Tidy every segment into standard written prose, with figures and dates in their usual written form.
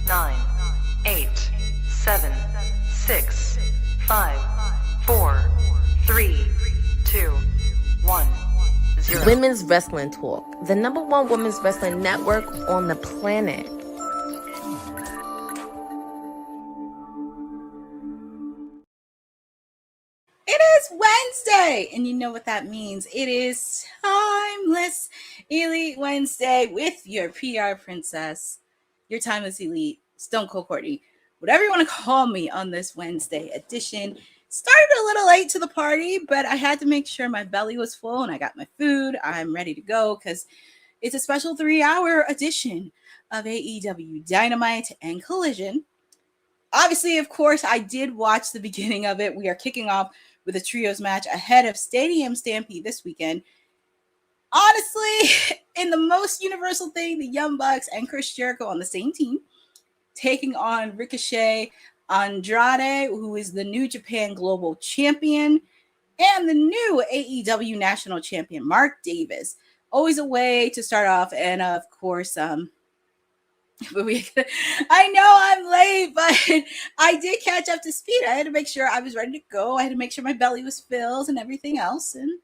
9, 8, 7, 6, 5, 4, 3, 2, 1, 0. Women's Wrestling Talk, the #1 women's wrestling network on the planet. It is Wednesday, and you know what that means. It is Timeless Elite Wednesday with your PR princess, your Timeless Elite, Stone Cold Courtney, whatever you want to call me on this Wednesday edition. Started a little late to the party, but I had to make sure my belly was full and I got my food. I'm ready to go because it's a special 3-hour edition of AEW Dynamite and Collision. Obviously, of course, I did watch the beginning of it. We are kicking off with a trios match ahead of Stadium Stampede this weekend. Honestly, in the most universal thing, the Young Bucks and Chris Jericho on the same team, taking on Ricochet, Andrade, who is the New Japan Global Champion, and the new AEW National Champion, Mark Davis. Always a way to start off, and of course, I know I'm late, but I did catch up to speed. I had to make sure I was ready to go. I had to make sure my belly was filled and everything else. And,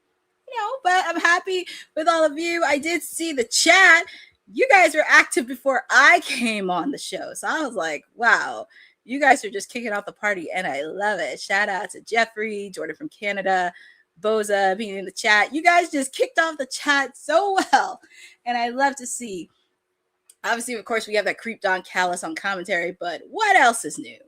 but I'm happy with all of you. I did see the chat. You guys were active before I came on the show. So I was like, wow, you guys are just kicking off the party. And I love it. Shout out to Jeffrey, Jordan from Canada, Boza being in the chat. You guys just kicked off the chat so well. And I love to see. Obviously, of course, we have that creeped on Callus on commentary, but what else is new?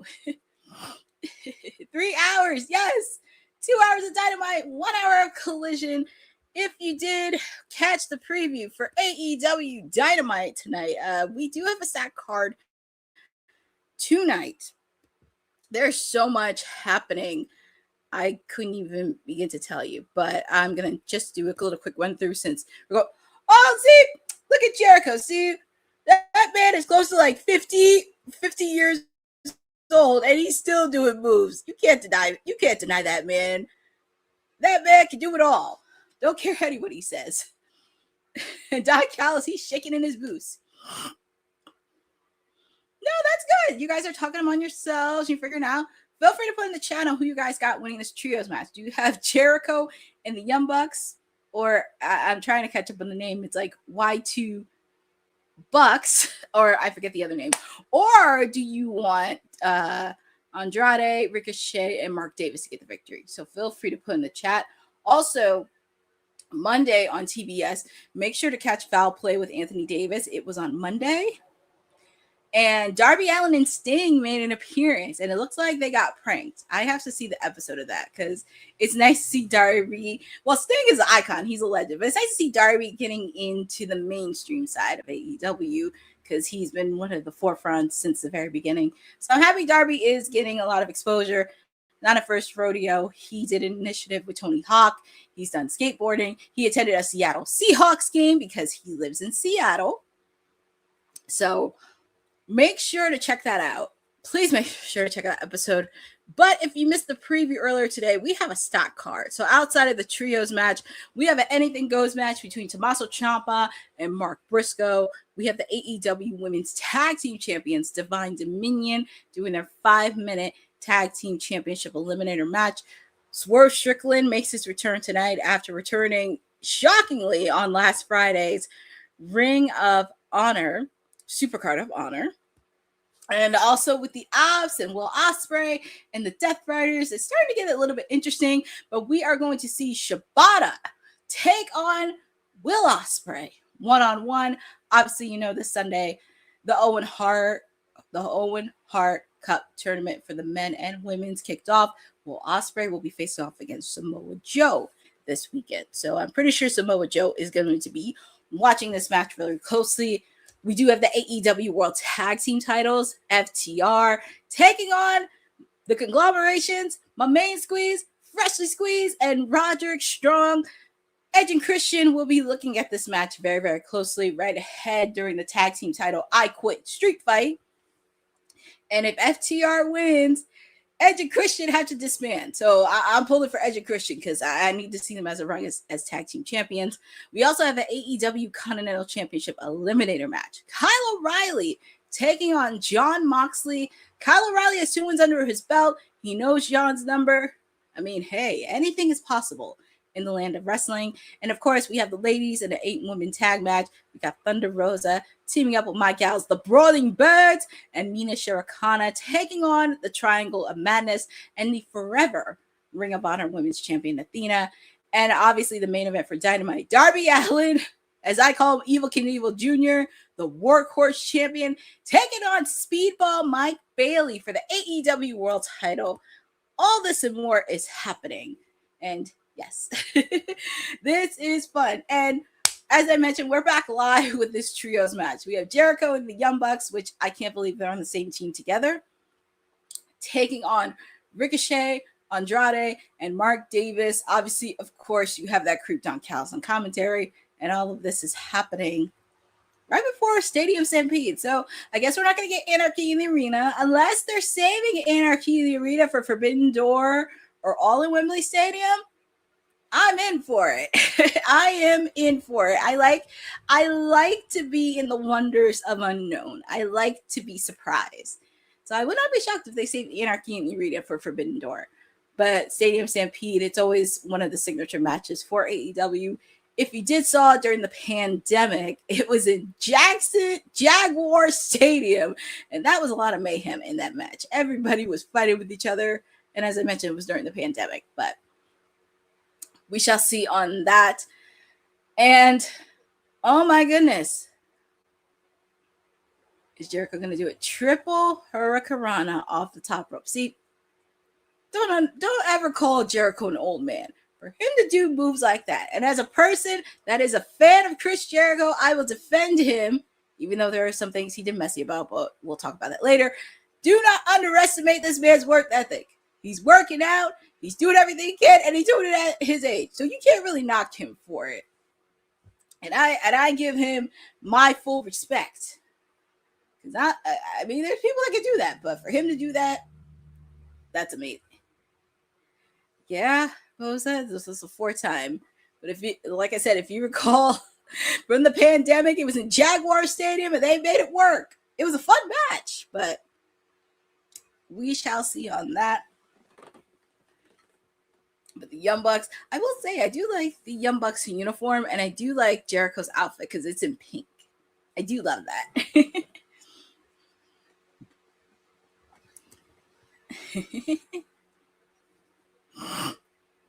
3 hours, yes. 2 hours of Dynamite, 1 hour of Collision. If you did catch the preview for AEW Dynamite tonight, we do have a stacked card tonight. There's so much happening. I couldn't even begin to tell you, but I'm going to just do a little quick run through since we go, oh, see, look at Jericho, see? That man is close to like 50 years old, and he's still doing moves. You can't deny that, man. That man can do it all. Don't care what he says. And Don Callis, he's shaking in his boots. No, that's good. You guys are talking among yourselves. You're figuring out. Feel free to put in the channel who you guys got winning this trios match. Do you have Jericho and the Young Bucks? Or I'm trying to catch up on the name. It's like Y2 Bucks, or I forget the other name. Or do you want Andrade, Ricochet, and Mark Davis to get the victory? So feel free to put in the chat. Also, Monday on TBS, make sure to catch Foul Play with Anthony Davis. It was on Monday. And Darby Allin and Sting made an appearance, and it looks like they got pranked. I have to see the episode of that because it's nice to see Darby. Well, Sting is an icon. He's a legend. But it's nice to see Darby getting into the mainstream side of AEW because he's been one of the forefronts since the very beginning. So I'm happy Darby is getting a lot of exposure. Not a first rodeo. He did an initiative with Tony Hawk. He's done skateboarding. He attended a Seattle Seahawks game because he lives in Seattle. So make sure to check that out. Please make sure to check out that episode. But if you missed the preview earlier today, we have a stock card. So outside of the trios match, we have an anything goes match between Tommaso Ciampa and Mark Briscoe. We have the AEW Women's Tag Team Champions, Divine Dominion, doing their 5-minute Tag Team Championship Eliminator match. Swerve Strickland makes his return tonight after returning shockingly on last Friday's Ring of Honor. Supercard of Honor. And also with the Ops and Will Ospreay and the Death Riders, it's starting to get a little bit interesting, but we are going to see Shibata take on Will Ospreay one-on-one. Obviously, this Sunday, the Owen Hart Cup tournament for the men and women's kicked off. Will Ospreay will be facing off against Samoa Joe this weekend. So I'm pretty sure Samoa Joe is going to be watching this match very closely. We do have the AEW World Tag Team titles, FTR, taking on the conglomerations, my main squeeze, Freshly Squeezed, and Roderick Strong. Edge and Christian will be looking at this match very, very closely right ahead during the tag team title I Quit Street Fight. And if FTR wins, Edge and Christian have to disband. So I'm pulling for Edge and Christian because I need to see them as a run as tag team champions. We also have the AEW Continental Championship Eliminator match. Kyle O'Reilly taking on Jon Moxley. Kyle O'Reilly has 2 wins under his belt. He knows Jon's number. I mean, hey, anything is possible in the land of wrestling. And of course, we have the ladies in the 8-woman tag match. We got Thunder Rosa teaming up with my gals, the Brawling Birds, and Mina Shirakawa taking on the Triangle of Madness and the forever Ring of Honor Women's Champion Athena. And obviously the main event for Dynamite, Darby Allin, as I call him, Evil Knievel Jr., the Workhorse Champion, taking on Speedball Mike Bailey for the AEW World Title. All this and more is happening. And yes, this is fun. And as I mentioned, we're back live with this trios match. We have Jericho and the Young Bucks, which I can't believe they're on the same team together, taking on Ricochet, Andrade, and Mark Davis. Obviously, of course, you have that creeped on Cal's on commentary, and all of this is happening right before Stadium Stampede. So I guess we're not going to get Anarchy in the Arena unless they're saving Anarchy in the Arena for Forbidden Door or All in Wembley Stadium. I'm in for it. I am in for it. I like to be in the wonders of unknown. I like to be surprised. So I would not be shocked if they saved Anarchy in the Arena for Forbidden Door. But Stadium Stampede, it's always one of the signature matches for AEW. If you did saw it during the pandemic, it was in Jaguar Stadium. And that was a lot of mayhem in that match. Everybody was fighting with each other. And as I mentioned, it was during the pandemic. But we shall see on that. And, oh my goodness. Is Jericho going to do a triple hurricanrana off the top rope? See, don't ever call Jericho an old man. For him to do moves like that. And as a person that is a fan of Chris Jericho, I will defend him, even though there are some things he did messy about, but we'll talk about that later. Do not underestimate this man's work ethic. He's working out, he's doing everything he can, and he's doing it at his age. So you can't really knock him for it. And I give him my full respect. Because I mean, there's people that can do that, but for him to do that, that's amazing. Yeah. What was that? This was the 4th time. But if you, like I said, if you recall from the pandemic, it was in Jaguar Stadium and they made it work. It was a fun match, but we shall see on that. But the Young Bucks, I will say, I do like the Young Bucks uniform, and I do like Jericho's outfit because it's in pink. I do love that.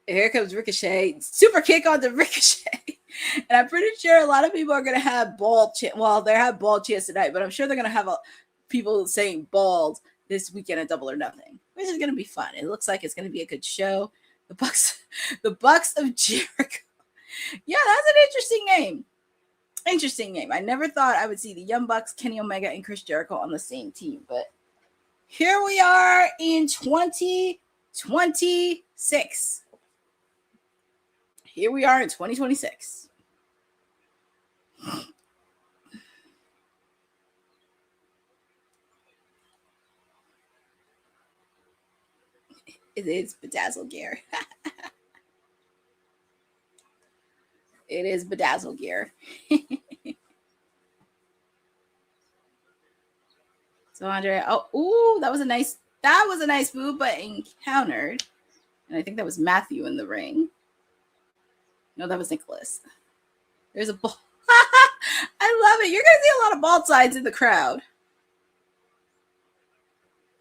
Here comes Ricochet. Super kick on the Ricochet. And I'm pretty sure a lot of people are going to have bald chant. Well, they have bald chants tonight, but I'm sure they're going to have people saying bald this weekend at Double or Nothing, which is going to be fun. It looks like it's going to be a good show. The Bucks of Jericho. Yeah, that's an interesting name. Interesting name. I never thought I would see the Young Bucks, Kenny Omega, and Chris Jericho on the same team, but here we are in 2026. Here we are in 2026. It is bedazzle gear. It is bedazzle gear. So Andre, that was a nice move, but encountered. And I think that was Matthew in the ring. No, that was Nicholas. There's a ball. I love it. You're going to see a lot of bald sides in the crowd.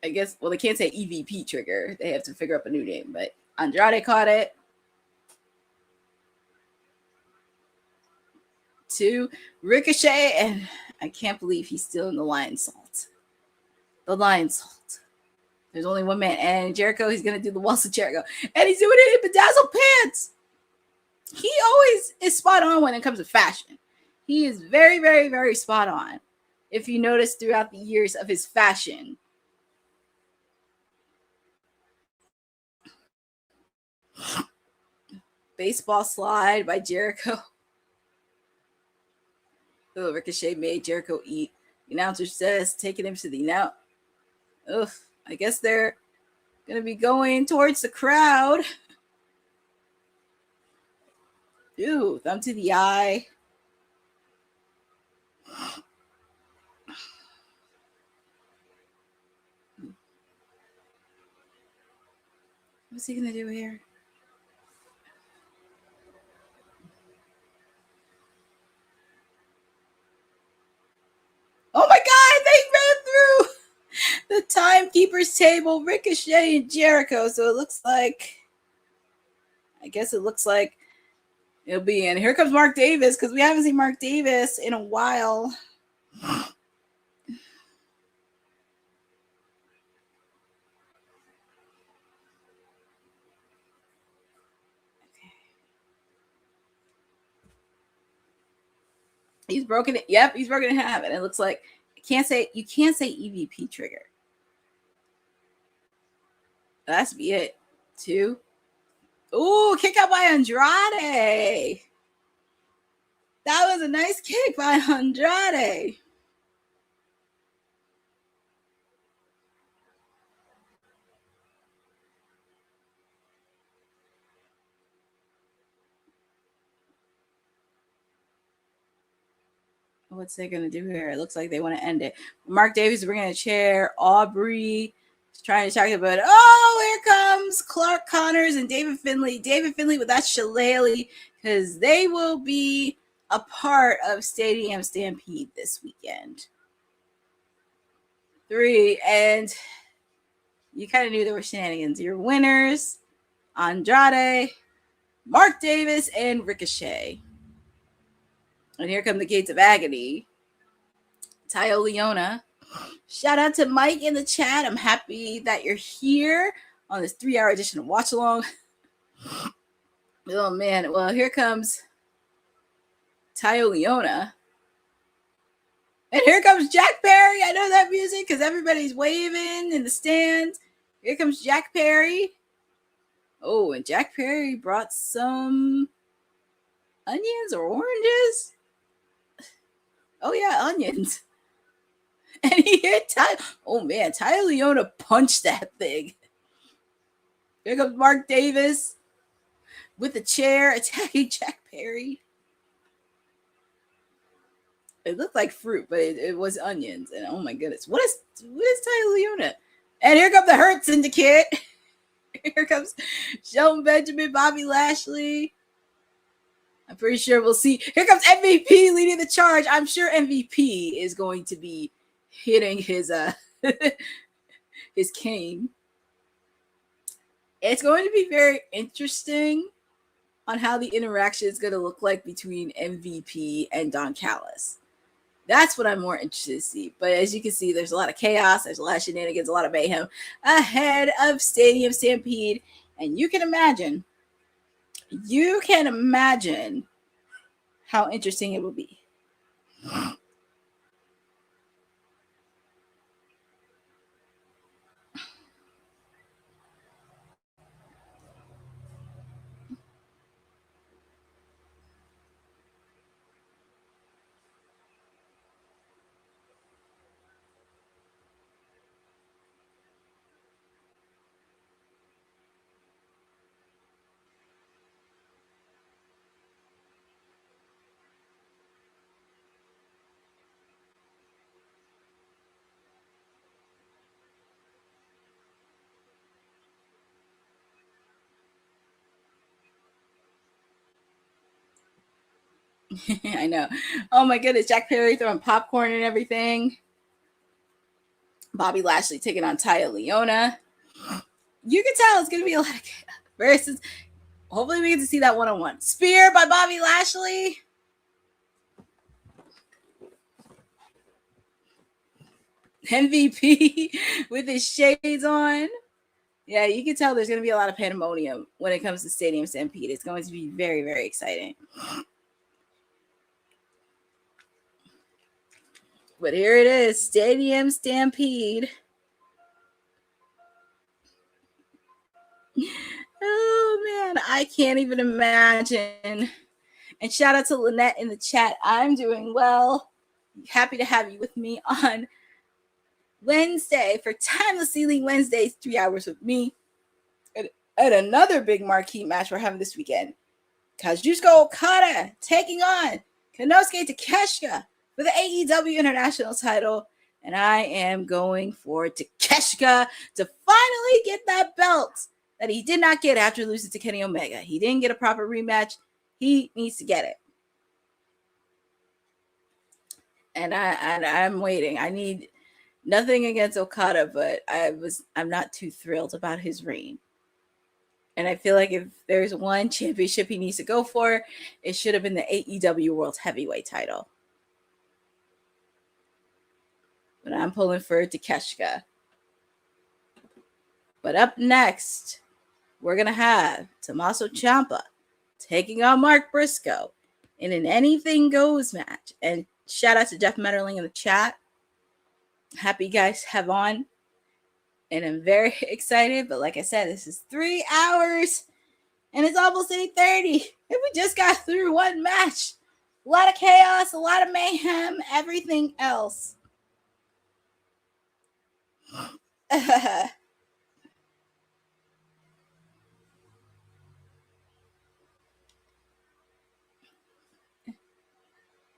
I guess, well, they can't say EVP trigger. They have to figure up a new name, but Andrade caught it. 2, Ricochet, and I can't believe he's still in the Lion Salt. The Lion Salt. There's only one man, and Jericho, he's going to do the Waltz of Jericho, and he's doing it in bedazzled pants. He always is spot on when it comes to fashion. He is very, very, very spot on. If you notice throughout the years of his fashion. Baseball slide by Jericho. Oh, Ricochet made Jericho eat. The announcer says, taking him to the now. Ugh, I guess they're going to be going towards the crowd. Ooh, thumb to the eye. What's he gonna do here? Oh my God! They ran through the timekeeper's table, Ricochet and Jericho. So it looks like, I guess it looks like it'll be in. Here comes Mark Davis, because we haven't seen Mark Davis in a while. He's broken it. Yep, he's broken in half. And it looks like you can't say EVP trigger. That's be it. 2. Ooh, kick out by Andrade. That was a nice kick by Andrade. What's they going to do here? It looks like they want to end it. Mark Davis is bringing a chair. Aubrey is trying to talk about it. Oh, here comes Clark Connors and David Finlay. David Finlay with that shillelagh, because they will be a part of Stadium Stampede this weekend. 3, and you kind of knew there were shenanigans. Your winners, Andrade, Mark Davis, and Ricochet. And here come the Gates of Agony. Tyo Leona. Shout out to Mike in the chat. I'm happy that you're here on this 3-hour edition of Watch Along. Oh, man. Well, here comes Tyo Leona. And here comes Jack Perry. I know that music because everybody's waving in the stands. Here comes Jack Perry. Oh, and Jack Perry brought some onions or oranges. Oh, yeah, onions. And he hit Ty. Oh, man, Tyo Leona punched that thing. Here comes Mark Davis with the chair attacking Jack Perry. It looked like fruit, but it was onions. And oh, my goodness. What is Tyo Leona? And here comes the Hurt Syndicate. Here comes Shelton Benjamin, Bobby Lashley. I'm pretty sure we'll see. Here comes MVP leading the charge. I'm sure MVP is going to be hitting his his cane. It's going to be very interesting on how the interaction is going to look like between MVP and Don Callis. That's what I'm more interested to see. But as you can see, there's a lot of chaos. There's a lot of shenanigans, a lot of mayhem ahead of Stadium Stampede. And you can imagine how interesting it will be. I know. Oh my goodness, Jack Perry throwing popcorn and everything. Bobby Lashley taking on Tyo Leona. You can tell it's going to be a lot of versus. Hopefully we get to see that one-on-one. Spear by Bobby Lashley. MVP with his shades on. Yeah, you can tell there's going to be a lot of pandemonium when it comes to Stadium Stampede. It's going to be very, very exciting. But here it is, Stadium Stampede. Oh, man, I can't even imagine. And shout out to Lynette in the chat. I'm doing well. Happy to have you with me on Wednesday for Timeless Ceiling Wednesdays, 3 hours with me. And another big marquee match we're having this weekend. Kazuchika Okada taking on Konosuke Takeshita for the AEW International title. And I am going for Takeshita to finally get that belt that he did not get after losing to Kenny Omega. He didn't get a proper rematch. He needs to get it. And I'm waiting. I need nothing against Okada, but I'm not too thrilled about his reign. And I feel like if there's one championship he needs to go for, it should have been the AEW World Heavyweight title. But I'm pulling for Takeshita. But up next, we're going to have Tommaso Ciampa taking on Mark Briscoe in an anything goes match. And shout out to Jeff Metterling in the chat. Happy you guys have on. And I'm very excited. But like I said, this is 3 hours. And it's almost 8:30. And we just got through one match. A lot of chaos, a lot of mayhem, everything else.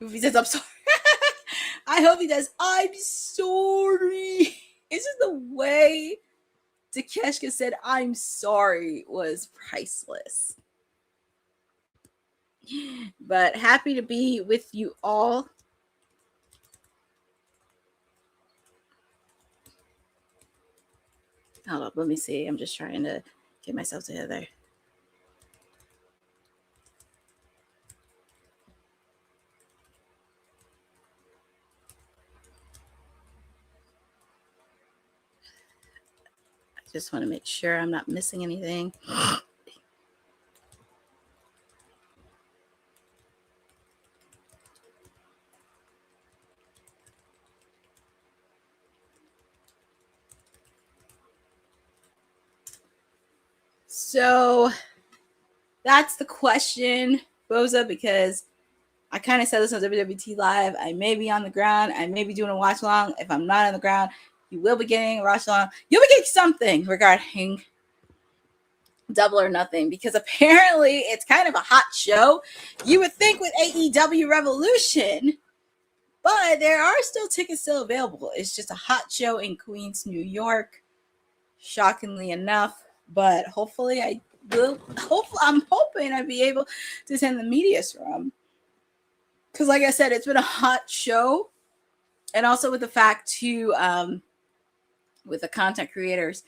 If he says, I'm sorry. I hope he does. I'm sorry. It's just the way Takeshita said, I'm sorry, was priceless. But happy to be with you all. Hold up, let me see. I'm just trying to get myself together. I just want to make sure I'm not missing anything. So that's the question, Rosa, because I kind of said this on WWT Live. I may be on the ground. I may be doing a watch along. If I'm not on the ground, you will be getting a watch along. You'll be getting something regarding Double or Nothing, because apparently it's kind of a hot show. You would think with AEW Revolution, but there are still tickets still available. It's just a hot show in Queens, New York, shockingly enough. But hopefully I will. I'm hoping I'll be able to attend the media scrum. Because like I said, it's been a hot show. And also with the fact too, with the content creators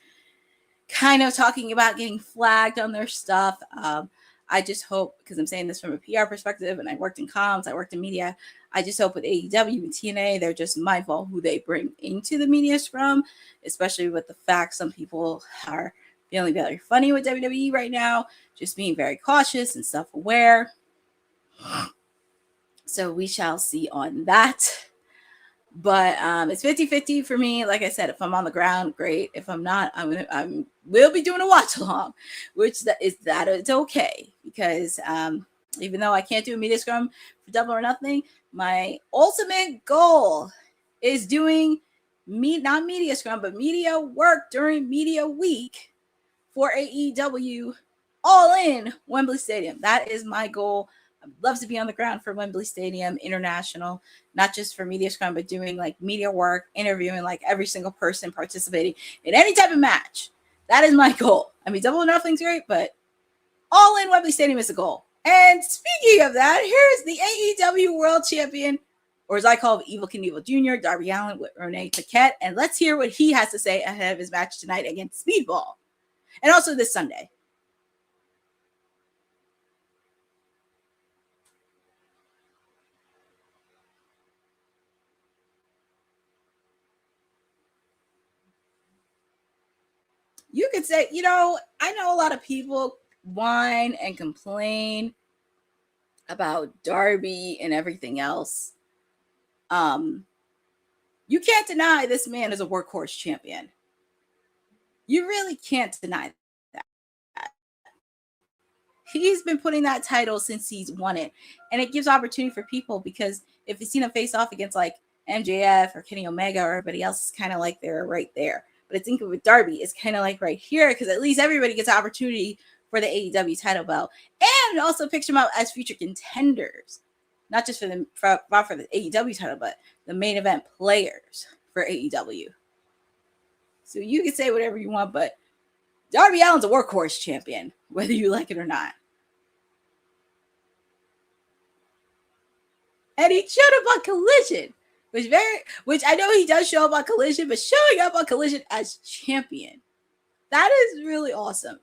kind of talking about getting flagged on their stuff. I just hope, because I'm saying this from a PR perspective, and I worked in comms, I worked in media. I just hope with AEW and TNA, they're just mindful who they bring into the media scrum, especially with the fact some people are feeling very funny with WWE right now, just being very cautious and self-aware. So we shall see on that. But it's 50-50 for me. Like I said, if I'm on the ground, great. If I'm not, we'll be doing a watch along, which it's okay, because even though I can't do a media scrum for Double or Nothing, my ultimate goal is doing not media scrum, but media work during media week for AEW All In Wembley Stadium. That is my goal. I'd love to be on the ground for Wembley Stadium International, not just for media scrum, but doing like media work, interviewing like every single person participating in any type of match. That is my goal. I mean, Double or Nothing's great, but All In Wembley Stadium is the goal. And speaking of that, here's the AEW World Champion, or as I call him, Evil Knievel Jr., Darby Allin with Renee Paquette. And let's hear what he has to say ahead of his match tonight against Speedball. And also this Sunday. You could say, I know a lot of people whine and complain about Darby and everything else. You can't deny this man is a workhorse champion. You really can't deny that. He's been putting that title since he's won it. And it gives opportunity for people, because if you've seen him face off against like MJF or Kenny Omega or everybody else, it's kind of like they're right there. But I think with Darby, it's kind of like right here, because at least everybody gets opportunity for the AEW title belt. And it also picks them out as future contenders. Not just for the AEW title, but the main event players for AEW. So you can say whatever you want, but Darby Allin's a workhorse champion, whether you like it or not. And he showed up on Collision, which I know he does show up on Collision, but showing up on Collision as champion, that is really awesome.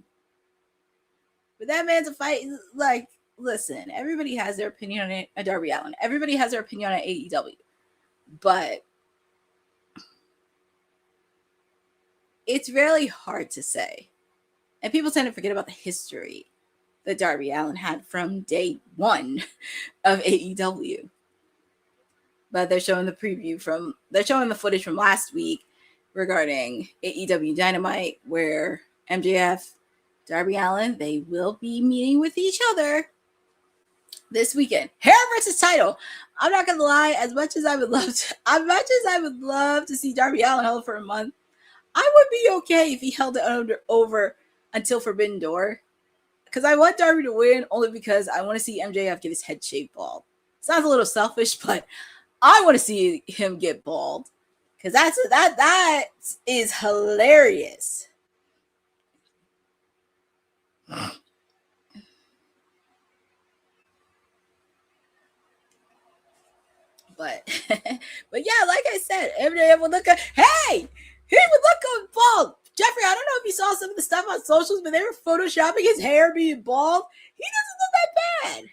But that man's a fight. Like, listen, everybody has their opinion on it. Darby Allin. Everybody has their opinion on AEW, but it's really hard to say. And people tend to forget about the history that Darby Allin had from day one of AEW. But they're showing the footage from last week regarding AEW Dynamite, where MJF, Darby Allin, they will be meeting with each other this weekend. Hair versus title. I'm not gonna lie, as much as I would love to see Darby Allin hold for a month, I would be okay if he held it over until Forbidden Door. Because I want Darby to win only because I want to see MJF get his head shaved bald. Sounds a little selfish, but I want to see him get bald. Because that is hilarious. But yeah, like I said, MJF would look he would look bald. Jeffrey, I don't know if you saw some of the stuff on socials, but they were photoshopping his hair being bald. He doesn't look that bad.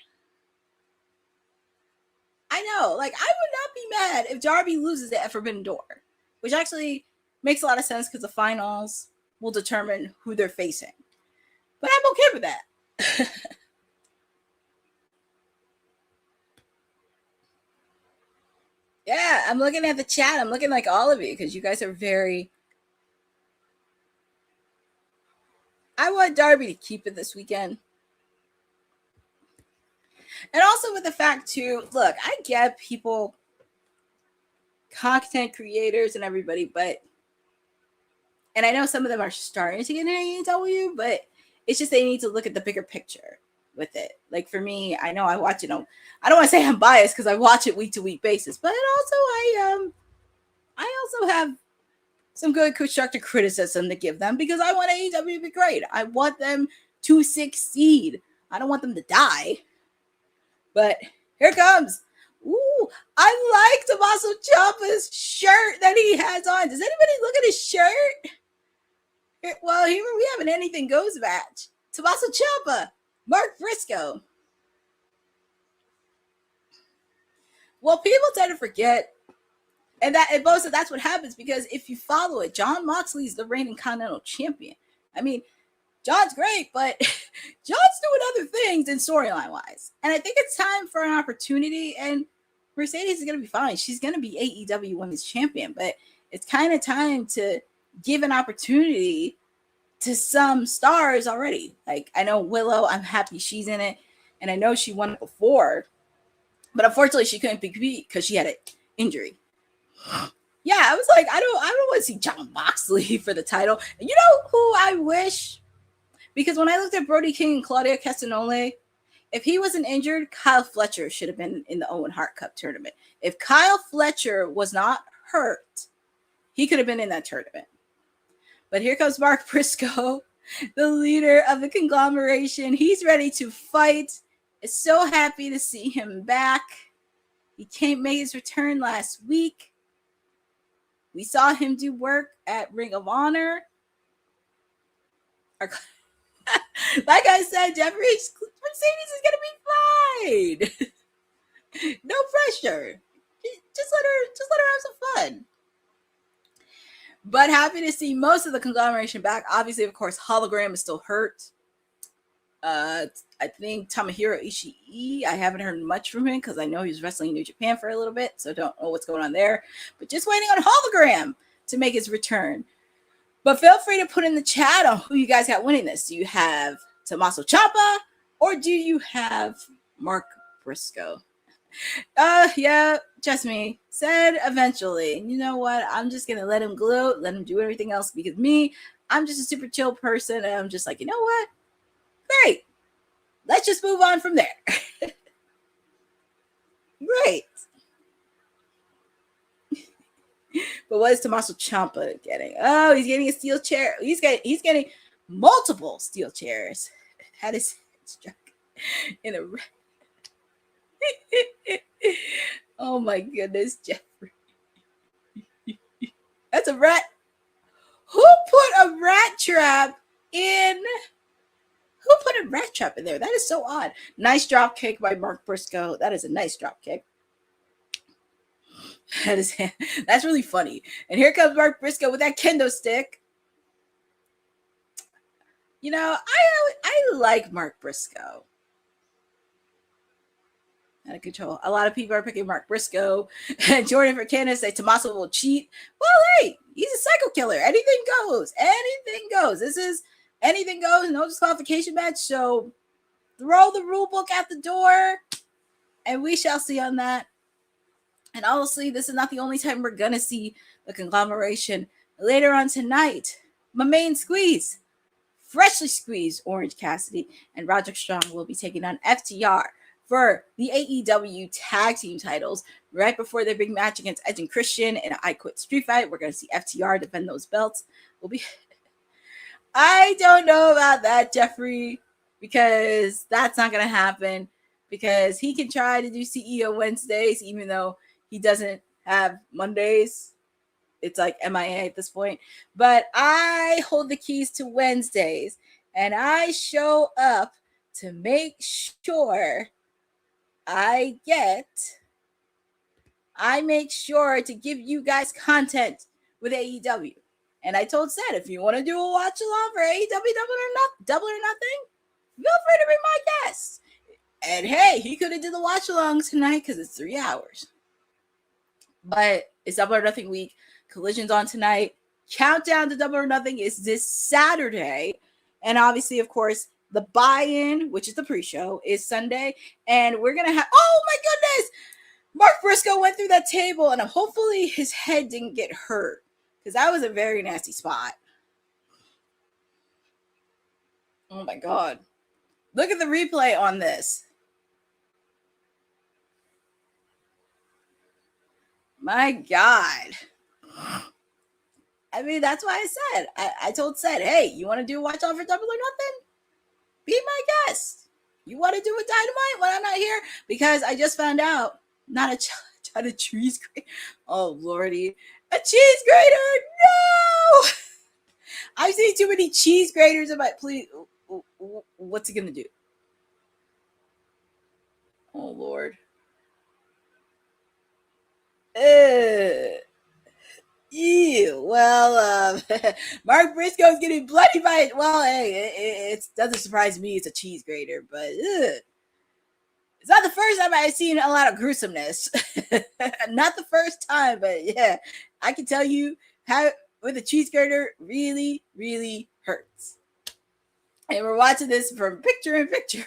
I know. Like, I would not be mad if Darby loses it at Forbidden Door, which actually makes a lot of sense because the finals will determine who they're facing. But I'm okay with that. Yeah, I'm looking at the chat. I'm looking like all of you because you guys are very... I want Darby to keep it this weekend. And also with the fact, too, look, I get people, content creators and everybody, and I know some of them are starting to get in AEW, but it's just they need to look at the bigger picture with it. Like for me, I know I watch it. I don't want to say I'm biased because I watch it week to week basis, but also I also have some good constructive criticism to give them because I want AEW to be great. I want them to succeed. I don't want them to die. But here it comes. Ooh, I like Tommaso Ciampa's shirt that he has on. Does anybody look at his shirt? Well, here we have an Anything Goes match. Tommaso Ciampa, Mark Briscoe. Well, people tend to forget, and most of that's what happens because if you follow it, Jon Moxley is the reigning Continental Champion. I mean, John's great, but John's doing other things in storyline wise. And I think it's time for an opportunity. And Mercedes is going to be fine. She's going to be AEW Women's Champion. But it's kind of time to give an opportunity to some stars already. Like, I know Willow, I'm happy she's in it. And I know she won it before. But unfortunately, she couldn't compete because she had an injury. Yeah, I was like, I don't want to see Jon Moxley for the title. And you know who I wish... Because when I looked at Brody King and Claudia Castagnoli, if he wasn't injured, Kyle Fletcher should have been in the Owen Hart Cup tournament. If Kyle Fletcher was not hurt, he could have been in that tournament. But here comes Mark Briscoe, the leader of the conglomeration. He's ready to fight. It's so happy to see him back. He came make his return last week. We saw him do work at Ring of Honor. Like I said, Jeffrey, Mercedes is gonna be fine. No pressure. Just let her have some fun. But happy to see most of the conglomeration back. Obviously, of course, Hologram is still hurt. I think Tomohiro Ishii, I haven't heard much from him because I know he was wrestling in New Japan for a little bit, so don't know what's going on there. But just waiting on Hologram to make his return. But feel free to put in the chat on who you guys got winning this. Do you have Tommaso Ciampa or do you have Mark Briscoe? Yeah, just me. Said eventually. You know what? I'm just going to let him gloat, let him do everything else because I'm just a super chill person. And I'm just like, you know what? Great. Let's just move on from there. Great. But what is Tommaso Ciampa getting? Oh, he's getting a steel chair. He's getting multiple steel chairs, had his head struck in a oh my goodness, Jeffrey. That's a rat. Who put a rat trap in? Who put a rat trap in there? That is so odd. Nice drop kick by Mark Briscoe. That is a nice drop kick. That's really funny. And here comes Mark Briscoe with that kendo stick. You know, I like Mark Briscoe. Out of control. A lot of people are picking Mark Briscoe. And Jordan for Candace say Tommaso will cheat. Well, hey, he's a psycho killer. Anything goes. Anything goes. This is anything goes. No disqualification match. So throw the rule book at the door. And we shall see on that. And honestly, this is not the only time we're going to see the conglomeration. Later on tonight, my main squeeze, freshly squeezed Orange Cassidy and Roderick Strong will be taking on FTR for the AEW tag team titles right before their big match against Edge and Christian in an I Quit Street Fight. We're going to see FTR defend those belts. I don't know about that, Jeffrey, because that's not going to happen, because he can try to do CEO Wednesdays, even though he doesn't have Mondays. It's like MIA at this point. But I hold the keys to Wednesdays, and I show up to make sure I make sure to give you guys content with AEW. And I told Seth, if you want to do a watch along for AEW Double or Nothing, feel free to be my guest. And hey, he could have did the watch along tonight because it's 3 hours. But it's Double or Nothing week. Collision's on tonight. Countdown to Double or Nothing is this Saturday. And obviously, of course, the buy-in, which is the pre-show, is Sunday. And we're going to have, oh my goodness, Mark Briscoe went through that table, and hopefully his head didn't get hurt, because that was a very nasty spot. Oh my God. Look at the replay on this. My God. I mean, that's why I said, I told Seth, hey, you want to do watch on for Double or Nothing? Be my guest. You want to do a Dynamite when I'm not here? Because I just found out, not a cheese grater. Oh, Lordy. A cheese grater. No. I've seen too many cheese graters in my, please. What's he going to do? Oh, Lord. Ew. Well, Mark Briscoe's getting bloody by it. Well, hey, it doesn't surprise me. It's a cheese grater, but it's not the first time I've seen a lot of gruesomeness. Not the first time, but yeah, I can tell you how with a cheese grater really, really hurts. And we're watching this from picture in picture.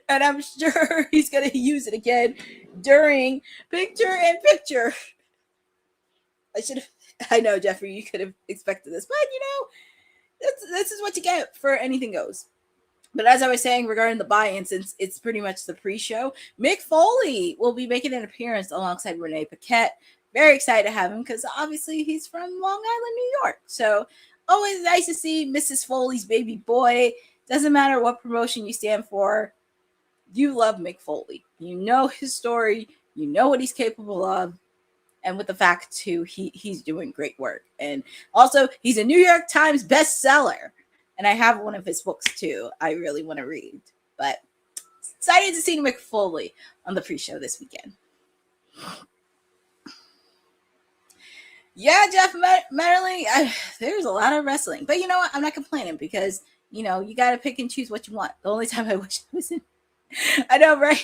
And I'm sure he's going to use it again during picture in picture. I know, Jeffrey, you could have expected this, but you know, this is what you get for Anything Goes. But as I was saying regarding the buy-in, since it's pretty much the pre-show, Mick Foley will be making an appearance alongside Renee Paquette. Very excited to have him because obviously he's from Long Island, New York. So always nice to see Mrs. Foley's baby boy. Doesn't matter what promotion you stand for, you love Mick Foley. You know his story. You know what he's capable of. And with the fact, too, he's doing great work. And also, he's a New York Times bestseller. And I have one of his books, too. I really want to read. But excited to see Mick Foley on the pre-show this weekend. Yeah, Jeff Merlin, there's a lot of wrestling. But you know what? I'm not complaining because, you know, you got to pick and choose what you want. The only time I wish I was in. I know, right?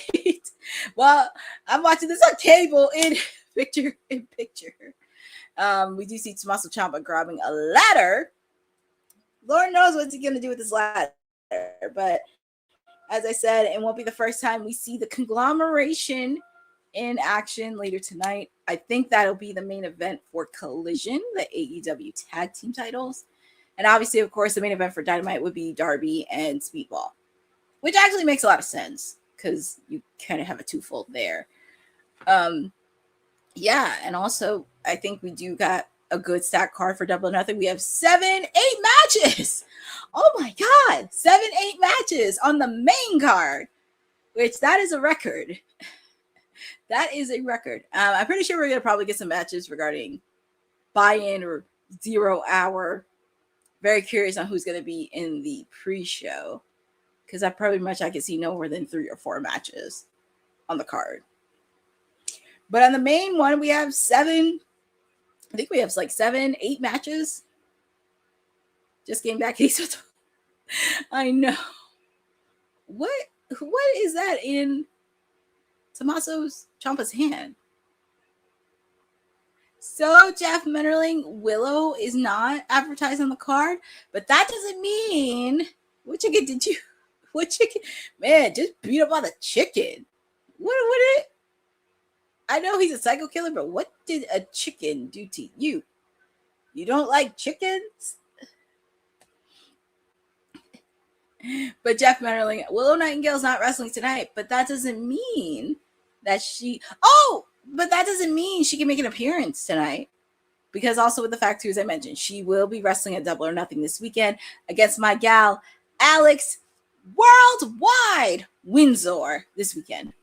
Well, I'm watching this on cable in picture in picture. We do see Tommaso Ciampa grabbing a ladder. Lord knows what he's going to do with this ladder. But as I said, it won't be the first time we see the conglomeration in action later tonight. I think that'll be the main event for Collision, the AEW tag team titles. And obviously, of course, the main event for Dynamite would be Darby and Speedball, which actually makes a lot of sense because you kind of have a twofold there. Yeah, and also I think we do got a good stack card for Double or Nothing. We have 7-8 matches. Oh my God, 7-8 matches on the main card, which that is a record. That is a record. I'm pretty sure we're going to probably get some matches regarding buy-in or 0 hour. Very curious on who's going to be in the pre-show, because I can see no more than 3 or 4 matches on the card. But on the main one, we have 7. I think we have like 7-8 matches. Just getting back. I know. What is that in Tommaso's Ciampa's hand? So Jeff Mennerling, Willow is not advertised on the card, but that doesn't mean what chicken? Man, just beat up on the chicken. What it? I know he's a psycho killer, but what did a chicken do to you? You don't like chickens? But Jeff Mennerling, Willow Nightingale's not wrestling tonight, but that doesn't mean that she can make an appearance tonight. Because also with the fact too, as I mentioned, she will be wrestling at Double or Nothing this weekend against my gal, Alex Worldwide Windsor this weekend.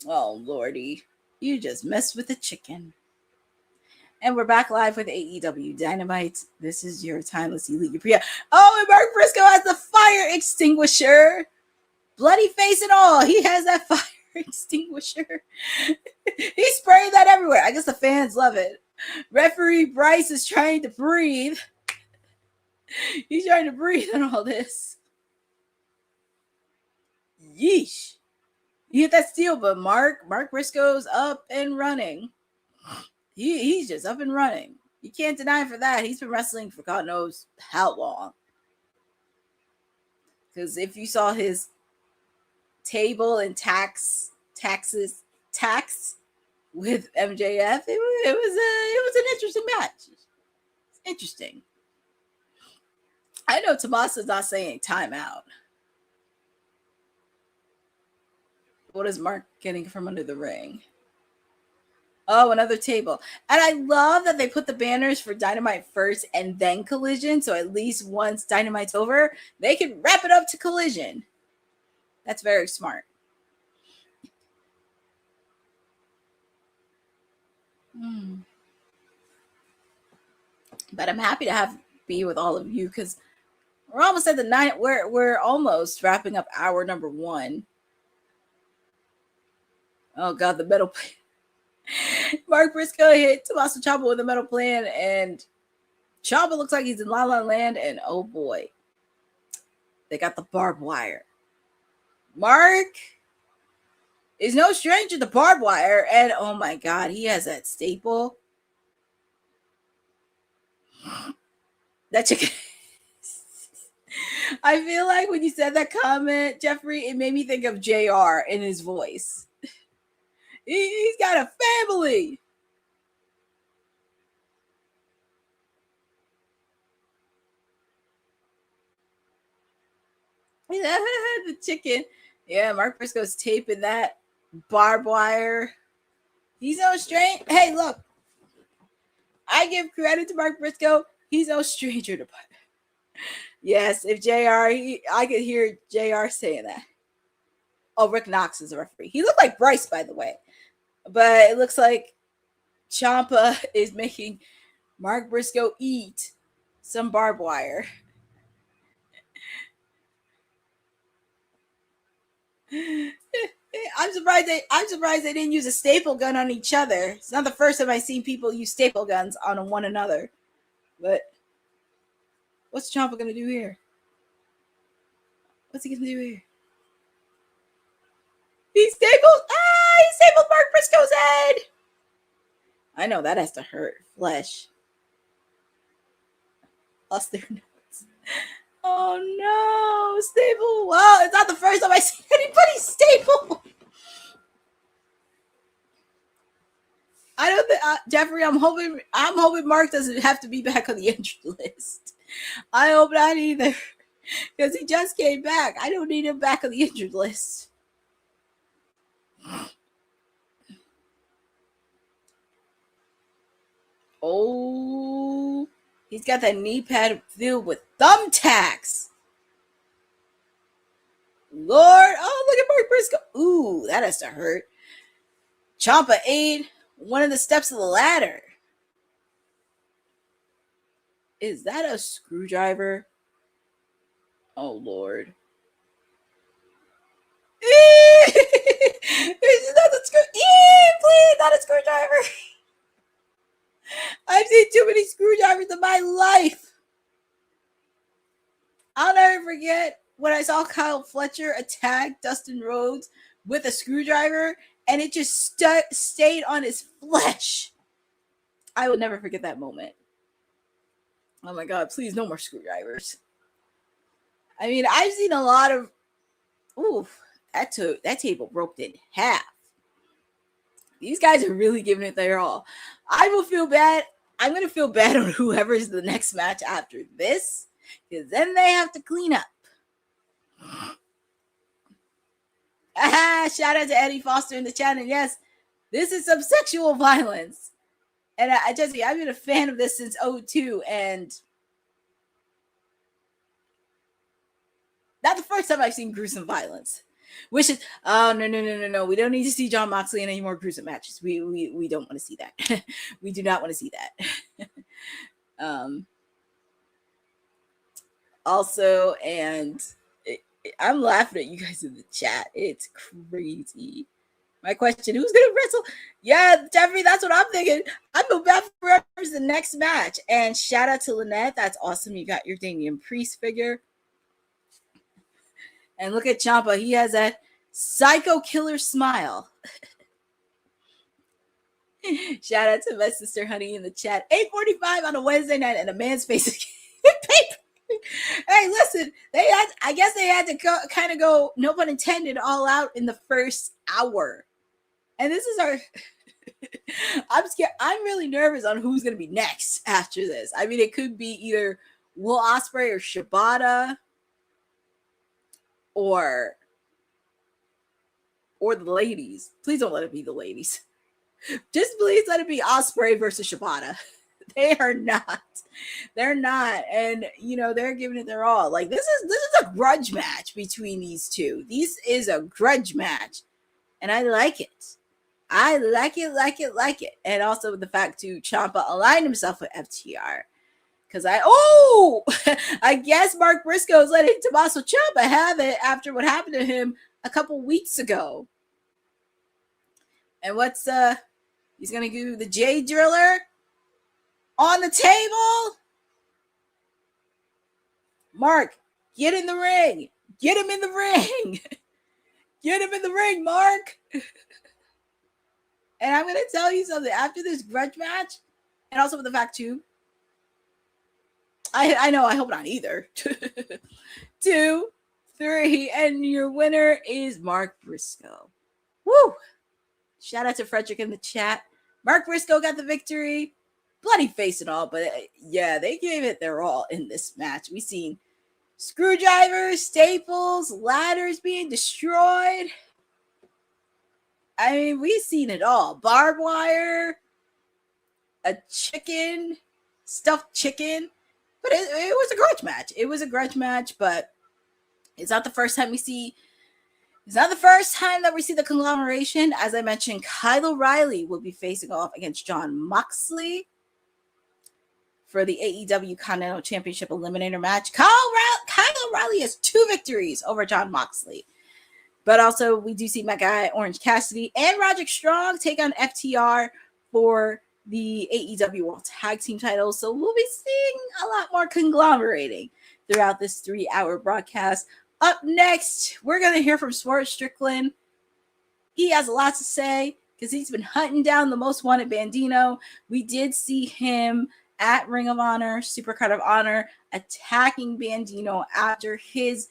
Oh, Lordy. You just messed with the chicken. And we're back live with AEW Dynamite. This is your timeless elite Priya. Oh, and Mark Briscoe has the fire extinguisher. Bloody face and all. He has that fire extinguisher. He's spraying that everywhere. I guess the fans love it. Referee Bryce is trying to breathe. He's trying to breathe on all this. Yeesh. You hit that steal, but Mark Briscoe's up and running. He's just up and running. You can't deny for that. He's been wrestling for God knows how long. Because if you saw his table and tax with MJF, it was an interesting match. It's interesting. I know Tommaso's not saying timeout. What is Mark getting from under the ring? Oh, another table. And I love that they put the banners for Dynamite first and then Collision. So at least once Dynamite's over, they can wrap it up to Collision. That's very smart. But I'm happy to be with all of you because we're almost at the night. We're almost wrapping up hour number 1. Oh God, the metal plan. Mark Briscoe hit Tommaso Ciampa with a metal plan, and Ciampa looks like he's in La La Land, and oh boy, they got the barbed wire. Mark is no stranger to barbed wire, and oh my God, he has that staple. That chicken. I feel like when you said that comment, Jeffrey, it made me think of JR in his voice. He's got a family. The chicken. Yeah, Mark Briscoe's taping that barbed wire. He's no stranger. Hey, look. I give credit to Mark Briscoe. He's no stranger to butter. Yes, if JR, I could hear JR saying that. Oh, Rick Knox is a referee. He looked like Bryce, by the way. But it looks like Ciampa is making Mark Briscoe eat some barbed wire. I'm surprised they didn't use a staple gun on each other. It's not the first time I've seen people use staple guns on one another. But what's Ciampa gonna do here? What's he gonna do here? He stapled Mark Briscoe's head. I know that has to hurt flesh. Lost their nose. Oh no, staple. Well, it's not the first time I see anybody staple. I don't think Jeffrey. I'm hoping Mark doesn't have to be back on the entry list. I hope not either, because he just came back. I don't need him back on the injured list. Oh, he's got that knee pad filled with thumbtacks. Lord, oh, look at Mark Briscoe. Ooh, that has to hurt. Ciampa ate one of the steps of the ladder. Is that a screwdriver? Oh, Lord. It's not a please, not a screwdriver. I've seen too many screwdrivers in my life. I'll never forget when I saw Kyle Fletcher attack Dustin Rhodes with a screwdriver, and it just stayed on his flesh. I will never forget that moment. Oh my God, please, no more screwdrivers. I mean, I've seen a lot of... Ooh, that table broke in half. These guys are really giving it their all. I will feel bad. I'm going to feel bad on whoever's the next match after this, because then they have to clean up. Shout out to Eddie Foster in the chat. And yes, this is some sexual violence. And I just, I've been a fan of this since 2002, and not the first time I've seen gruesome violence. Which is, oh, no. We don't need to see Jon Moxley in any more gruesome matches. We don't want to see that. We do not want to see that. Also, and I'm laughing at you guys in the chat. It's crazy. My question, who's going to wrestle? Yeah, Jeffrey, that's what I'm thinking. I feel bad for whoever's the next match. And shout out to Lynette. That's awesome. You got your Damian Priest figure. And look at Ciampa. He has that psycho killer smile. Shout out to my sister Honey in the chat. 8:45 on a Wednesday night and a man's face is paper. Hey, listen, I guess they had to kind of go, no pun intended, all out in the first hour. And this is our... I'm scared. I'm really nervous on who's going to be next after this. I mean, it could be either Will Ospreay or Shibata. Or the ladies. Please don't let it be the ladies. Just please let it be Ospreay versus Shibata. They are not. They're not. And, they're giving it their all. Like, this is a grudge match between these two. This is a grudge match. And I like it. I like it. And also the fact, too, Ciampa aligned himself with FTR. Because I guess Mark Briscoe is letting Tommaso Ciampa have it after what happened to him a couple weeks ago. And he's going to do the J Driller on the table. Mark, get in the ring. Get him in the ring. Get him in the ring, Mark. And I'm going to tell you something. After this grudge match, and also with the fact, too, I know, I hope not either. 2, 3, and your winner is Mark Briscoe. Woo! Shout out to Frederick in the chat. Mark Briscoe got the victory. Bloody face and all, but yeah, they gave it their all in this match. We've seen screwdrivers, staples, ladders being destroyed. I mean, we've seen it all. Barbed wire, a chicken, stuffed chicken. But it was a grudge match. It was a grudge match, but it's not the first time we see... It's not the first time that we see the conglomeration. As I mentioned, Kyle O'Reilly will be facing off against Jon Moxley for the AEW Continental Championship Eliminator match. Kyle O'Reilly has 2 victories over Jon Moxley. But also, we do see my guy, Orange Cassidy, and Roderick Strong take on FTR for the AEW World Tag Team titles. So we'll be seeing a lot more conglomerating throughout this 3-hour broadcast. Up next, we're going to hear from Swerve Strickland. He has a lot to say because he's been hunting down the most wanted Bandino. We did see him at Ring of Honor, Supercard of Honor, attacking Bandino after his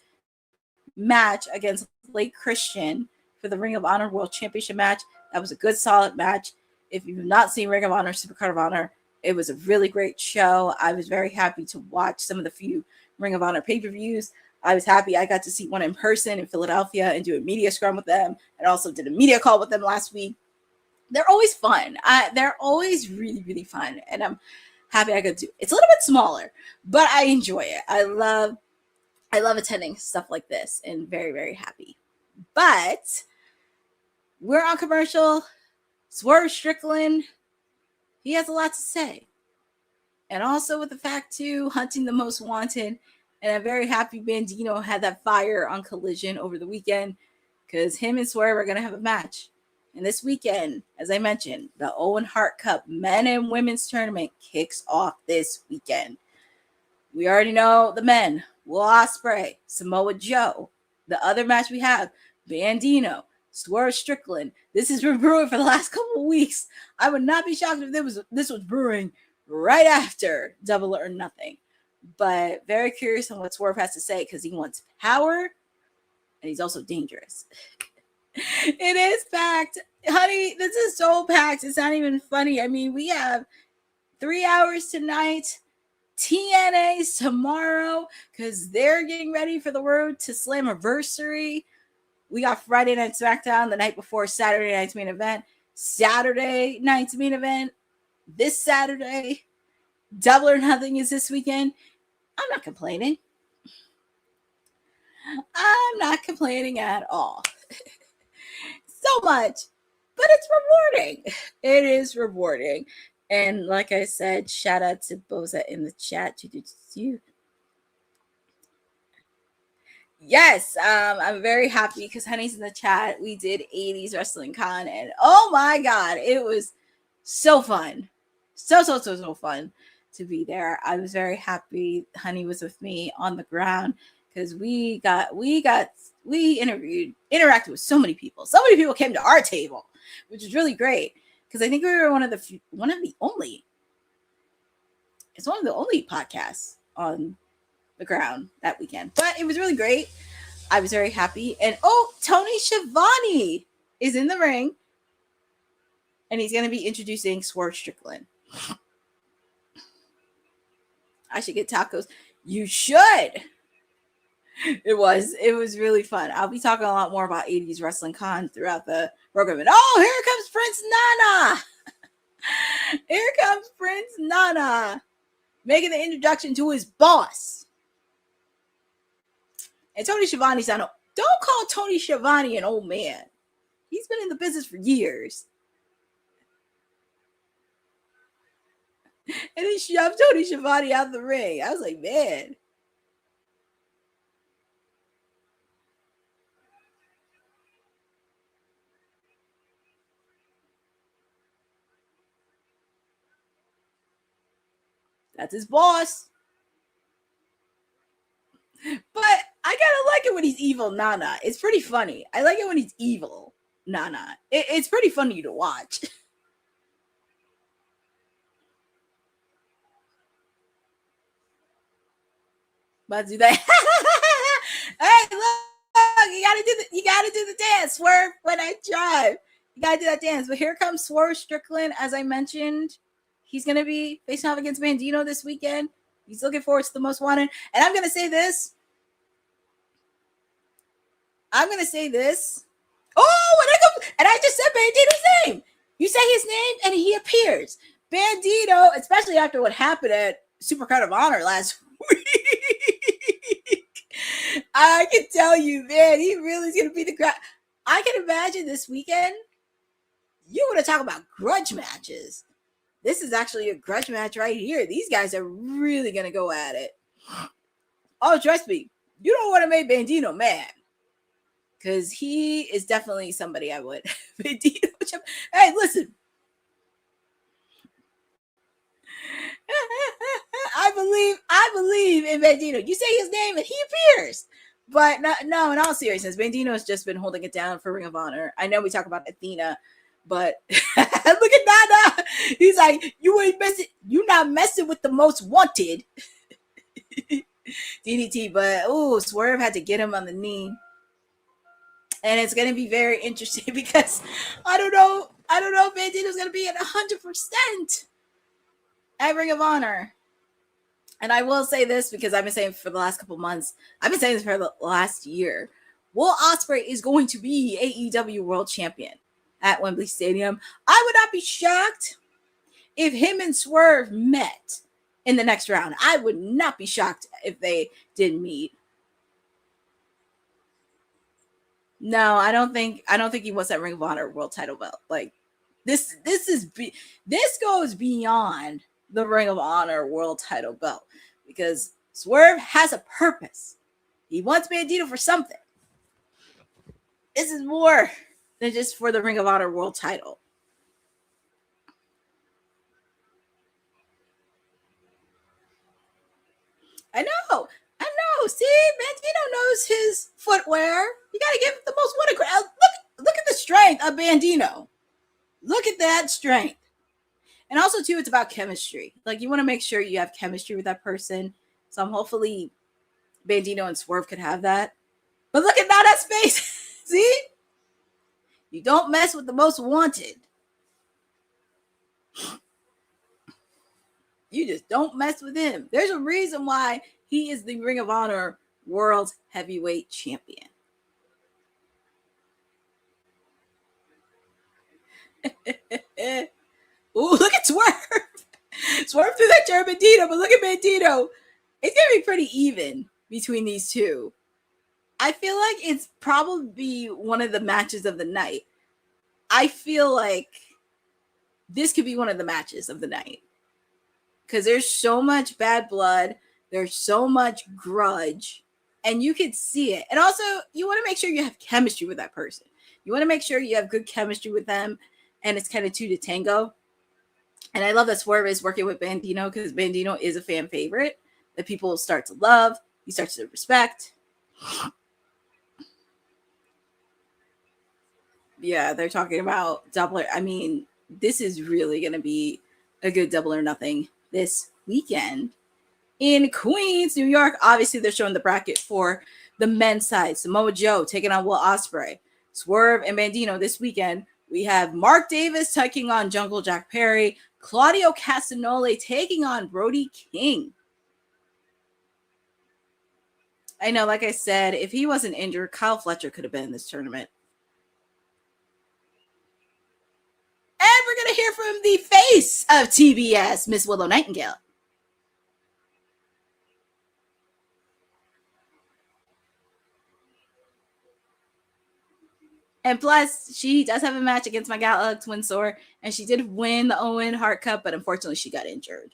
match against Blake Christian for the Ring of Honor World Championship match. That was a good, solid match. If you've not seen Ring of Honor, Supercard of Honor, it was a really great show. I was very happy to watch some of the few Ring of Honor pay-per-views. I was happy I got to see one in person in Philadelphia and do a media scrum with them, and also did a media call with them last week. they're always fun. They're always really, really fun. And I'm happy I could do it. It's a little bit smaller, but I enjoy it. I love attending stuff like this and very, very happy. But we're on commercial. Swerve Strickland, he has a lot to say. And also with the fact too, hunting the most wanted. And I'm very happy Bandito had that fire on Collision over the weekend because him and Swerve are going to have a match. And this weekend, as I mentioned, the Owen Hart Cup men and women's tournament kicks off this weekend. We already know the men, Will Ospreay, Samoa Joe. The other match we have, Bandito, Swerve Strickland. This has been brewing for the last couple of weeks. I would not be shocked if this was brewing right after Double or Nothing. But very curious on what Swerve has to say because he wants power and he's also dangerous. It is packed. Honey, this is so packed. It's not even funny. I mean, we have 3 hours tonight. TNA's tomorrow because they're getting ready for the road to Slammiversary. We got Friday Night SmackDown the night before Saturday night's main event. Saturday night's main event this Saturday. Double or Nothing is this weekend. I'm not complaining. I'm not complaining at all. So much, but it's rewarding. It is rewarding. And like I said, shout out to Boza in the chat. Yes, I'm very happy because Honey's in the chat. We did 80s Wrestling Con, and oh my God, it was so fun. So fun to be there. I was very happy Honey was with me on the ground because we interacted with so many people. So many people came to our table, which is really great because I think we were one of the only podcasts on the ground that weekend. But it was really great. I was very happy. And Tony Schiavone is in the ring. And he's going to be introducing Swerve Strickland. I should get tacos. You should. It was really fun. I'll be talking a lot more about 80s Wrestling Con throughout the program. And here comes Prince Nana. Here comes Prince Nana. Making the introduction to his boss. And Tony Schiavone's don't call Tony Schiavone an old man. He's been in the business for years. And he shoved Tony Schiavone out the ring. I was like, man. That's his boss. But I kind of like it when he's evil Nana. It's pretty funny. I like it when he's evil Nana. It's pretty funny to watch. Let's do that. Hey, look, you gotta do the dance, Swerve, when I drive. You gotta do that dance. But here comes Swerve Strickland, as I mentioned. He's gonna be facing off against Bandito this weekend. He's looking forward to the most wanted. And I'm gonna say this. And I just said Bandito's name. You say his name and he appears. Bandito, especially after what happened at Supercard of Honor last week. I can tell you, man, he really is going to be the crowd. I can imagine this weekend, you want to talk about grudge matches. This is actually a grudge match right here. These guys are really going to go at it. Oh, trust me, you don't want to make Bandito mad. Because he is definitely somebody I would. Bandito. Hey, listen. I believe in Bandito. You say his name and he appears. But no, in all seriousness, Bandito has just been holding it down for Ring of Honor. I know we talk about Athena, but look at Nana. He's like, you not messing with the most wanted. DDT, but Swerve had to get him on the knee. And it's going to be very interesting because I don't know if Bandito's going to be at 100% at Ring of Honor. And I will say this because I've been saying for the last couple months, I've been saying this for the last year. Will Ospreay is going to be AEW World Champion. at Wembley Stadium. I would not be shocked if him and Swerve met in the next round. I would not be shocked if they did meet. No, I don't think he wants that Ring of Honor world title belt. Like this goes beyond the Ring of Honor world title belt because Swerve has a purpose. He wants Bandito for something. This is more than just for the Ring of Honor world title. I know. See, Bandito knows his footwear. You gotta give the most wanted. Look at the strength of Bandito. Look at that strength. And also, too, it's about chemistry. Like, you want to make sure you have chemistry with that person. So hopefully Bandito and Swerve could have that. But look at that space. See? You don't mess with the most wanted. You just don't mess with him. There's a reason why he is the Ring of Honor World Heavyweight Champion. Ooh, look at Swerve. Swerve through that German Bandito, but look at Bandito. It's going to be pretty even between these two. I feel like it's probably one of the matches of the night. I feel like this could be one of the matches of the night. Because there's so much bad blood. There's so much grudge. And you could see it. And also, you want to make sure you have chemistry with that person. You want to make sure you have good chemistry with them. And it's kind of two to tango. And I love that Swerve is working with Bandito because Bandito is a fan favorite that people start to love. He starts to respect. Yeah, they're talking about Double. I mean, this is really going to be a good Double or Nothing this weekend in Queens, New York. Obviously, they're showing the bracket for the men's side. Samoa Joe taking on Will Ospreay. Swerve and Bandito this weekend. We have Mark Davis taking on Jungle Jack Perry. Claudio Castagnoli taking on Brody King. I know, like I said, if he wasn't injured, Kyle Fletcher could have been in this tournament. And we're going to hear from the face of TBS, Miss Willow Nightingale. And plus, she does have a match against my gal Alex Windsor, and she did win the Owen Hart Cup, but unfortunately, she got injured.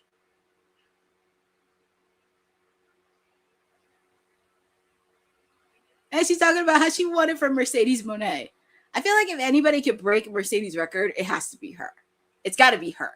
And she's talking about how she won it from Mercedes Moné. I feel like if anybody could break Mercedes' record, it has to be her. It's got to be her.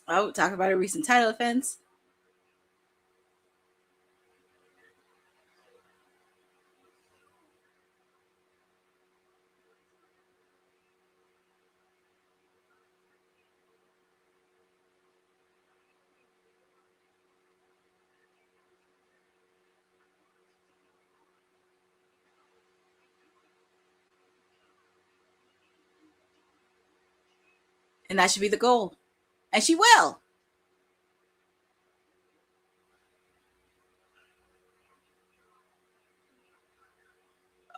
Oh, talk about a recent title offense. And that should be the goal. And she will.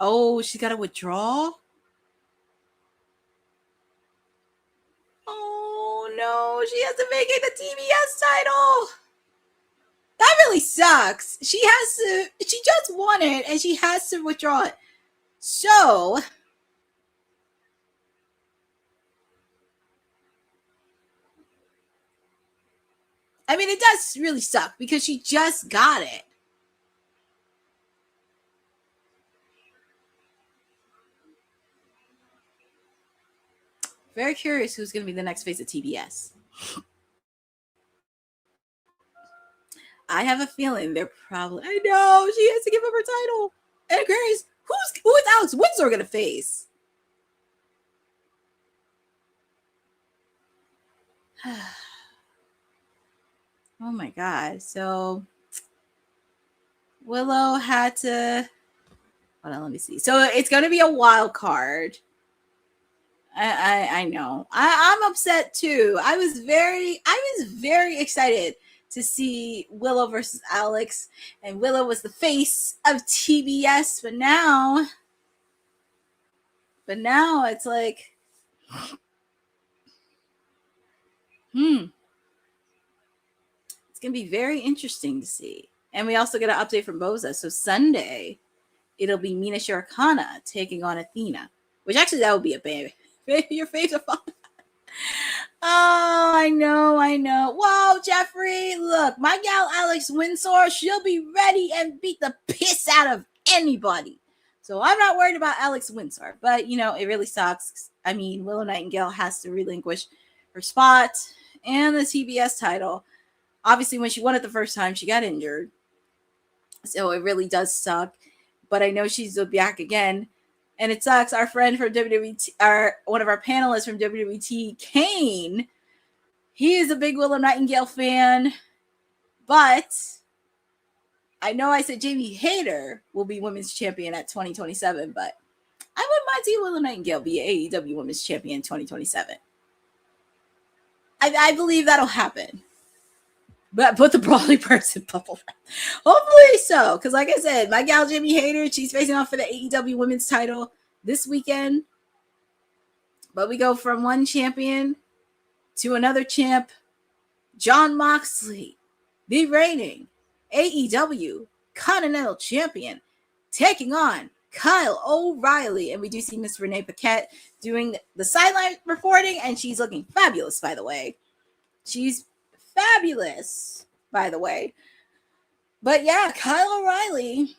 Oh, she got to withdraw? Oh, no. She has to vacate the TBS title. That really sucks. She just won it, and she has to withdraw it. So, I mean, it does really suck because she just got it. Very curious who's going to be the next face of TBS. I have a feeling they're probably. I know she has to give up her title. And curious, who is Alex Windsor going to face? Oh my God! So Willow had to. Hold on, let me see. So it's going to be a wild card. I know. I'm upset too. I was very excited to see Willow versus Alex, and Willow was the face of TBS, but now it's like, it's gonna be very interesting to see. And we also get an update from Boza. So Sunday, it'll be Mina Shirakawa taking on Athena, which actually that would be a baby. Your favorite. Oh, I know. Wow, Jeffrey, look, my gal Alex Windsor, she'll be ready and beat the piss out of anybody. So I'm not worried about Alex Windsor, but it really sucks. I mean, Willow Nightingale has to relinquish her spot and the TBS title. Obviously, when she won it the first time, she got injured. So it really does suck. But I know she's back again. And it sucks. Our friend from WWE, one of our panelists from WWT, Kane, he is a big Willow Nightingale fan. But I know I said Jamie Hayter will be women's champion at 2027, but I wouldn't mind seeing Willow Nightingale be AEW women's champion in 2027. I believe that'll happen. But put the Brawling person bubble. Hopefully so. Because like I said, my gal Jamie Hayter, she's facing off for the AEW women's title this weekend. But we go from one champion to another champ. Jon Moxley, the reigning AEW Continental Champion, taking on Kyle O'Reilly. And we do see Miss Renee Paquette doing the sideline reporting. And she's looking fabulous, by the way. She's fabulous, by the way. But yeah, Kyle O'Reilly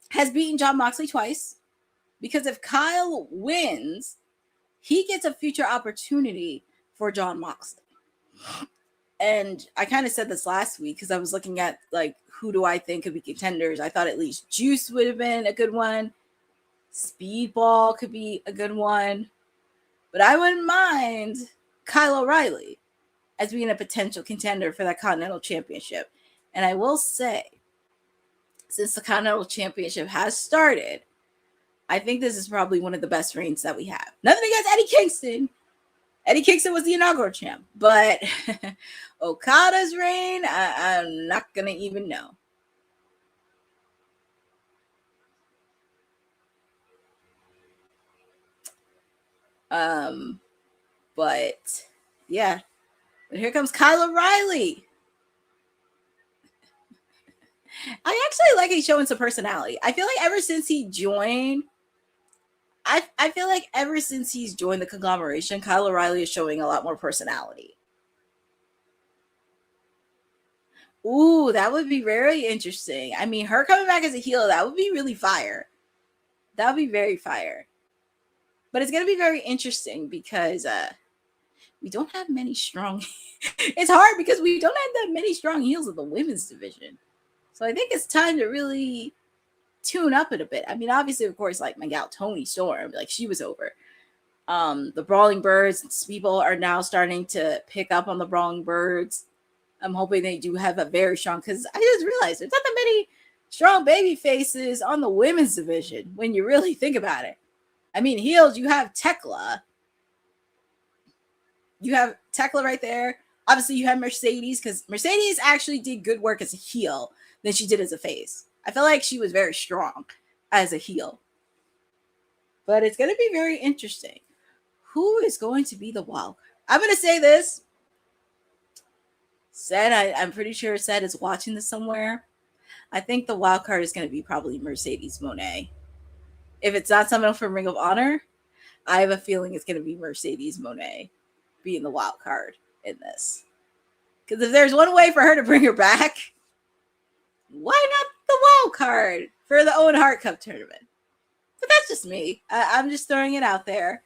has beaten Jon Moxley twice, because if Kyle wins, he gets a future opportunity for Jon Moxley. And I kind of said this last week because I was looking at like, who do I think could be contenders? I thought at least Juice would have been a good one. Speedball could be a good one. But I wouldn't mind Kyle O'Reilly as being a potential contender for that Continental Championship. And I will say, since the Continental Championship has started, I think this is probably one of the best reigns that we have. Nothing against Eddie Kingston. Eddie Kingston was the inaugural champ. But Okada's reign, I'm not going to even know. But yeah. But here comes Kyle O'Reilly. I actually like he's showing some personality. I feel like ever since he joined, I feel like ever since he's joined the conglomeration, Kyle O'Reilly is showing a lot more personality. Ooh, that would be very interesting. I mean, her coming back as a heel, that would be really fire. That would be very fire. But it's going to be very interesting because we don't have many strong. It's hard because we don't have that many strong heels in the women's division. So I think it's time to really tune up it a bit. I mean, obviously, of course, like my gal Toni Storm, like she was over. The Brawling Birds and Speedball are now starting to pick up on the Brawling Birds. I'm hoping they do have a very strong, because I just realized there's not that many strong baby faces on the women's division when you really think about it. I mean, heels, you have Tekla. You have Tekla right there. Obviously, you have Mercedes, because Mercedes actually did good work as a heel than she did as a face. I feel like she was very strong as a heel. But it's going to be very interesting. Who is going to be the wild card? I'm going to say this. I'm pretty sure Seth is watching this somewhere. I think the wild card is going to be probably Mercedes Moné. If it's not someone from Ring of Honor, I have a feeling it's going to be Mercedes Moné being the wild card in this. Because if there's one way for her to bring her back, why not the wild card for the Owen Hart Cup tournament? But that's just me. I'm just throwing it out there.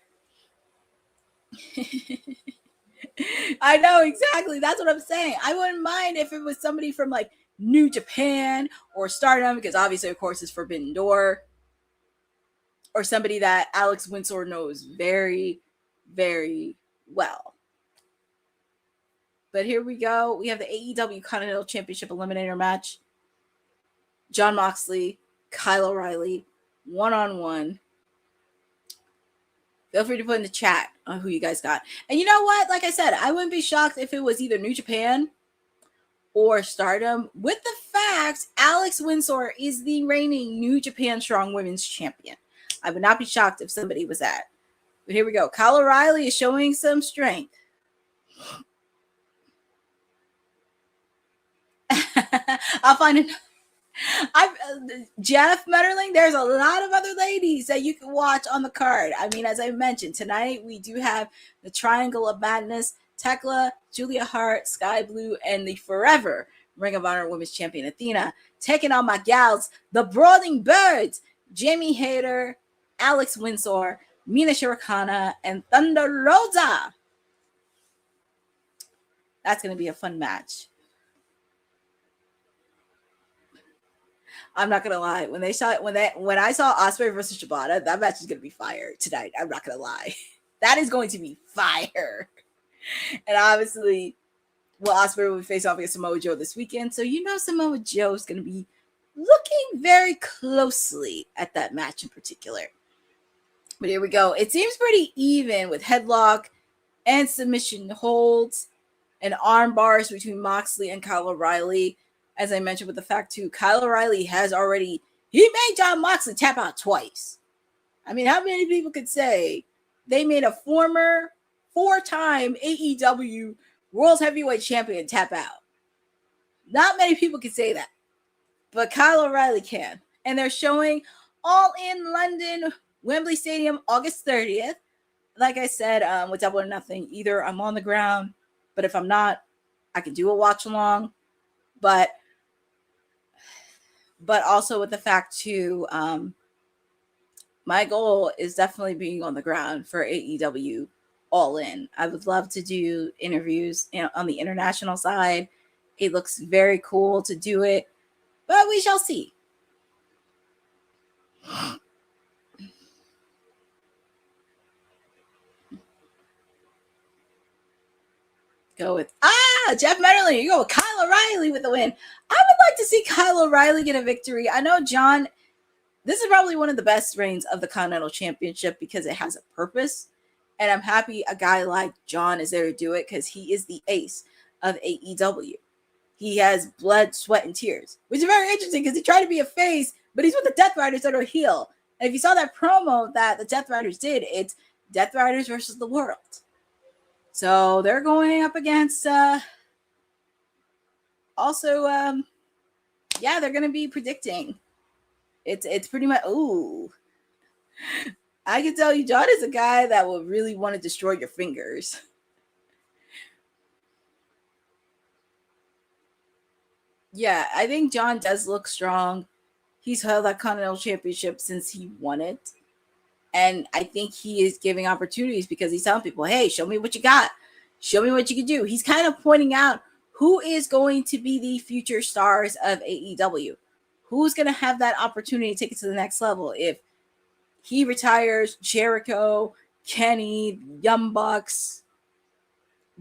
I know, exactly. That's what I'm saying. I wouldn't mind if it was somebody from like New Japan or Stardom, because obviously, of course, it's Forbidden Door. Or somebody that Alex Windsor knows very, very well. But here we go. We have the AEW Continental Championship Eliminator match. Jon Moxley, Kyle O'Reilly, one-on-one. Feel free to put in the chat on who you guys got. And you know what? Like I said, I wouldn't be shocked if it was either New Japan or Stardom, with the fact Alex Windsor is the reigning New Japan Strong Women's Champion. I would not be shocked if somebody was that. But here we go. Kyle O'Reilly is showing some strength. I'll find it. Jeff Metterling, there's a lot of other ladies that you can watch on the card. I mean, as I mentioned, tonight we do have the Triangle of Madness, Tekla, Julia Hart, Sky Blue, and the forever Ring of Honor Women's Champion Athena, taking on my gals, the Brawling Birds, Jamie Hayter, Alex Windsor, Mina Shirakawa, and Thunder Rosa. That's going to be a fun match. I'm not gonna lie. When I saw Ospreay versus Shibata, that match is gonna be fire tonight. I'm not gonna lie. That is going to be fire. And obviously, well, Ospreay will face off against Samoa Joe this weekend, so you know Samoa Joe is gonna be looking very closely at that match in particular. But here we go. It seems pretty even with headlock and submission holds and arm bars between Moxley and Kyle O'Reilly. As I mentioned with the fact too, Kyle O'Reilly has already, he made Jon Moxley tap out twice. I mean, how many people could say they made a former 4-time AEW World Heavyweight Champion tap out? Not many people can say that, but Kyle O'Reilly can. And they're showing All In London, Wembley Stadium, August 30th. Like I said, with Double or Nothing, either I'm on the ground, but if I'm not, I can do a watch along. But also with the fact too, my goal is definitely being on the ground for AEW All In. I would love to do interviews on the international side. It looks very cool to do it, but we shall see. Go with Jeff Metterling. You go with Kyle O'Reilly with the win. I would like to see Kyle O'Reilly get a victory. I know John, this is probably one of the best reigns of the Continental Championship because it has a purpose. And I'm happy a guy like John is there to do it because he is the ace of AEW. He has blood, sweat, and tears, which is very interesting because he tried to be a face, but he's with the Death Riders that are heel. And if you saw that promo that the Death Riders did, it's Death Riders versus the world. So they're going up against they're going to be predicting. It's pretty much, I can tell you, John is a guy that will really want to destroy your fingers. Yeah, I think John does look strong. He's held that Continental Championship since he won it. And I think he is giving opportunities because he's telling people, hey, show me what you got. Show me what you can do. He's kind of pointing out who is going to be the future stars of AEW. Who's going to have that opportunity to take it to the next level? If he retires, Jericho, Kenny, Young Bucks,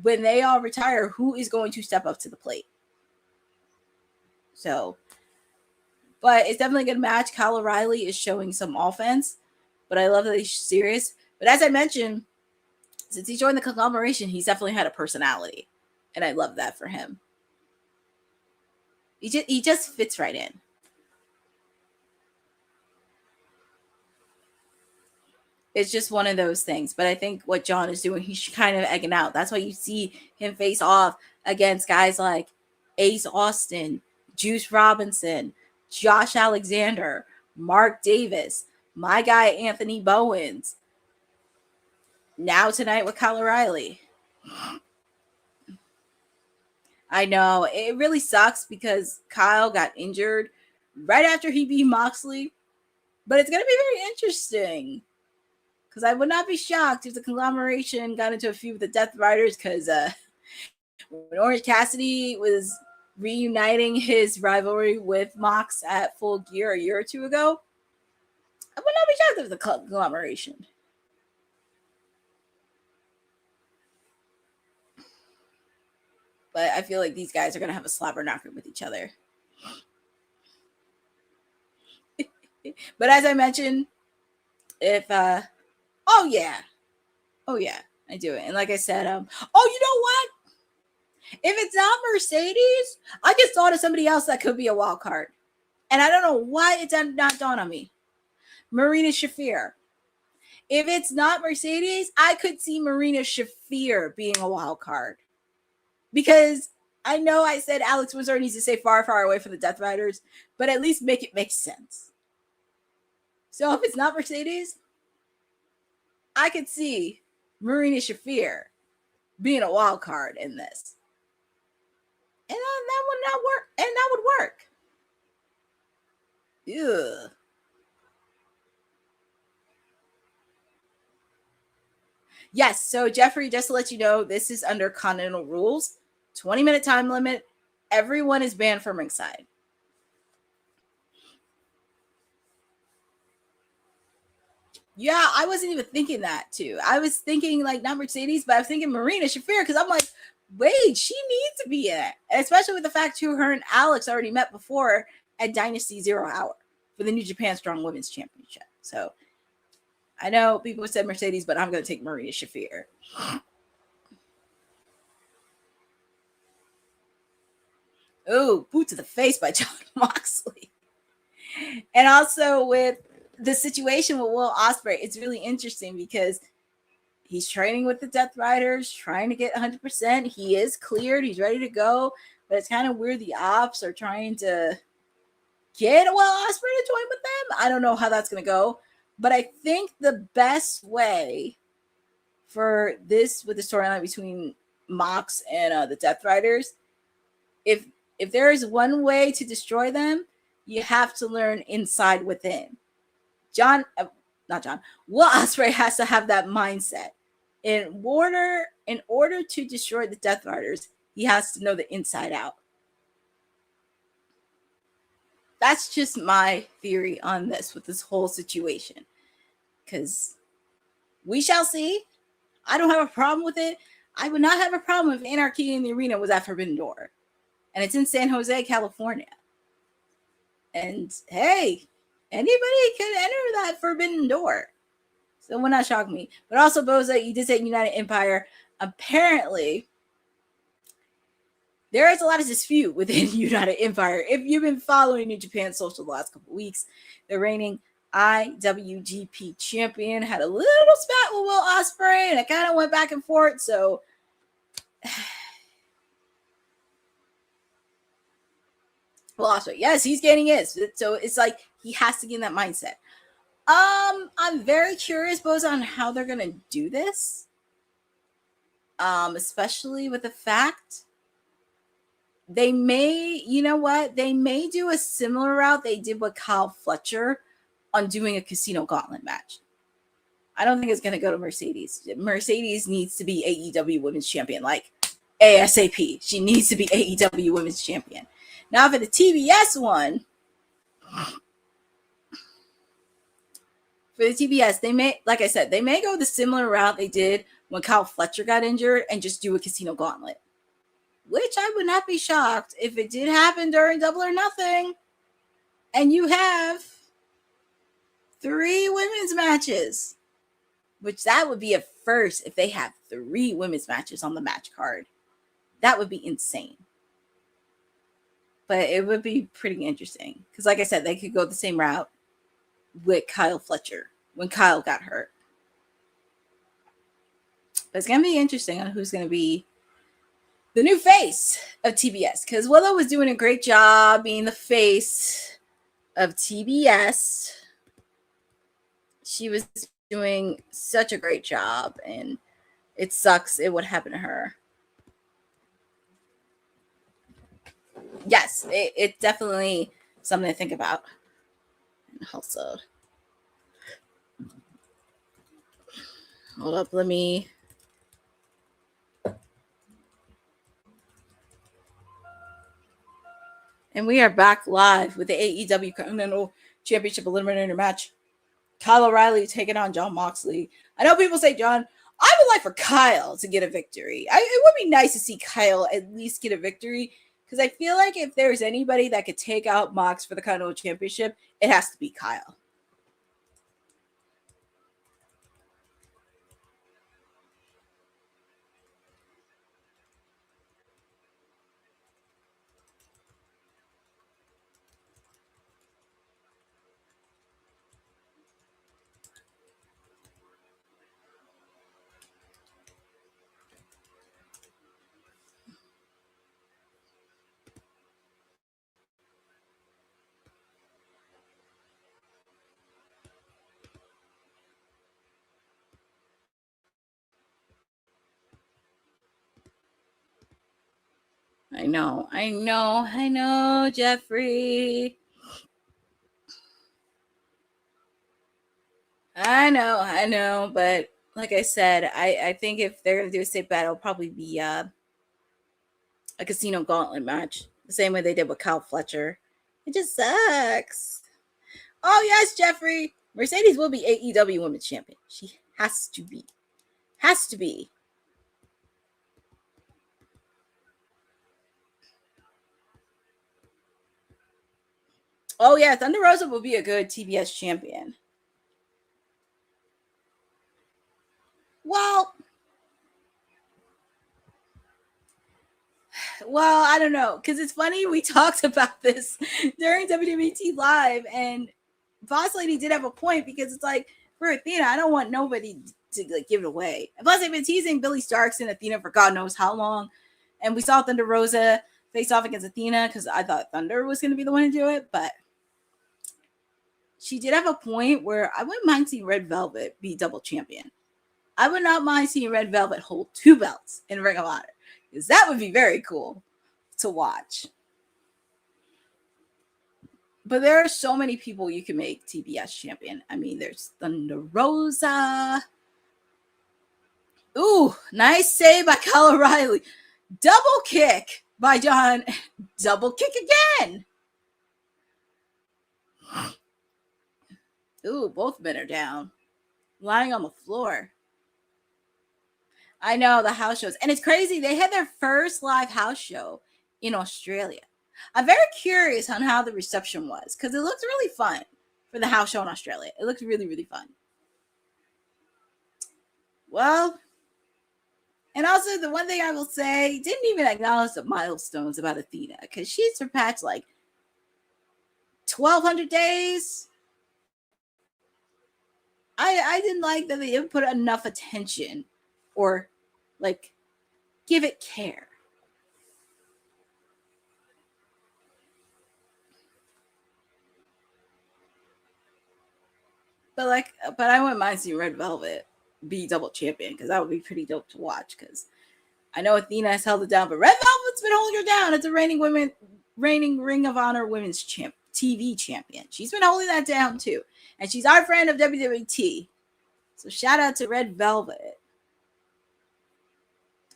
when they all retire, who is going to step up to the plate? So, but it's definitely a good match. Kyle O'Reilly is showing some offense, but I love that he's serious. But as I mentioned, since he joined the conglomeration, he's definitely had a personality, and I love that for him. He just fits right in. It's just one of those things. But I think what John is doing, he's kind of egging out. That's why you see him face off against guys like Ace Austin, Juice Robinson, Josh Alexander, Mark Davis, my guy Anthony Bowens. Now tonight with Kyle O'Reilly. I know. It really sucks because Kyle got injured right after he beat Moxley. But it's going to be very interesting. Because I would not be shocked if the conglomeration got into a feud with the Death Riders. Because when Orange Cassidy was reuniting his rivalry with Mox at Full Gear a year or two ago, I would not be shocked if the conglomeration. But I feel like these guys are going to have a slobber knocker with each other. But as I mentioned, if oh yeah, I do it. And like I said, you know what? If it's not Mercedes, I just thought of somebody else that could be a wild card. And I don't know why it did not dawn on me. Marina Shafir. If it's not Mercedes, I could see Marina Shafir being a wild card. Because I know I said Alex Windsor needs to stay far, far away from the Death Riders, but at least make it make sense. So if it's not Mercedes, I could see Marina Shafir being a wild card in this. And that would not work. And that would work. Ugh. Yes, so Jeffrey, just to let you know, this is under Continental rules. 20-minute time limit. Everyone is banned from ringside. Yeah, I wasn't even thinking that too. I was thinking like not Mercedes, but I was thinking Marina Shafir because I'm like, wait, she needs to be in it. Especially with the fact too, her and Alex already met before at Dynasty 0 Hour for the New Japan Strong Women's Championship. So I know people said Mercedes, but I'm going to take Marina Shafir. Oh, boot to the face by Jon Moxley. And also with the situation with Will Ospreay, it's really interesting because he's training with the Death Riders, trying to get 100%. He is cleared. He's ready to go. But it's kind of weird the ops are trying to get Will Ospreay to join with them. I don't know how that's going to go. But I think the best way for this with the storyline between Mox and the Death Riders, if there is one way to destroy them, you have to learn inside within. Will Ospreay has to have that mindset. In order to destroy the Death Riders, he has to know the inside out. That's just my theory on this with this whole situation. Because we shall see. I don't have a problem with it. I would not have a problem if Anarchy in the Arena was at Forbidden Door. And it's in San Jose, California. And hey, anybody could enter that Forbidden Door. So it would not shock me. But also, Boza, you did say United Empire. Apparently, there is a lot of dispute within United Empire. If you've been following New Japan Social the last couple of weeks, the reigning IWGP champion had a little spat with Will Ospreay, and it kind of went back and forth. So, Will Ospreay, yes, he's getting his. So it's like he has to get in that mindset. I'm very curious, Boza, on how they're gonna do this. Especially with the fact they may, you know what, they may do a similar route they did with Kyle Fletcher on doing a Casino Gauntlet match. I don't think it's gonna go to Mercedes. Mercedes needs to be AEW Women's Champion, like ASAP. She needs to be AEW Women's Champion. Now for the TBS one. For the TBS, they may, like I said, they may go the similar route they did when Kyle Fletcher got injured and just do a Casino Gauntlet. Which I would not be shocked if it did happen during Double or Nothing. And you have 3 women's matches. Which that would be a first if they have 3 women's matches on the match card. That would be insane. But it would be pretty interesting. Because like I said, they could go the same route with Kyle Fletcher when Kyle got hurt. But it's going to be interesting on who's going to be the new face of TBS. Because Willow was doing a great job being the face of TBS. She was doing such a great job. And it sucks it would happen to her. Yes, it's definitely something to think about. And also, hold up, let me. And we are back live with the AEW Continental Championship Eliminator match. Kyle O'Reilly taking on Jon Moxley. I know people say, John, I would like for Kyle to get a victory. It would be nice to see Kyle at least get a victory. Because I feel like if there's anybody that could take out Mox for the Continental Championship, it has to be Kyle. I know, Jeffrey. I know, but like I said, I think if they're gonna do a state battle, it'll probably be a casino gauntlet match, the same way they did with Kyle Fletcher. It just sucks. Oh yes, Jeffrey. Mercedes will be AEW Women's Champion. She has to be. Has to be. Oh yeah, Thunder Rosa will be a good TBS champion. Well, I don't know, because it's funny. We talked about this during WWT Live, and Boss Lady did have a point, because it's like, for Athena, I don't want nobody to like give it away. And plus, they've been teasing Billy Starks and Athena for God knows how long, and we saw Thunder Rosa face off against Athena because I thought Thunder was going to be the one to do it, but she did have a point where I wouldn't mind seeing Red Velvet be double champion. I would not mind seeing Red Velvet hold 2 belts in Ring of Honor, because that would be very cool to watch. But there are so many people you can make TBS champion. I mean, there's Thunder Rosa. Ooh, nice save by Kyle O'Reilly. Double kick by John. Double kick again. Ooh, both men are down, lying on the floor. I know, the house shows. And it's crazy. They had their first live house show in Australia. I'm very curious on how the reception was, because it looks really fun for the house show in Australia. It looks really, really fun. Well, and also the one thing I will say, didn't even acknowledge the milestones about Athena, because she surpassed like 1,200 days. I didn't like that they didn't put enough attention or like give it care. But I wouldn't mind seeing Red Velvet be double champion, because that would be pretty dope to watch, because I know Athena has held it down, but Red Velvet's been holding her down. It's a reigning Ring of Honor Women's TV champion. She's been holding that down too. And she's our friend of WWT. So shout out to Red Velvet.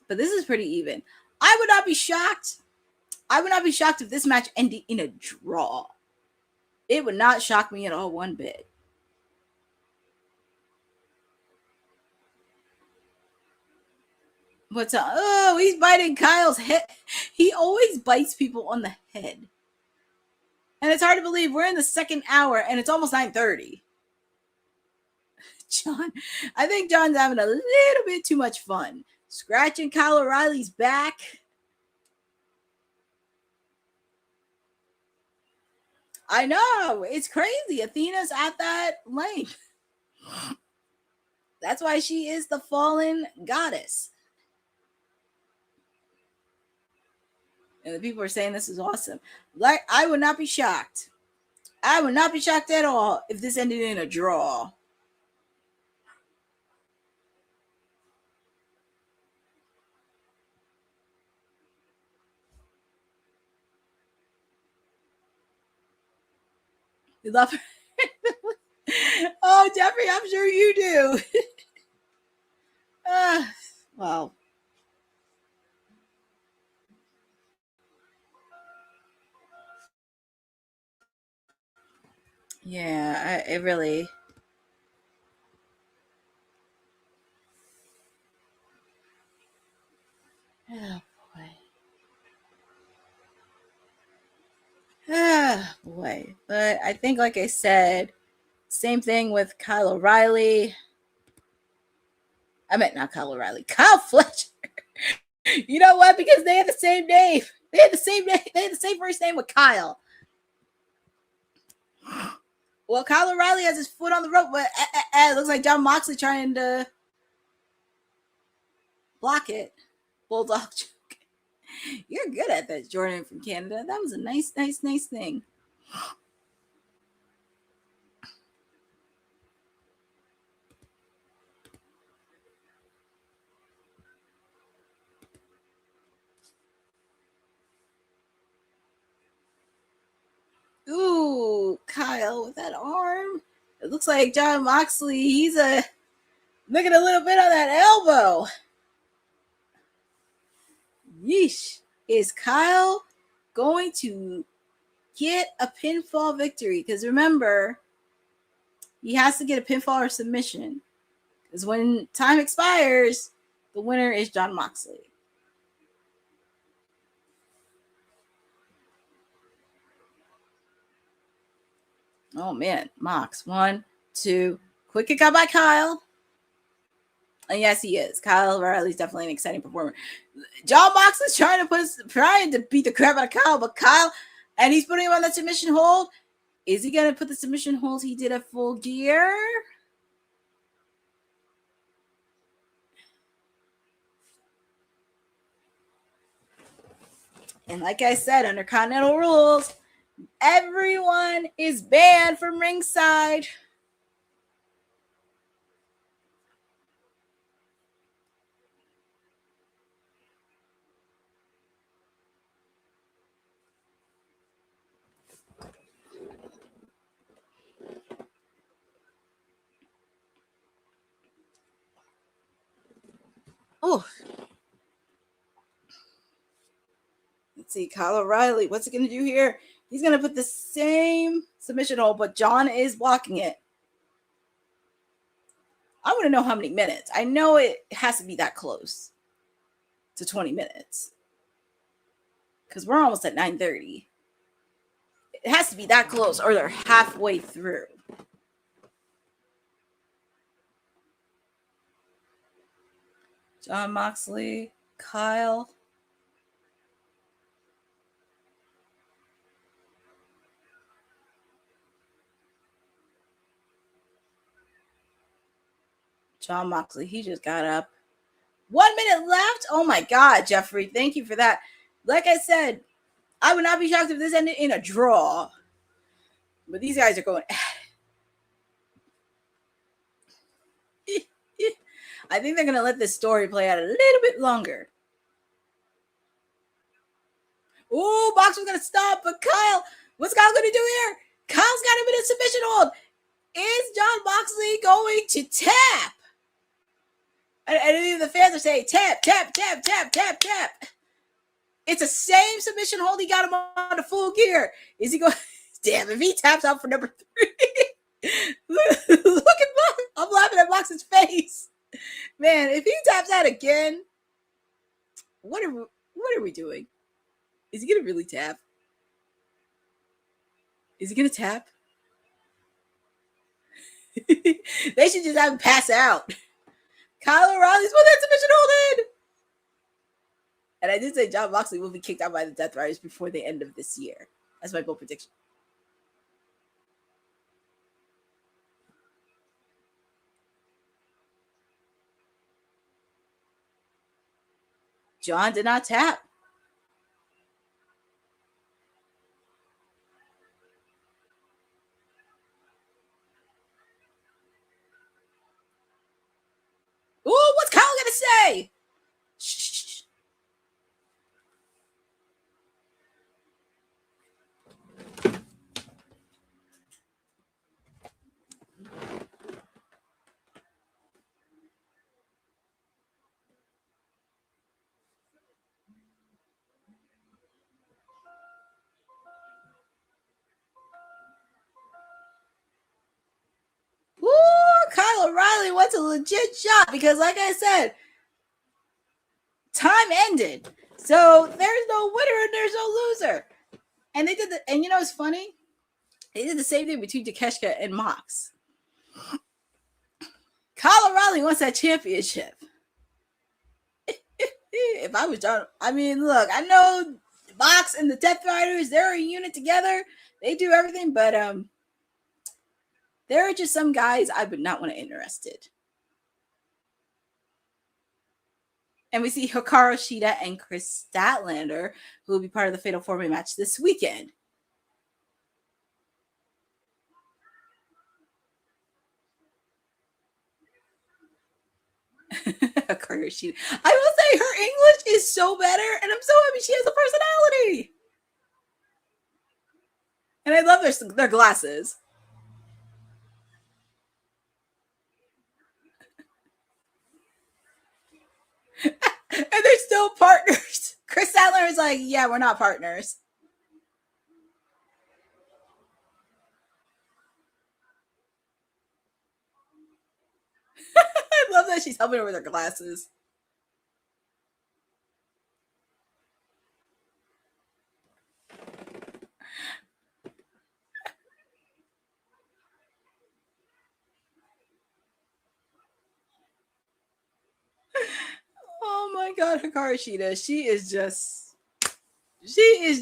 But this is pretty even. I would not be shocked. I would not be shocked if this match ended in a draw. It would not shock me at all one bit. What's up? Oh, he's biting Kyle's head. He always bites people on the head. And it's hard to believe we're in the second hour and it's almost 9:30. John, I think John's having a little bit too much fun. Scratching Kyle O'Reilly's back. I know. It's crazy. Athena's at that length. That's why she is the fallen goddess. And the people are saying this is awesome. Like, I would not be shocked. I would not be shocked at all if this ended in a draw. You love her. Oh, Jeffrey, I'm sure you do. Well. Yeah, it really. Oh, boy. Ah, boy. But I think, like I said, same thing with Kyle O'Reilly. I meant not Kyle O'Reilly. Kyle Fletcher. You know what? Because they had the same name. They had the same name. They had the same first name with Kyle. Well, Kyle O'Reilly has his foot on the rope, but it looks like John Moxley trying to block it. Bulldog choke. You're good at that, Jordan from Canada. That was a nice thing. Kyle with that arm. It looks like Jon Moxley, he's looking a little bit on that elbow. Yeesh. Is Kyle going to get a pinfall victory? Because remember, he has to get a pinfall or submission. Because when time expires, the winner is Jon Moxley. Oh man, Mox. 1, 2. Quick kick out by Kyle. And yes, he is. Kyle O'Reilly's definitely an exciting performer. Jon Moxley's trying to beat the crap out of Kyle, but Kyle, and he's putting him on that submission hold. Is he gonna put the submission hold he did at Full Gear? And like I said, under Continental rules, everyone is banned from ringside. Oh, let's see, Kyle O'Reilly. What's he going to do here? He's going to put the same submission hold, but John is blocking it. I want to know how many minutes. I know it has to be that close to 20 minutes because we're almost at 9:30. It has to be that close or they're halfway through. Jon Moxley, Kyle. Jon Moxley, he just got up. 1 minute left. Oh my God, Jeffrey. Thank you for that. Like I said, I would not be shocked if this ended in a draw. But these guys are going. I think they're going to let this story play out a little bit longer. Oh, Box was going to stop, but Kyle, what's Kyle going to do here? Kyle's got him in a submission hold. Is Jon Moxley going to tap? And the fans are saying, tap, tap, tap, tap, tap, tap. It's the same submission hold he got him on the Full Gear. Is he going? Damn, if he taps out for number 3. Look at Box. I'm laughing at Box's face. Man, if he taps out again, what are we doing? Is he going to really tap? Is he going to tap? They should just have him pass out. Kyle O'Reilly's put that submission hold in. And I did say Jon Moxley will be kicked out by the Death Riders before the end of this year. That's my bold prediction. John did not tap. Ooh, what's Kyle gonna say? Shh. Ooh, Kyle O'Reilly wants a legit shot because, like I said, time ended. So there's no winner and there's no loser. And they did and you know what's funny? They did the same thing between Takeshita and Mox. Kyle O'Reilly wants that championship. If I was John, I mean, look, I know Mox and the Death Riders, they're a unit together. They do everything, but there are just some guys I would not want to interested. And we see Hikaru Shida and Chris Statlander, who will be part of the Fatal 4-Way match this weekend. Hikaru Shida. I will say her English is so better, and I'm so happy she has a personality. And I love their glasses. And they're still partners. Chris Sadler is like, yeah, we're not partners. I love that she's helping her with her glasses. Oh my God, Hikaru Shida. She is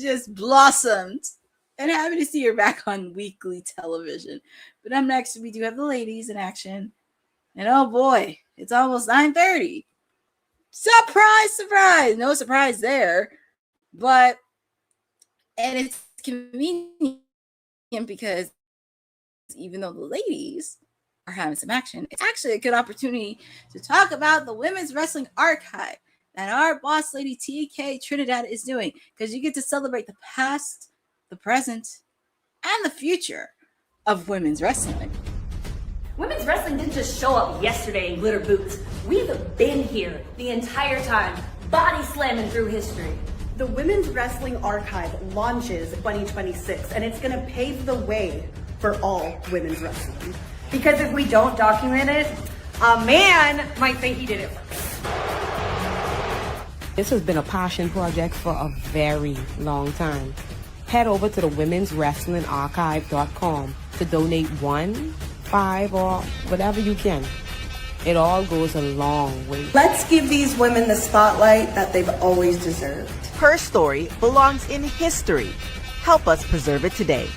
just blossomed. And happy to see her back on weekly television. But up next, we do have the ladies in action. And oh boy, it's almost 9:30. Surprise, surprise. No surprise there. And it's convenient because even though the ladies are having some action, it's actually a good opportunity to talk about the women's wrestling archive that our boss lady TK Trinidad is doing, because you get to celebrate the past, the present, and the future of women's wrestling. Women's wrestling didn't just show up yesterday in glitter boots. We've been here the entire time, body slamming through history. The Women's Wrestling Archive launches 2026, and it's going to pave the way for all women's wrestling. Because if we don't document it, a man might think he did it first. This has been a passion project for a very long time. Head over to the womenswrestlingarchive.com to donate 1, 5, or whatever you can. It all goes a long way. Let's give these women the spotlight that they've always deserved. Her story belongs in history. Help us preserve it today.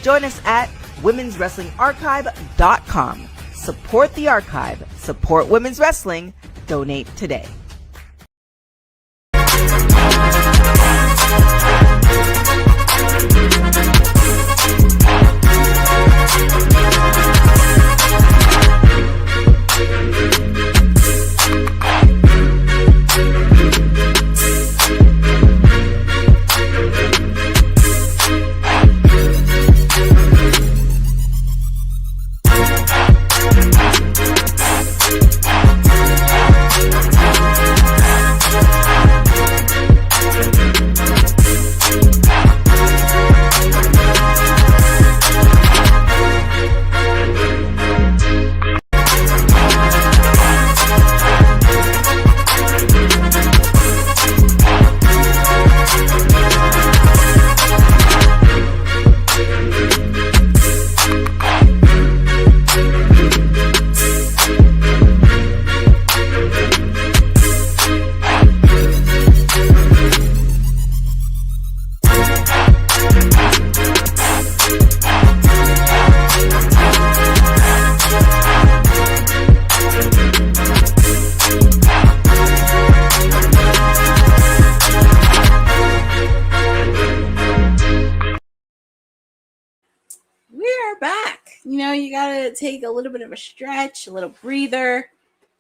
Join us at womenswrestlingarchive.com. Support the archive. Support women's wrestling. Donate today. You gotta take a little bit of a stretch, a little breather,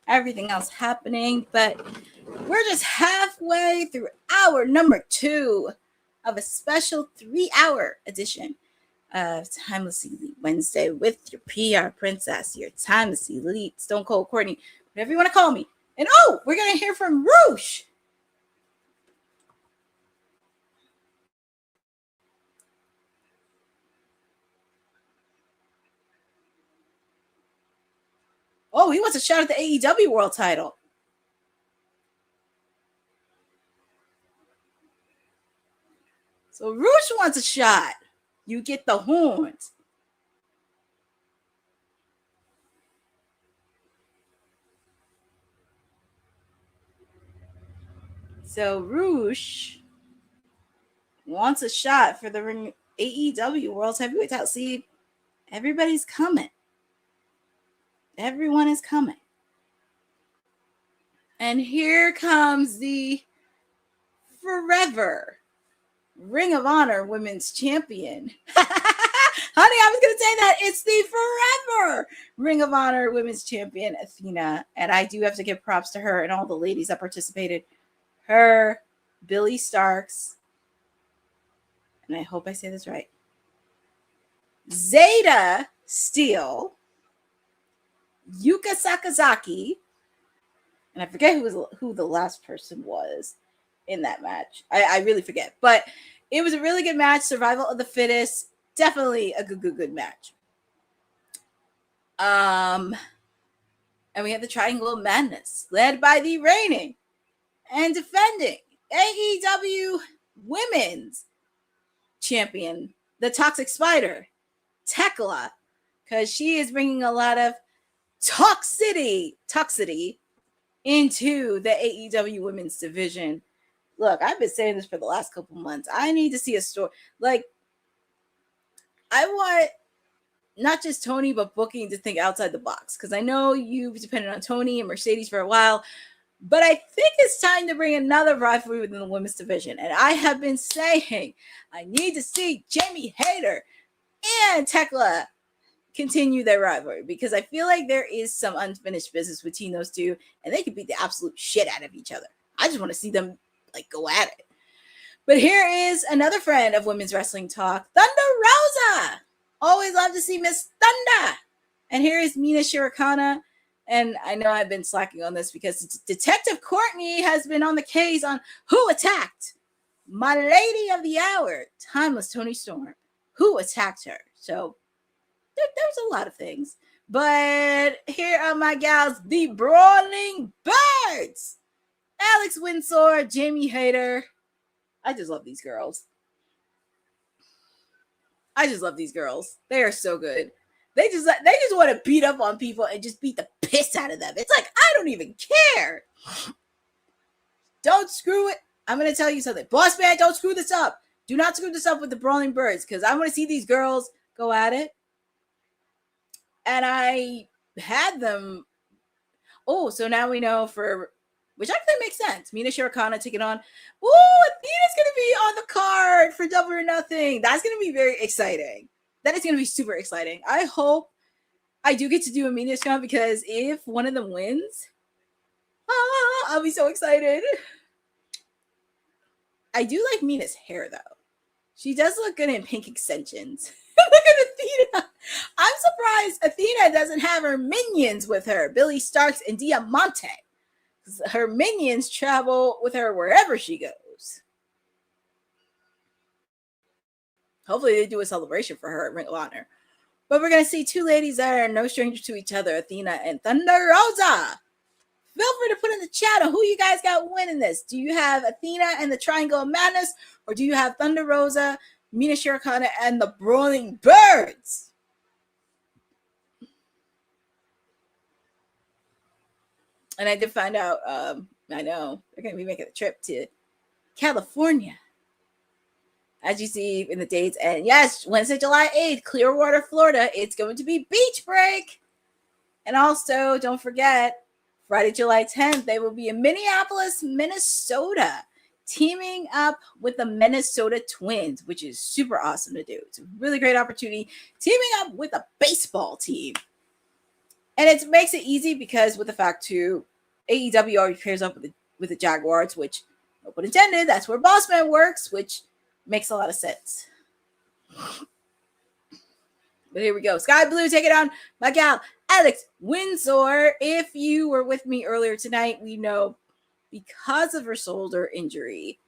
everything else happening. But we're just halfway through hour number 2 of a special 3-hour edition of Timeless Elite Wednesday with your PR princess, your Timeless Elite Stone Cold Courtney, whatever you want to call me. And we're gonna hear from Roosh. Oh, he wants a shot at the AEW World Title. So Roosh wants a shot. You get the horns. So Roosh wants a shot for the AEW World Heavyweight Title. See, everybody's coming. Everyone is coming. And here comes the forever Ring of Honor Women's Champion. Honey, I was going to say that. It's the forever Ring of Honor Women's Champion, Athena. And I do have to give props to her and all the ladies that participated. Her, Billy Starks, and I hope I say this right, Zeta Steel, Yuka Sakazaki, and I forget who the last person was in that match. I really forget, but it was a really good match. Survival of the fittest, definitely a good match. And we have the Triangle of Madness, led by the reigning and defending AEW Women's Champion, the Toxic Spider, Tekla, because she is bringing a lot of toxicity into the AEW Women's division. Look, I've been saying this for the last couple months. I need to see a story. Like, I want not just Tony, but booking to think outside the box. Because I know you've depended on Tony and Mercedes for a while. But I think it's time to bring another rivalry within the women's division. And I have been saying I need to see Jamie Hayter and Tekla continue their rivalry. Because I feel like there is some unfinished business between those two. And they could beat the absolute shit out of each other. I just want to see them like go at it. But here is another friend of women's wrestling talk, Thunder Rosa. Always love to see Miss Thunder. And here is Mina Shirakawa. And I know I've been slacking on this because Detective Courtney has been on the case on who attacked my lady of the hour, Timeless Tony Storm. Who attacked her? So there's a lot of things. But here are my gals, the Brawling Birds. Alex Windsor, Jamie Hayter. I just love these girls. They are so good. They just want to beat up on people and just beat the piss out of them. It's like, I don't even care. Don't screw it. I'm going to tell you something. Boss man, don't screw this up. Do not screw this up with the Brawling Birds because I want to see these girls go at it. And I had them. Oh, so now we know which actually makes sense. Mina Shirakawa taking on. Ooh, Athena's going to be on the card for Double or Nothing. That's going to be very exciting. That is going to be super exciting. I hope I do get to do a Mina Shirakawa because if one of them wins, I'll be so excited. I do like Mina's hair, though. She does look good in pink extensions. Look at Athena. I'm surprised Athena doesn't have her minions with her, Billy Starks and Diamante. Her minions travel with her wherever she goes. Hopefully they do a celebration for her at Ring of Honor. But we're going to see two ladies that are no strangers to each other, Athena and Thunder Rosa. Feel free to put in the chat on who you guys got winning this. Do you have Athena and the Triangle of Madness? Or do you have Thunder Rosa, Mina Shirakawa, and the Brawling Birds? And I did find out, I know, they're going to be making a trip to California. As you see in the dates. And yes, Wednesday, July 8th, Clearwater, Florida. It's going to be beach break. And also, don't forget, Friday, July 10th, they will be in Minneapolis, Minnesota, teaming up with the Minnesota Twins, which is super awesome to do. It's a really great opportunity. Teaming up with a baseball team. And it makes it easy because with the fact too, AEW already pairs up with the Jaguars, which, no pun intended, that's where Bossman works, which makes a lot of sense. But here we go. Sky Blue taking on my gal, Alex Windsor. If you were with me earlier tonight, we know because of her shoulder injury,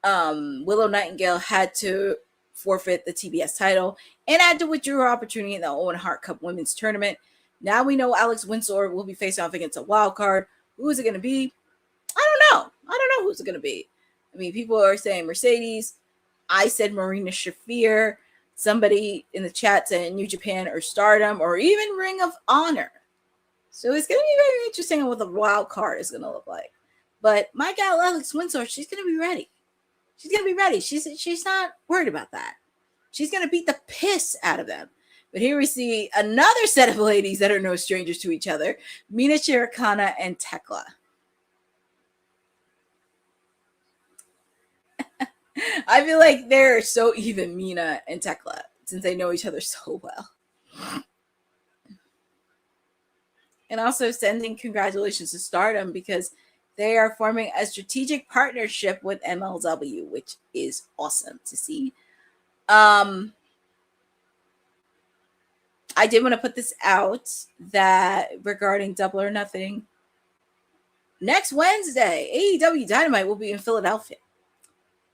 Willow Nightingale had to forfeit the TBS title and had to withdraw her opportunity in the Owen Hart Cup Women's Tournament. Now we know Alex Windsor will be facing off against a wild card. Who is it going to be? I don't know who's it going to be. I mean, people are saying Mercedes. I said Marina Shafir. Somebody in the chat said New Japan or Stardom or even Ring of Honor. So it's going to be very interesting on what the wild card is going to look like. But my gal Alex Windsor, she's going to be ready. She's not worried about that. She's going to beat the piss out of them. But here we see another set of ladies that are no strangers to each other, Mina Shirakawa and Tekla. I feel like they're so even, Mina and Tekla, since they know each other so well. And also sending congratulations to Stardom because they are forming a strategic partnership with MLW, which is awesome to see. I did want to put this out that regarding Double or Nothing. Next Wednesday, AEW Dynamite will be in Philadelphia.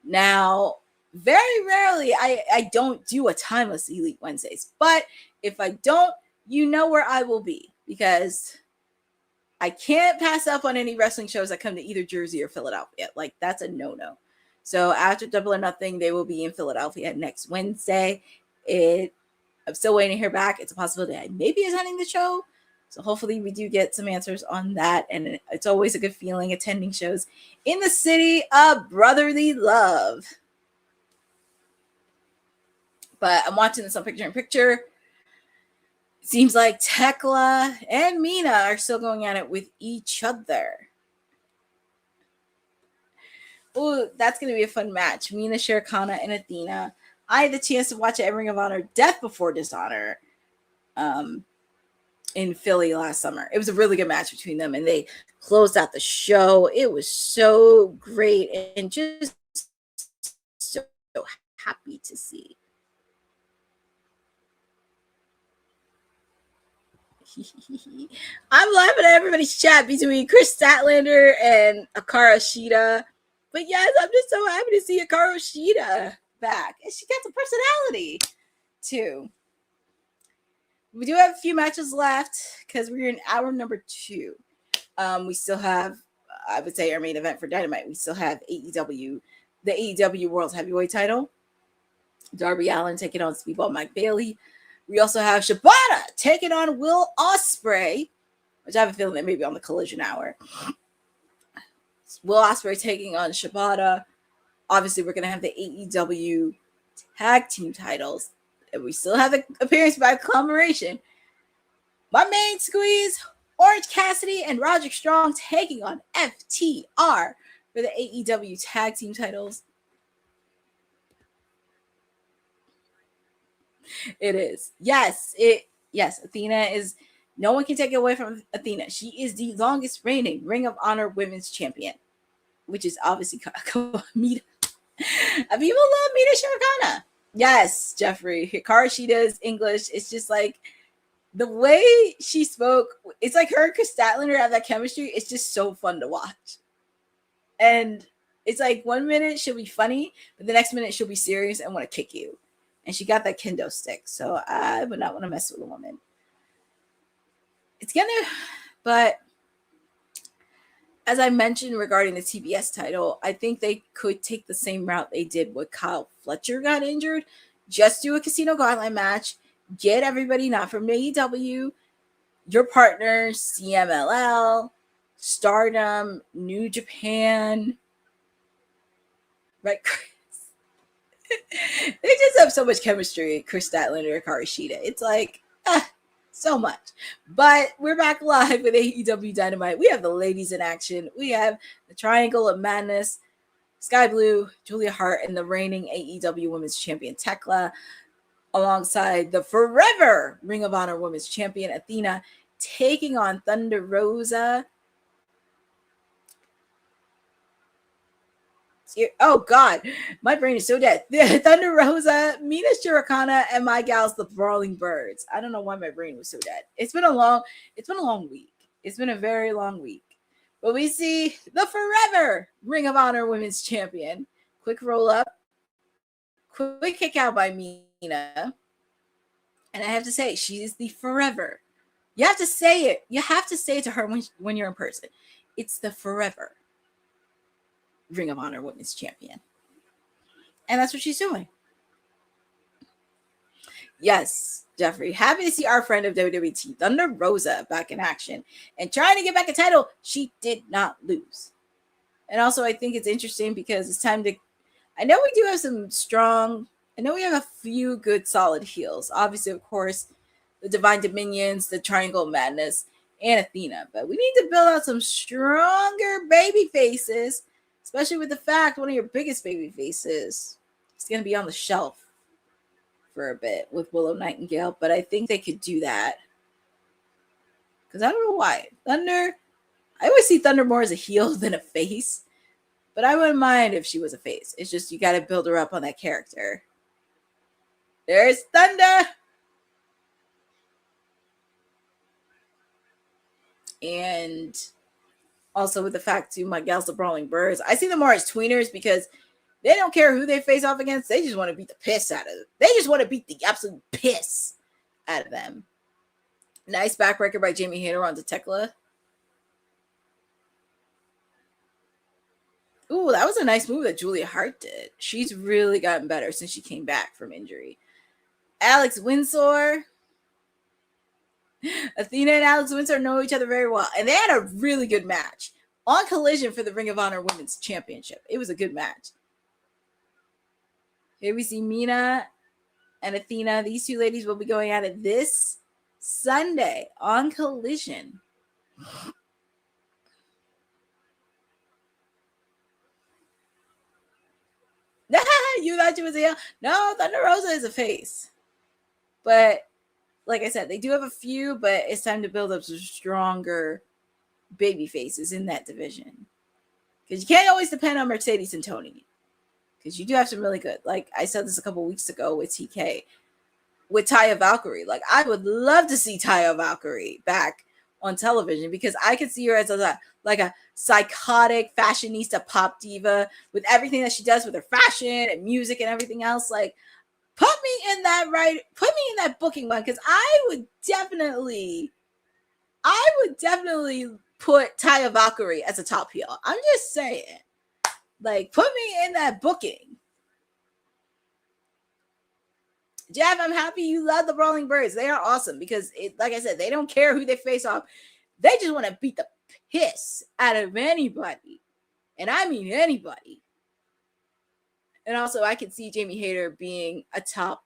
Now, very rarely, I don't do a timeless Elite Wednesdays, but if I don't, you know where I will be, because I can't pass up on any wrestling shows that come to either Jersey or Philadelphia. Like, that's a no-no. So after Double or Nothing, they will be in Philadelphia next Wednesday. I'm still waiting to hear back. It's a possibility I may be attending the show. So hopefully we do get some answers on that. And it's always a good feeling attending shows in the city of brotherly love. But I'm watching this on picture-in-picture. Seems like Tekla and Mina are still going at it with each other. Oh, that's going to be a fun match. Mina, Shirakawa, and Athena. I had the chance to watch it at Ring of Honor Death Before Dishonor in Philly last summer. It was a really good match between them, and they closed out the show. It was so great and just so happy to see. I'm laughing at everybody's chat between Chris Statlander and Hikaru Shida. But yes, I'm just so happy to see Hikaru Shida back. And she got some personality, too. We do have a few matches left because we're in hour number 2. We still have, I would say, our main event for Dynamite. We still have AEW, the AEW World Heavyweight title. Darby Allin taking on Speedball Mike Bailey. We also have Shibata taking on Will Ospreay, which I have a feeling that may be on the Collision Hour. Will Ospreay taking on Shibata. Obviously, we're going to have the AEW tag team titles. And we still have the appearance by conglomeration. My main squeeze, Orange Cassidy and Roderick Strong taking on FTR for the AEW tag team titles. It is. Yes, Athena is, no one can take it away from Athena. She is the longest reigning Ring of Honor Women's Champion, which is obviously Mina. People love Mina Shirakawa. Yes, Jeffrey. Hikaru Shida's English. It's just like the way she spoke. It's like her and Chris Statlander have that chemistry. It's just so fun to watch. And it's like 1 minute she'll be funny, but the next minute she'll be serious and want to kick you. And she got that kendo stick. So I would not want to mess with a woman. But as I mentioned regarding the TBS title, I think they could take the same route they did when Kyle Fletcher got injured. Just do a Casino Guideline match. Get everybody not from AEW, your partners, CMLL, Stardom, New Japan. Right, Chris? They just have so much chemistry, Chris Statlander and Hikaru Shida. It's like, so much. But we're back live with AEW Dynamite. We have the ladies in action. We have the Triangle of Madness, Sky Blue, Julia Hart, and the reigning AEW Women's Champion Tekla, alongside the forever Ring of Honor Women's Champion Athena, taking on Thunder Rosa. Oh God, my brain is so dead. Thunder Rosa, Mina Shirakawa, and my gals, the Brawling Birds. I don't know why my brain was so dead. It's been a long week. It's been a very long week. But we see the forever Ring of Honor Women's Champion. Quick roll up. Quick kick out by Mina. And I have to say, she is the forever. You have to say it. You have to say it to her when you're in person. It's the forever Ring of Honor Women's Champion. And that's what she's doing. Yes, Jeffrey. Happy to see our friend of WWE, Thunder Rosa, back in action. And trying to get back a title, she did not lose. And also, I think it's interesting because it's time to... I know we do have some strong... I know we have a few good, solid heels. Obviously, of course, the Divine Dominions, the Triangle of Madness, and Athena. But we need to build out some stronger baby faces, especially with the fact one of your biggest baby faces is going to be on the shelf for a bit with Willow Nightingale. But I think they could do that. Because I don't know why. Thunder, I always see Thunder more as a heel than a face. But I wouldn't mind if she was a face. It's just you got to build her up on that character. There's Thunder. And also with the fact too, my gals, the Brawling Birds, I see them more as tweeners because they don't care who they face off against. They just want to beat the piss out of them. They just want to beat the absolute piss out of them. Nice backbreaker by Jamie Hayter onto Tekla. Ooh, that was a nice move that Julia Hart did. She's really gotten better since she came back from injury. Alex Windsor. Athena and Alex Windsor know each other very well. And they had a really good match on Collision for the Ring of Honor Women's Championship. It was a good match. Here we see Mina and Athena. These two ladies will be going at it this Sunday on Collision. You thought she was a heel? No, Thunder Rosa is a face. But like I said, they do have a few, but it's time to build up some stronger baby faces in that division. Because you can't always depend on Mercedes and Tony. Because you do have some really good. Like I said this a couple weeks ago with TK. With Taya Valkyrie. Like I would love to see Taya Valkyrie back on television because I could see her as a psychotic fashionista pop diva with everything that she does with her fashion and music and everything else. Like put me in that booking one because I would definitely put Taya Valkyrie as a top heel. I'm just saying. Like put me in that booking. Jeff, I'm happy you love the Brawling Birds. They are awesome because, like I said, they don't care who they face off. They just want to beat the piss out of anybody. And I mean anybody. And also, I could see Jamie Hayter being a top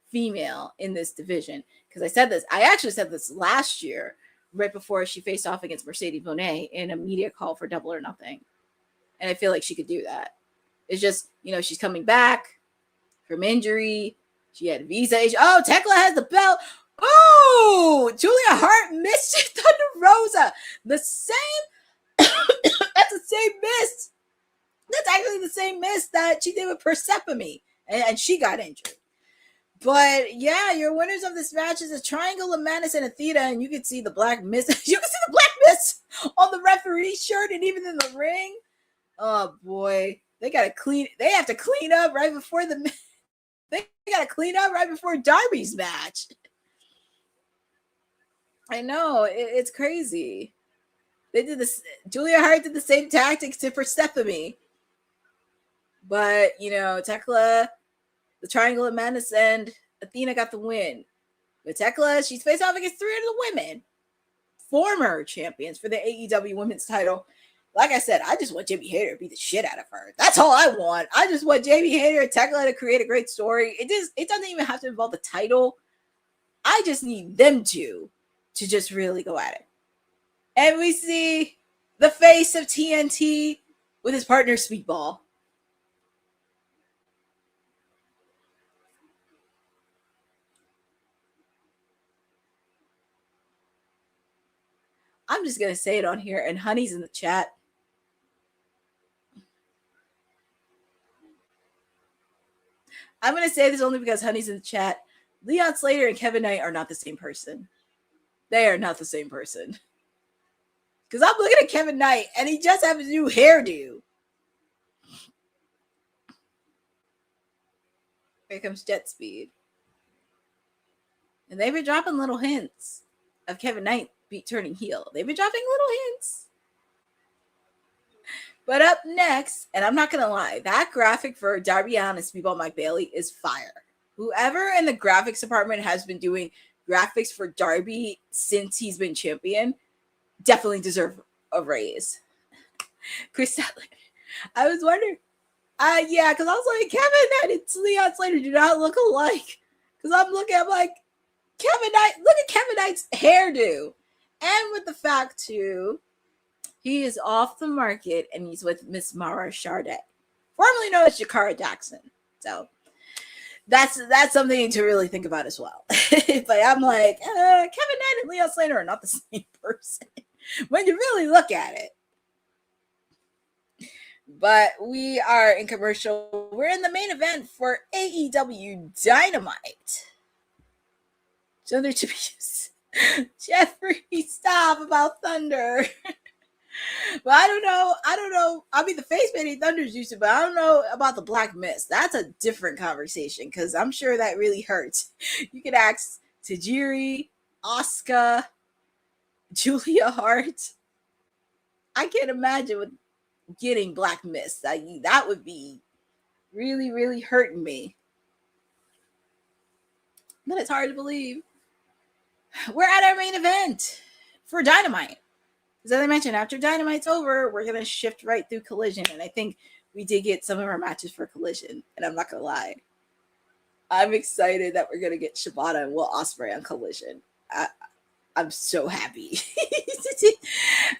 female in this division. Because I actually said this last year, right before she faced off against Mercedes Moné in a media call for Double or Nothing. And I feel like she could do that. It's just, she's coming back from injury. She had a visa issue. Oh, Tekla has the belt. Oh, Julia Hart missed Thunder Rosa. The same. That's the same miss. That's actually the same miss that she did with Persephone. And she got injured. But yeah, your winners of this match is a Triangle of Madness and Athena. And you can see the black mist. You can see the black mist on the referee's shirt and even in the ring. Oh boy. They have to clean up right before They got to clean up right before Darby's match. I know. It's crazy. They did this. Julia Hart did the same tactics to Persephone. But, Tekla, the Triangle of Madness, and Athena got the win. But Tekla, she's faced off against 3 of the women. Former champions for the AEW women's title. Like I said, I just want Jamie Hayter to beat the shit out of her. That's all I want. I just want Jamie Hayter and Tekla to create a great story. It doesn't even have to involve the title. I just need them to just really go at it. And we see the face of TNT with his partner Speedball. I'm just going to say it on here, and Honey's in the chat. I'm going to say this only because Honey's in the chat. Leon Slater and Kevin Knight are not the same person. They are not the same person. Because I'm looking at Kevin Knight, and he just has a new hairdo. Here comes Jet Speed. And they've been dropping little hints of Kevin Knight turning heel. They've been dropping little hints. But up next, and I'm not going to lie, that graphic for Darby Allin and Speedball Mike Bailey is fire. Whoever in the graphics department has been doing graphics for Darby since he's been champion definitely deserve a raise. Chris Sadler. I was wondering. Yeah, because I was like, Kevin Knight and Leon Slater do not look alike. Because I'm like, Kevin Knight, look at Kevin Knight's hairdo. And with the fact, too, he is off the market and he's with Miss Mara Sharday, formerly known as Jakara Jackson. So that's something to really think about as well. But I'm like, Kevin Knight and Leon Slater are not the same person when you really look at it. But we are in commercial. We're in the main event for AEW Dynamite. So there to be Jeffrey, stop about Thunder. But I don't know. I mean, the face painting Thunder's used to, but I don't know about the Black Mist. That's a different conversation because I'm sure that really hurts. You could ask Tajiri, Asuka, Julia Hart. I can't imagine with getting Black Mist. That would be really, really hurting me. But it's hard to believe. We're at our main event for Dynamite. As I mentioned, after Dynamite's over, we're going to shift right through Collision. And I think we did get some of our matches for Collision. And I'm not going to lie. I'm excited that we're going to get Shibata and Will Ospreay on Collision. I'm so happy.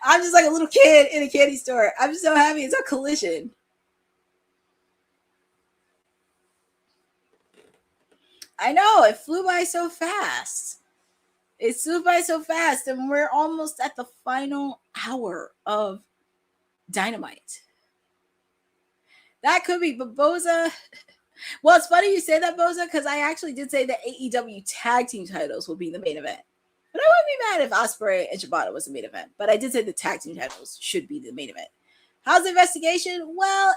I'm just like a little kid in a candy store. I'm so happy it's on Collision. I know, it flew by so fast. It flew by so fast, and we're almost at the final hour of Dynamite. That could be, but Boza. Well, it's funny you say that, Boza, because I actually did say that AEW tag team titles will be the main event. But I wouldn't be mad if Ospreay and Shibata was the main event. But I did say the tag team titles should be the main event. How's the investigation? Well,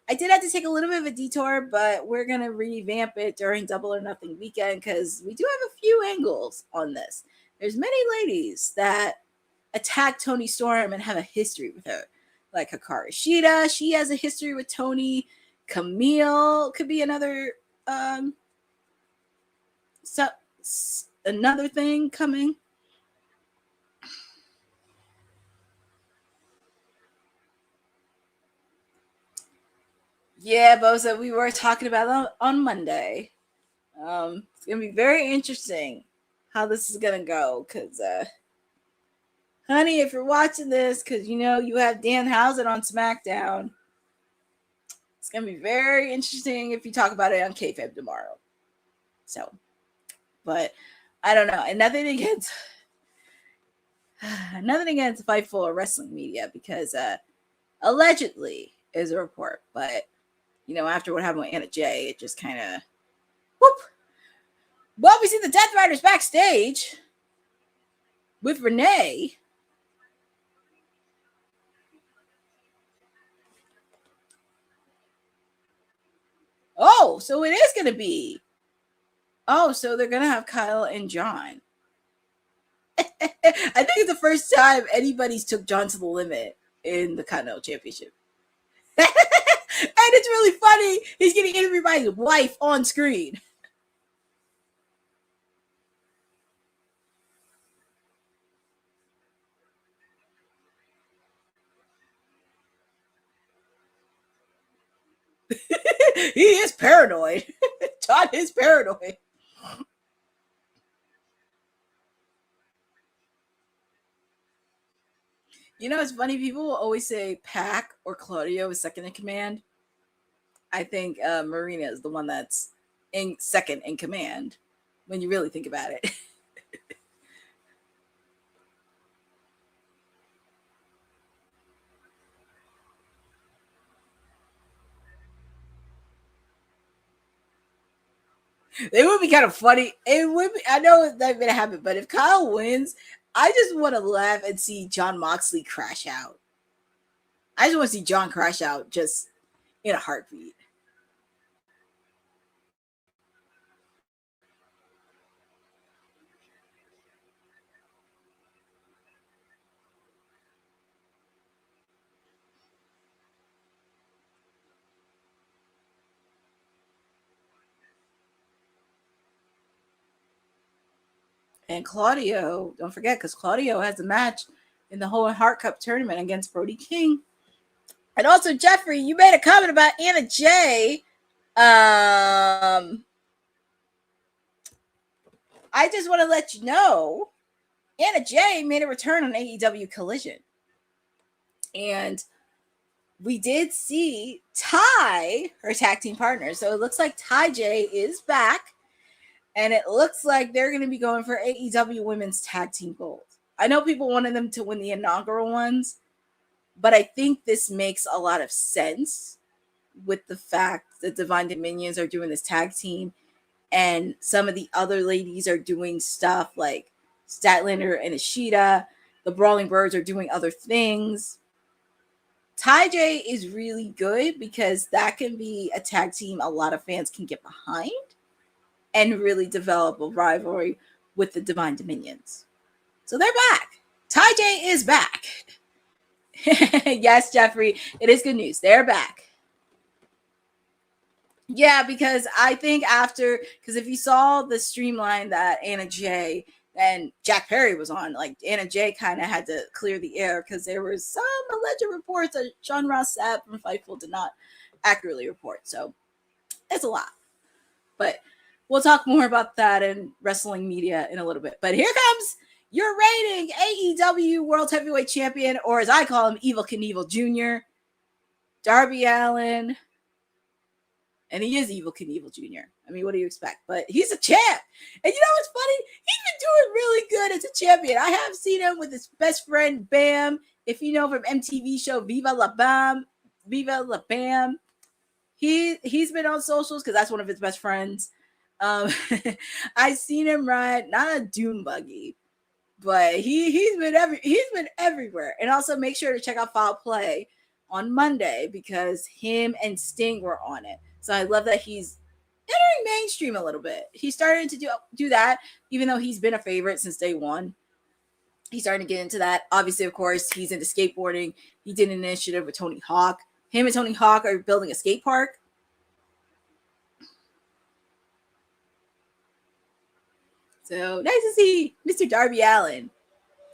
I did have to take a little bit of a detour, but we're going to revamp it during Double or Nothing weekend because we do have a few angles on this. There's many ladies that attack Toni Storm and have a history with her. Like Hikaru Shida, she has a history with Toni. Camille could be another another thing coming. Yeah, Boza, we were talking about it on Monday. It's going to be very interesting how this is going to go. Because, honey, if you're watching this, because, you know, you have Danhausen on SmackDown, it's going to be very interesting if you talk about it on Kayfabe tomorrow. So, but I don't know. And nothing against Fightful or wrestling media because allegedly is a report, but you know, after what happened with Anna Jay, it just kind of whoop. Well, we see the Death Riders backstage with Renee. Oh, so it is going to be. Oh, so they're going to have Kyle and John. I think it's the first time anybody's took John to the limit in the Continental Championship. And it's really funny. He's getting interviewed by his wife on screen. He is paranoid. John is paranoid. You know, it's funny. People will always say Pac or Claudio is second in command. I think Marina is the one that's second in command when you really think about it. It would be kind of funny. It would be, I know it's not going to happen, but if Kyle wins, I just want to laugh and see Jon Moxley crash out. I just want to see John crash out just in a heartbeat. And Claudio, don't forget, because Claudio has a match in the whole Heart Cup tournament against Brody King. And also, Jeffrey, you made a comment about Anna Jay. I just want to let you know, Anna Jay made a return on AEW Collision. And we did see Ty, her tag team partner. So it looks like Ty J is back. And it looks like they're going to be going for AEW Women's Tag Team Gold. I know people wanted them to win the inaugural ones, but I think this makes a lot of sense with the fact that Divine Dominions are doing this tag team and some of the other ladies are doing stuff like Statlander and Ishida. The Brawling Birds are doing other things. Ty-J is really good because that can be a tag team a lot of fans can get behind and really develop a rivalry with the Divine Dominions. So they're back. Ty-J is back. Yes, Jeffrey, it is good news. They're back. Yeah, because I think because if you saw the streamline that Anna Jay and Jack Perry was on, like Anna Jay kind of had to clear the air because there was some alleged reports that Sean Ross Sapp from Fightful did not accurately report. So it's a lot. But we'll talk more about that in wrestling media in a little bit. But here comes your reigning AEW World Heavyweight Champion, or as I call him, Evil Knievel Jr., Darby Allin. And he is Evil Knievel Jr. I mean, what do you expect? But he's a champ. And you know what's funny? He's been doing really good as a champion. I have seen him with his best friend, Bam. If you know from MTV show Viva La Bam. He's been on socials because that's one of his best friends. I've seen him ride, not a dune buggy, but he's been everywhere. And also make sure to check out Foul Play on Monday because him and Sting were on it. So I love that he's entering mainstream a little bit. He's starting to do that, even though he's been a favorite since day one. He's starting to get into that. Obviously, of course, he's into skateboarding. He did an initiative with Tony Hawk. Him and Tony Hawk are building a skate park. So nice to see Mr. Darby Allin.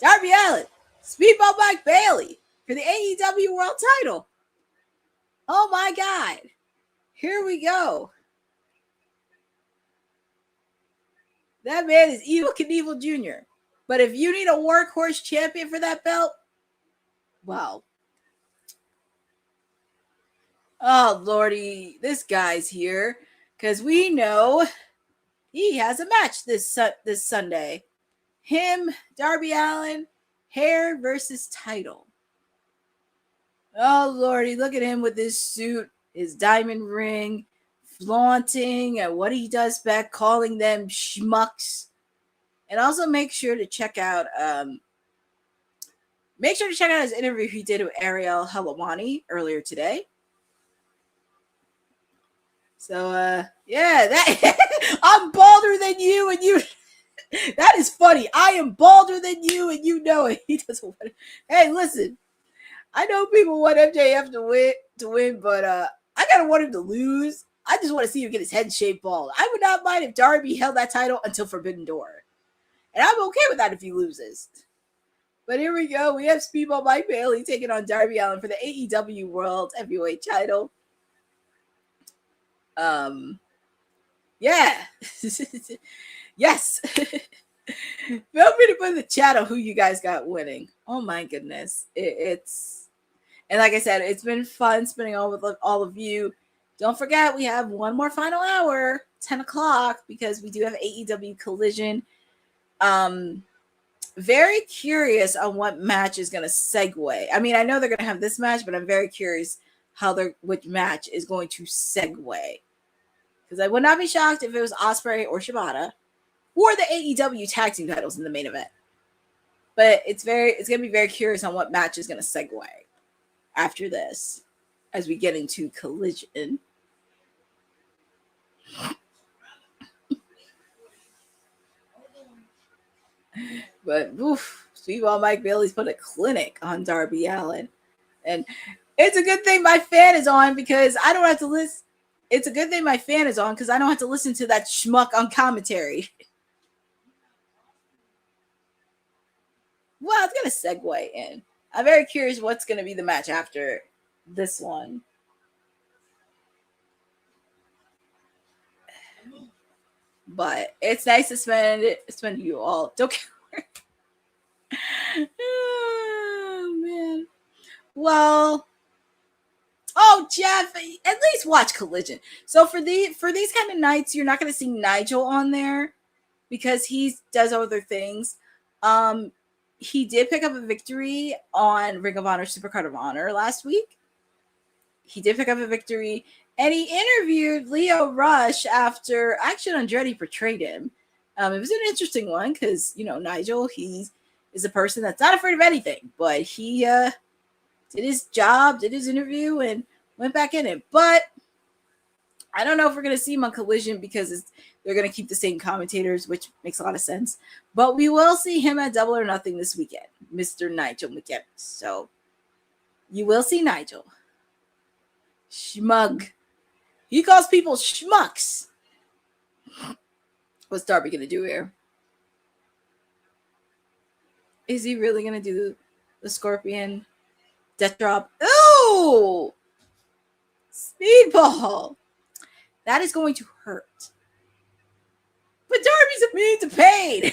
Darby Allin, Speedball Mike Bailey for the AEW World Title. Oh my God. Here we go. That man is Evil Knievel Jr. But if you need a workhorse champion for that belt, well. Oh, Lordy. This guy's here. Because we know he has a match this Sunday. Him, Darby Allin, hair versus title. Oh, Lordy. Look at him with his suit. His diamond ring, flaunting at what he does back, calling them schmucks. And also make sure to check out his interview he did with Ariel Helwani earlier today. So yeah, that I'm balder than you and you that is funny. I am balder than you and you know it. He doesn't want it. Hey, listen. I know people want MJF to win, but I gotta want him to lose. I just want to see him get his head shaved bald. I would not mind if Darby held that title until Forbidden Door. And I'm okay with that if he loses. But here we go. We have Speedball Mike Bailey taking on Darby Allin for the AEW World Heavyweight title. Yeah. Yes. Feel free to put in the chat who you guys got winning. Oh my goodness. And like I said, it's been fun spending all with all of you. Don't forget, we have one more final hour, 10 o'clock, because we do have AEW Collision. Very curious on what match is going to segue. I mean, I know they're going to have this match, but I'm very curious which match is going to segue. Because I would not be shocked if it was Ospreay or Shibata or the AEW tag team titles in the main event. But it's going to be very curious on what match is going to segue after this as we get into Collision. But Speedball Mike Bailey's put a clinic on Darby Allin. And it's a good thing my fan is on because I don't have to listen. It's a good thing my fan is on because I don't have to listen to that schmuck on commentary. Well, it's going to segue in. I'm very curious what's going to be the match after this one. But it's nice to spend you all. Don't care. Oh, man. Well, Jeff, at least watch Collision. So for these kind of nights, you're not going to see Nigel on there because he does other things. He did pick up a victory on Ring of Honor Supercard of Honor last week. He did pick up a victory, and he interviewed Leo Rush after Action Andretti portrayed him. It was an interesting one because, you know, Nigel, he is a person that's not afraid of anything, but he did his job, did his interview, and went back in it. But I don't know if we're going to see him on Collision because they're going to keep the same commentators, which makes a lot of sense. But we will see him at Double or Nothing this weekend, Mr. Nigel McKenna. So you will see Nigel. Schmug. He calls people schmucks. What's Darby going to do here? Is he really going to do the Scorpion death drop? Ooh! Speedball. That is going to hurt. But Darby's immune to pain.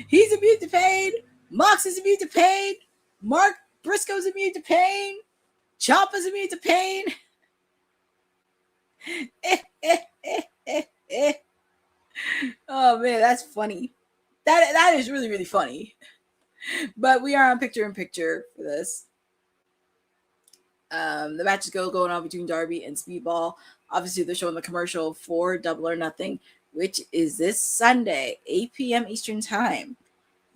He's immune to pain. Mox is immune to pain. Mark Briscoe's immune to pain. Ciampa's immune to pain. Oh man, that's funny. That is really, really funny. But we are on picture-in-picture for this. The match is going on between Darby and Speedball. Obviously, they're showing the commercial for Double or Nothing, which is this Sunday, 8 p.m. Eastern Time.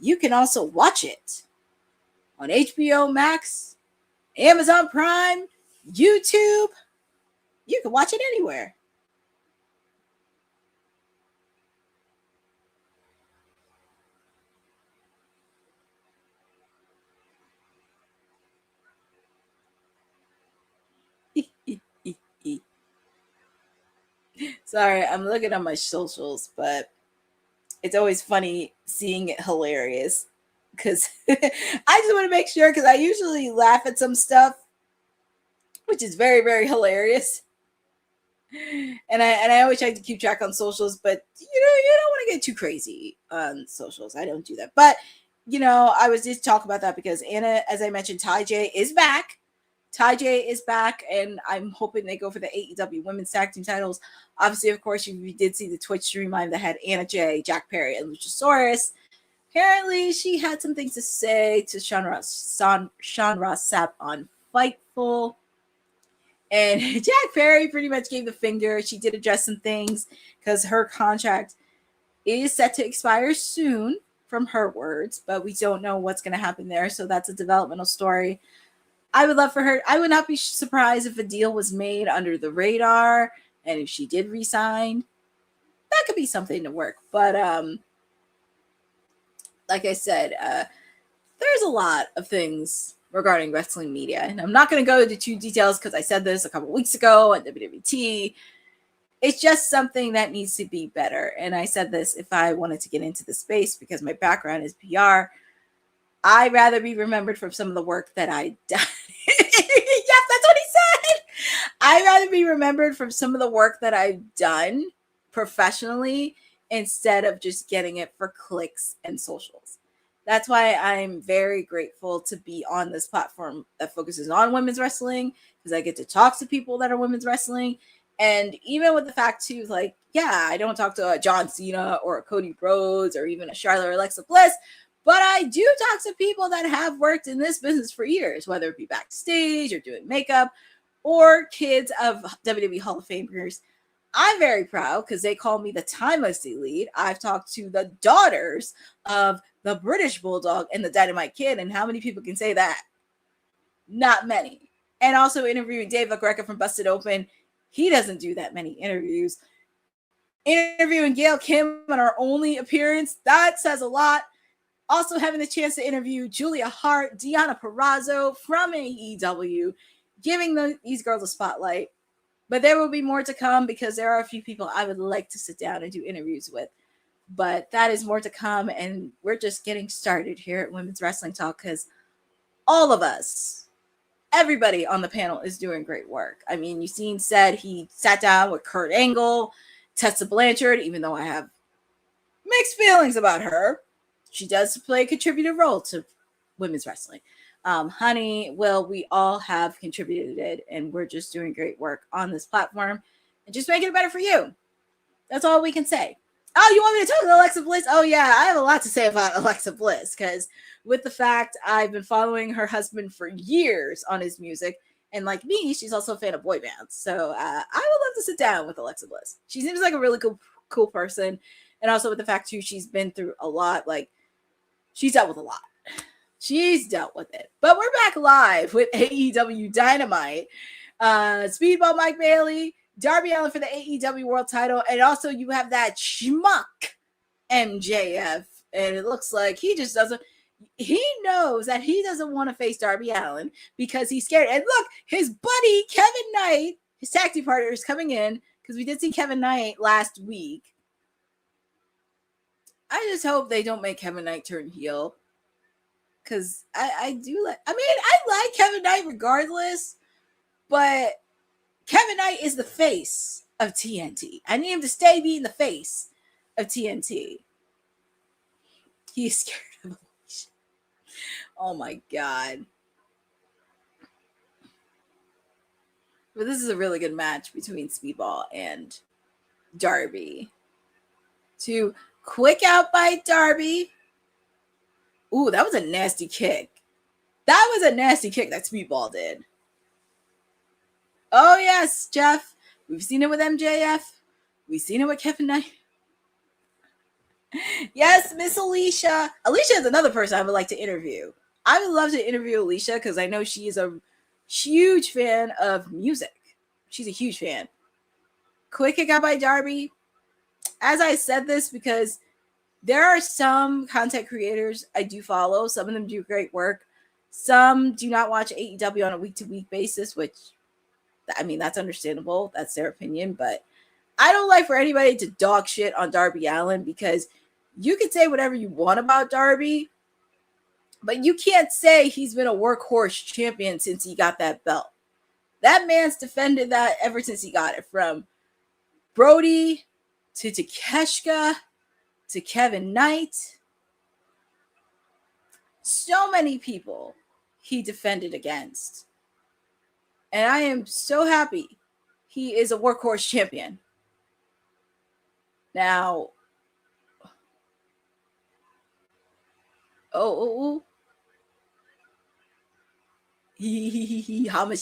You can also watch it on HBO Max, Amazon Prime, YouTube. You can watch it anywhere. Sorry, I'm looking at my socials, but it's always funny seeing it hilarious because I just want to make sure because I usually laugh at some stuff, which is very, very hilarious. And I always try to keep track on socials, but you don't want to get too crazy on socials. I don't do that. But I was just talking about that because Anna, as I mentioned, Ty J is back. Ty J is back, and I'm hoping they go for the AEW Women's Tag Team titles. Obviously, of course, you did see the Twitch stream that had Anna J, Jack Perry, and Luchasaurus. Apparently, she had some things to say to Sean Ross Sapp on Fightful. And Jack Perry pretty much gave the finger. She did address some things because her contract is set to expire soon, from her words, but we don't know what's going to happen there. So that's a developmental story. I would love for her. I would not be surprised if a deal was made under the radar and if she did resign. That could be something to work. But like I said, there's a lot of things regarding wrestling media. And I'm not going to go into too details because I said this a couple weeks ago on WWT. It's just something that needs to be better. And I said this if I wanted to get into the space because my background is PR. I'd rather be remembered for some of the work that I done. Yes, that's what he said. I'd rather be remembered from some of the work that I've done professionally instead of just getting it for clicks and socials. That's why I'm very grateful to be on this platform that focuses on women's wrestling because I get to talk to people that are women's wrestling. And even with the fact too, like, yeah, I don't talk to a John Cena or a Cody Rhodes or even a Charlotte or Alexa Bliss, but I do talk to people that have worked in this business for years, whether it be backstage or doing makeup or kids of WWE Hall of Famers. I'm very proud because they call me the Timeless Elite. I've talked to the daughters of the British Bulldog and the Dynamite Kid, and how many people can say that? Not many. And also interviewing Dave LaGreca from Busted Open. He doesn't do that many interviews. Interviewing Gail Kim on our only appearance, that says a lot. Also having the chance to interview Julia Hart, Deonna Purrazzo from AEW, giving these girls a spotlight. But there will be more to come because there are a few people I would like to sit down and do interviews with. But that is more to come, and we're just getting started here at Women's Wrestling Talk because all of us, everybody on the panel is doing great work. I mean, Eugene said he sat down with Kurt Angle, Tessa Blanchard, even though I have mixed feelings about her. She does play a contributive role to women's wrestling. Honey, Will, we all have contributed, and we're just doing great work on this platform and just making it better for you. That's all we can say. Oh, you want me to talk about Alexa Bliss? Oh, yeah, I have a lot to say about Alexa Bliss because with the fact I've been following her husband for years on his music, and like me, she's also a fan of boy bands. So I would love to sit down with Alexa Bliss. She seems like a really cool person. And also with the fact too, she's been through a lot. Like, she's dealt with a lot. She's dealt with it. But we're back live with AEW Dynamite. Speedball Mike Bailey, Darby Allin for the AEW World Title, and also you have that schmuck MJF, and it looks like he just doesn't. He knows that he doesn't want to face Darby Allin because he's scared. And look, his buddy Kevin Knight, his tag team partner, is coming in because we did see Kevin Knight last week. I just hope they don't make Kevin Knight turn heel, because I do like. I mean, I like Kevin Knight regardless, but Kevin Knight is the face of TNT. I need him to stay being the face of TNT. He's scared of Alicia. Oh my God. But this is a really good match between Speedball and Darby. To quick out by Darby. Ooh, that was a nasty kick. That was a nasty kick that Speedball did. Oh, yes, Jeff. We've seen it with MJF. We've seen it with Kevin Knight. Yes, Miss Alicia. Alicia is another person I would like to interview. I would love to interview Alicia because I know she is a huge fan of music. She's a huge fan. Quick kick out by Darby. As I said this, because there are some content creators I do follow. Some of them do great work. Some do not watch AEW on a week-to-week basis, which, I mean, that's understandable. That's their opinion. But I don't like for anybody to dog shit on Darby Allin, because you can say whatever you want about Darby, but you can't say he's been a workhorse champion since he got that belt. That man's defended that ever since he got it, from Brody to Takeshita to Kevin Knight. So many people he defended against. And I am so happy he is a workhorse champion. Now, homage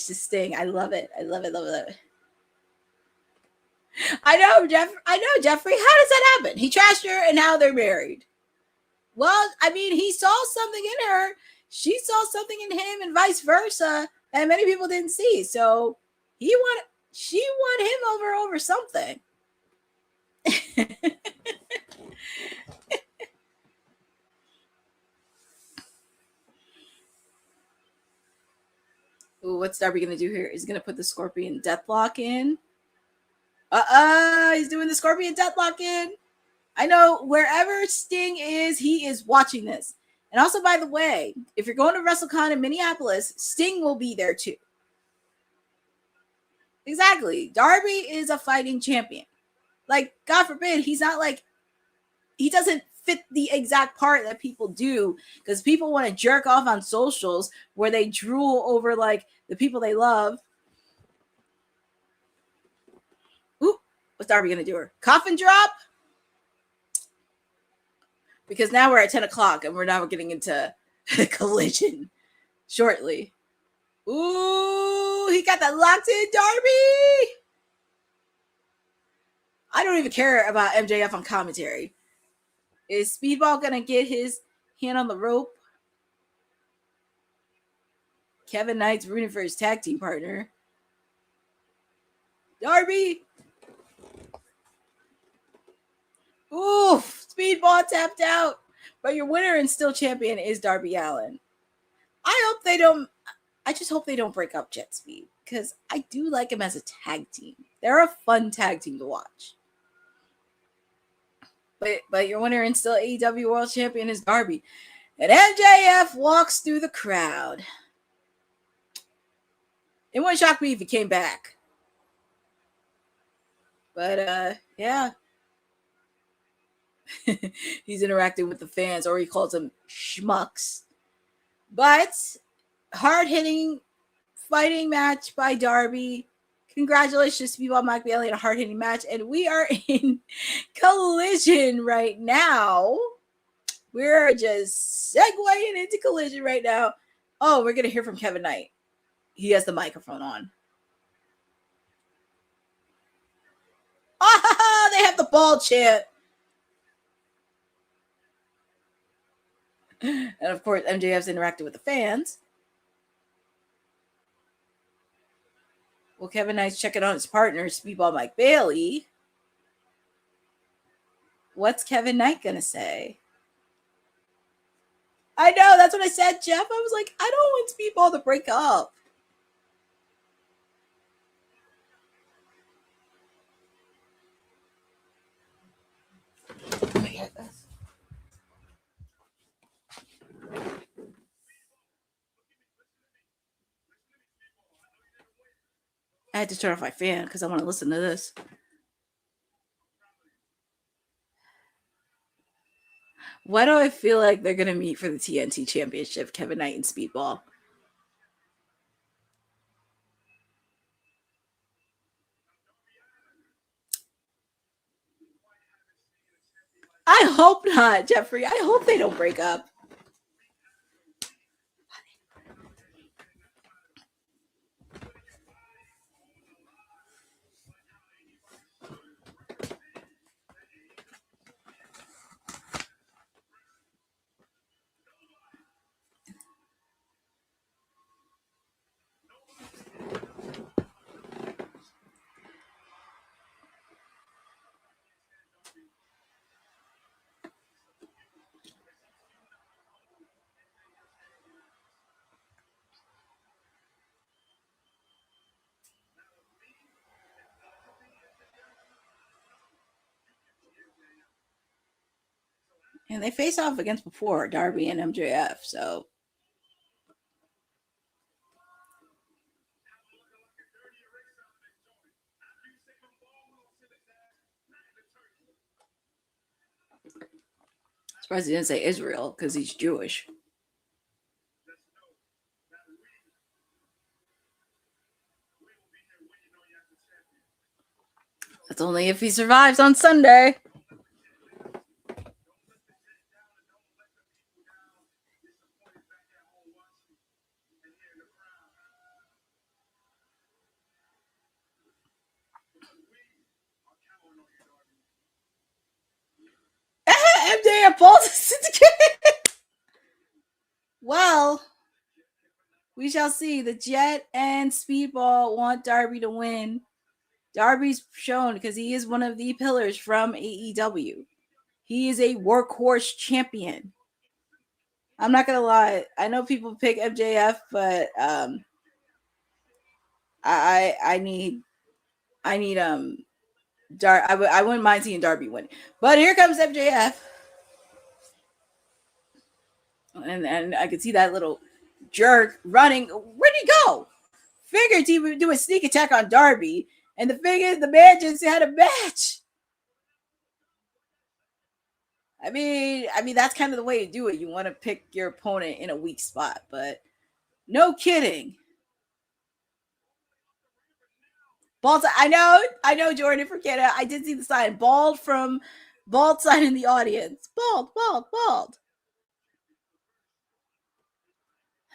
to Sting. I love it. I love it. I know, Jeffrey. How does that happen? He trashed her and now they're married. Well, I mean, he saw something in her. She saw something in him, and vice versa, that many people didn't see. So she won him over something. Ooh, what's Darby gonna do here? He's gonna put the Scorpion Deathlock in. He's doing the Scorpion Deathlock in. I know wherever Sting is, he is watching this. And also, by the way, if you're going to WrestleCon in Minneapolis, Sting will be there too. Exactly. Darby is a fighting champion. Like, God forbid, he's not like, he doesn't fit the exact part that people do, because people want to jerk off on socials where they drool over like the people they love. Ooh, what's Darby gonna do her? Coffin drop? Because now we're at 10 o'clock and we're now getting into Collision shortly. Ooh, he got that locked in, Darby. I don't even care about MJF on commentary. Is Speedball going to get his hand on the rope? Kevin Knight's rooting for his tag team partner. Darby. Oof. Speedball tapped out. But your winner and still champion is Darby Allin. I just hope they don't break up Jet Speed, because I do like him as a tag team. They're a fun tag team to watch. But your winner and still AEW World Champion is Darby. And MJF walks through the crowd. It wouldn't shock me if he came back. But, yeah. He's interacting with the fans, or he calls them schmucks. But, hard-hitting fighting match by Darby. Congratulations to Speedball Mike Bailey in a hard-hitting match. And we are in Collision right now. We're just segueing into Collision right now. Oh, we're going to hear from Kevin Knight. He has the microphone on. Ah, they have the ball chant. And of course, MJF's interacting with the fans. Well, Kevin Knight's checking on his partner, Speedball Mike Bailey. What's Kevin Knight gonna say? I know, that's what I said, Jeff. I was like, I don't want Speedball to break up. I had to turn off my fan because I want to listen to this. Why do I feel like they're going to meet for the TNT Championship, Kevin Knight and Speedball? I hope not, Jeffrey. I hope they don't break up. And they face off against before, Darby and MJF, so. Surprised he didn't say Israel because he's Jewish. That's only if he survives on Sunday. MJF balls. Well, we shall see. The Jet and Speedball want Darby to win. Darby's shown because he is one of the pillars from AEW. He is a workhorse champion. I'm not gonna lie. I know people pick MJF, but I need I wouldn't mind seeing Darby win. But here comes MJF. And I could see that little jerk running. Where'd he go? Figured he would do a sneak attack on Darby. And the thing is, the man just had a match. I mean, that's kind of the way to do it. You want to pick your opponent in a weak spot, but no kidding. Bald, I know, Jordan, forget it. I did see the sign. Bald sign in the audience. Bald.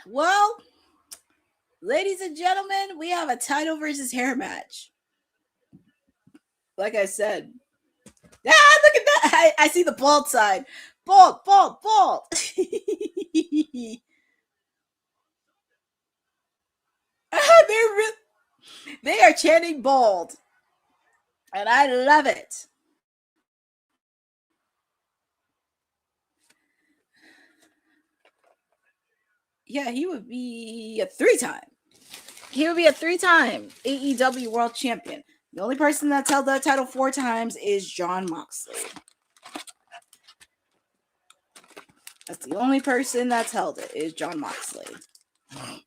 Well, ladies and gentlemen, we have a title versus hair match. Like I said. Look at that. I see the bald sign. Bald. They are chanting bald. And I love it. Yeah, he would be a three-time. AEW World Champion. The only person that's held that title 4 times is Jon Moxley. That's the only person that's held it, is Jon Moxley.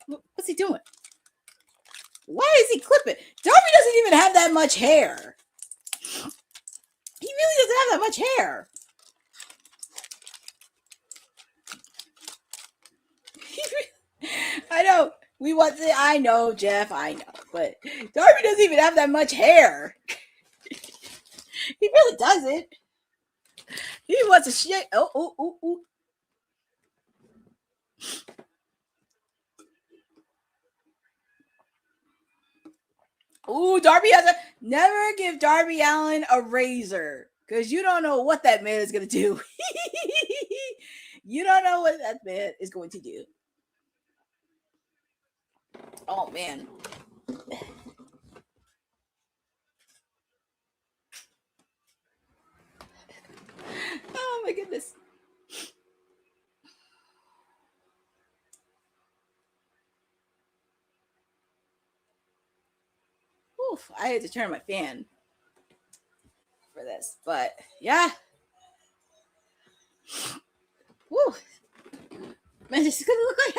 What's he doing? Why is he clipping? Darby doesn't even have that much hair. He really doesn't have that much hair. I know. I know, Jeff. I know. But Darby doesn't even have that much hair. He really doesn't. He wants a shit. Oh. Ooh, Darby never give Darby Allin a razor because you don't know what that man is going to do. You don't know what that man is going to do. Oh, man. Oh, my goodness. Oof, I had to turn my fan for this, but yeah. Woo. Man, it's gonna look like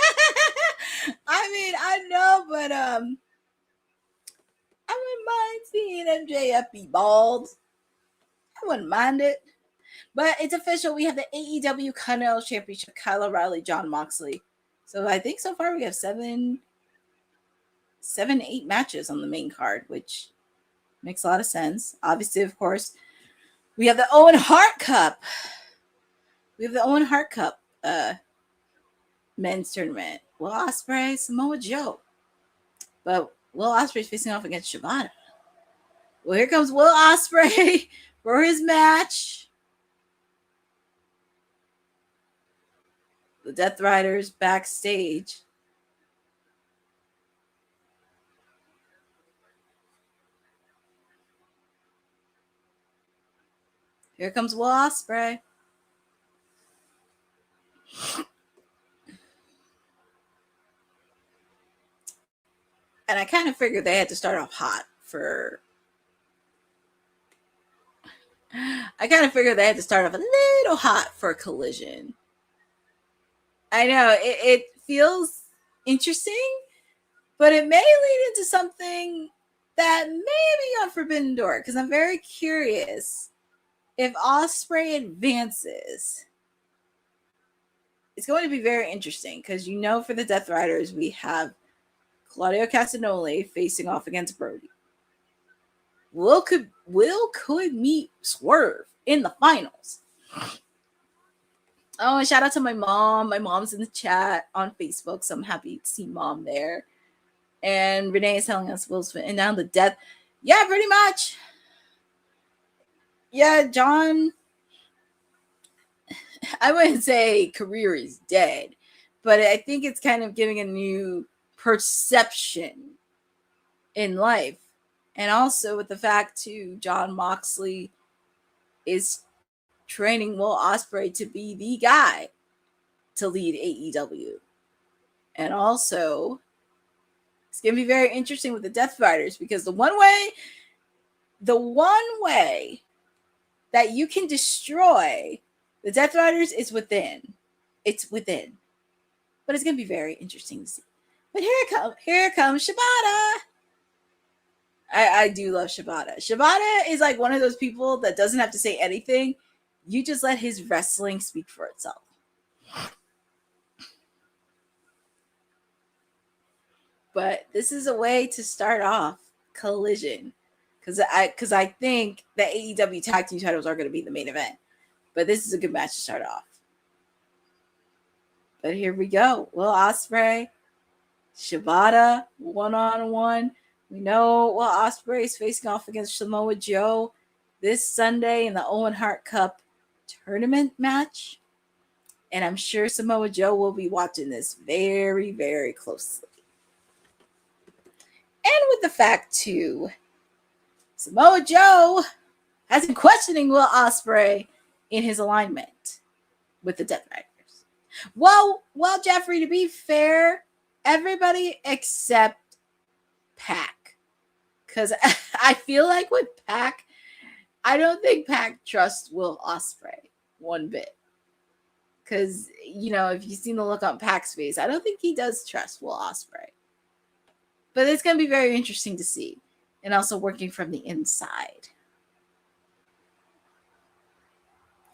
I mean, I know, but I wouldn't mind seeing MJF be bald. I wouldn't mind it. But it's official. We have the AEW Continental Championship, Kyle O'Reilly, John Moxley. So I think so far we have 8 matches on the main card, which makes a lot of sense. Obviously, of course, we have the Owen Hart Cup. We have the Owen Hart Cup men's tournament. Will Ospreay, Samoa Joe. But Will Ospreay's facing off against Shibata. Well, here comes Will Ospreay for his match. The Death Riders backstage. Here comes Will Ospreay. And I kind of figured they had to start off hot for... I kind of figured they had to start off a little hot for Collision. I know, it feels interesting, but it may lead into something that may be on Forbidden Door, because I'm very curious if Ospreay advances. It's going to be very interesting, because you know for the Death Riders, we have Claudio Castagnoli facing off against Brody. Will could meet Swerve in the finals. Oh, and shout out to my mom. My mom's in the chat on Facebook, so I'm happy to see mom there. And Renee is telling us Will's and down the death. Yeah, pretty much. Yeah, John. I wouldn't say career is dead, but I think it's kind of giving a new perception in life. And also with the fact too, John Moxley is training Will Ospreay to be the guy to lead AEW. And also, it's going to be very interesting with the Death Riders, because the one way that you can destroy the Death Riders is within. It's within. But it's going to be very interesting to see. But here comes Shibata. I do love Shibata. Shibata is like one of those people that doesn't have to say anything. You just let his wrestling speak for itself. But this is a way to start off Collision. Because I think the AEW tag team titles are going to be the main event. But this is a good match to start off. But here we go. Will Ospreay, Shibata, one-on-one. We know Will Ospreay is facing off against Samoa Joe this Sunday in the Owen Hart Cup tournament match. And I'm sure Samoa Joe will be watching this very, very closely. And with the fact, too, Samoa Joe has been questioning Will Ospreay in his alignment with the Death Riders. Well, Jeffrey, to be fair, everybody except Pac. Because I feel like with Pac, I don't think Pac trusts Will Ospreay one bit. Because, you know, if you've seen the look on Pac's face, I don't think he does trust Will Ospreay. But it's going to be very interesting to see. And also working from the inside.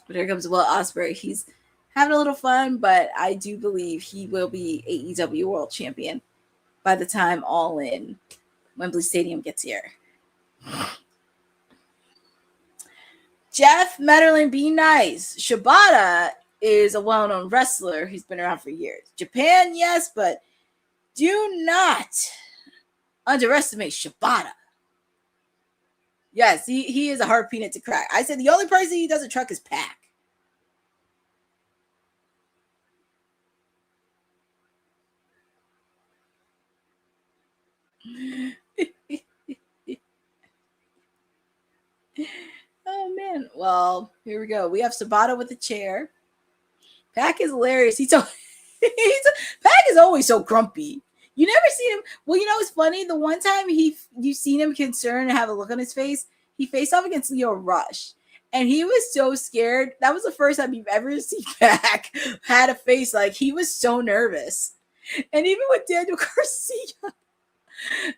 But here comes Will Ospreay. He's having a little fun, but I do believe he will be AEW World Champion by the time Allin Wembley Stadium gets here. Jeff Metterlin, be nice. Shibata is a well-known wrestler. He's been around for years. Japan, yes, but do not underestimate Shibata. Yes, he is a hard peanut to crack. I said the only person he doesn't truck is Pac. Oh man. Well, here we go. We have Shibata with the chair. Pac is hilarious. Pac is always so grumpy. You never see him. Well, you know it's funny. The one time you seen him concerned and have a look on his face, he faced off against Leo Rush, and he was so scared. That was the first time you've ever seen Pac had a face like he was so nervous. And even with Daniel Garcia,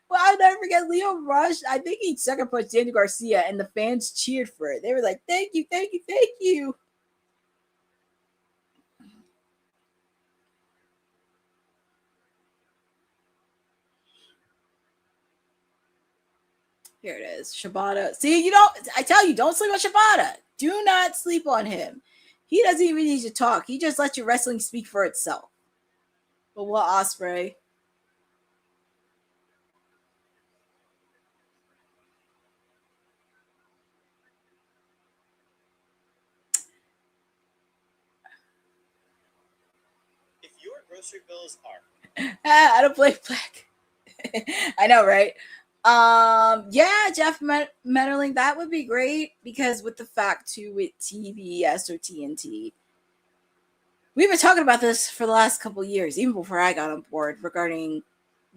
well, I'll never forget Leo Rush. I think he sucker punched Daniel Garcia, and the fans cheered for it. They were like, "Thank you, thank you, thank you." Here it is. Shibata. See, I tell you, don't sleep on Shibata. Do not sleep on him. He doesn't even need to talk. He just lets your wrestling speak for itself. But what Ospreay? If your grocery bills are I don't play black. I know, right? Yeah, Jeff Metterling, that would be great because with the fact too with TBS or TNT, we've been talking about this for the last couple of years, even before I got on board, regarding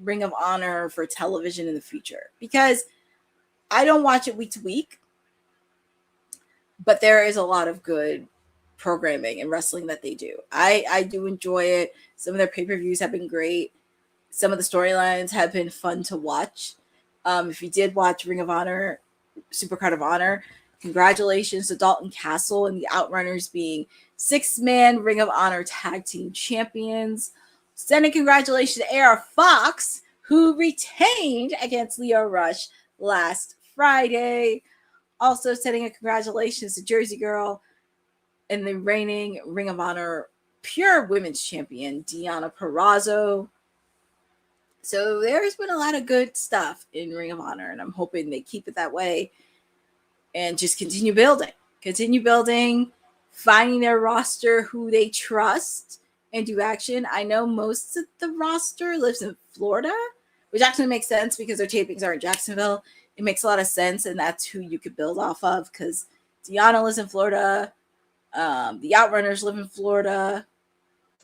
Ring of Honor for television in the future. Because I don't watch it week to week, but there is a lot of good programming and wrestling that they do. I do enjoy it. Some of their pay-per-views have been great. Some of the storylines have been fun to watch. If you did watch Ring of Honor, Supercard of Honor, congratulations to Dalton Castle and the Outrunners being 6-man Ring of Honor tag team champions. Sending congratulations to AR Fox, who retained against Leo Rush last Friday. Also sending a congratulations to Jersey Girl and the reigning Ring of Honor pure women's champion, Deonna Purrazzo. So there's been a lot of good stuff in Ring of Honor, and I'm hoping they keep it that way and just continue building. Continue building, finding their roster who they trust and do action. I know most of the roster lives in Florida, which actually makes sense because their tapings are in Jacksonville. It makes a lot of sense, and that's who you could build off of because Deonna lives in Florida. The Outrunners live in Florida.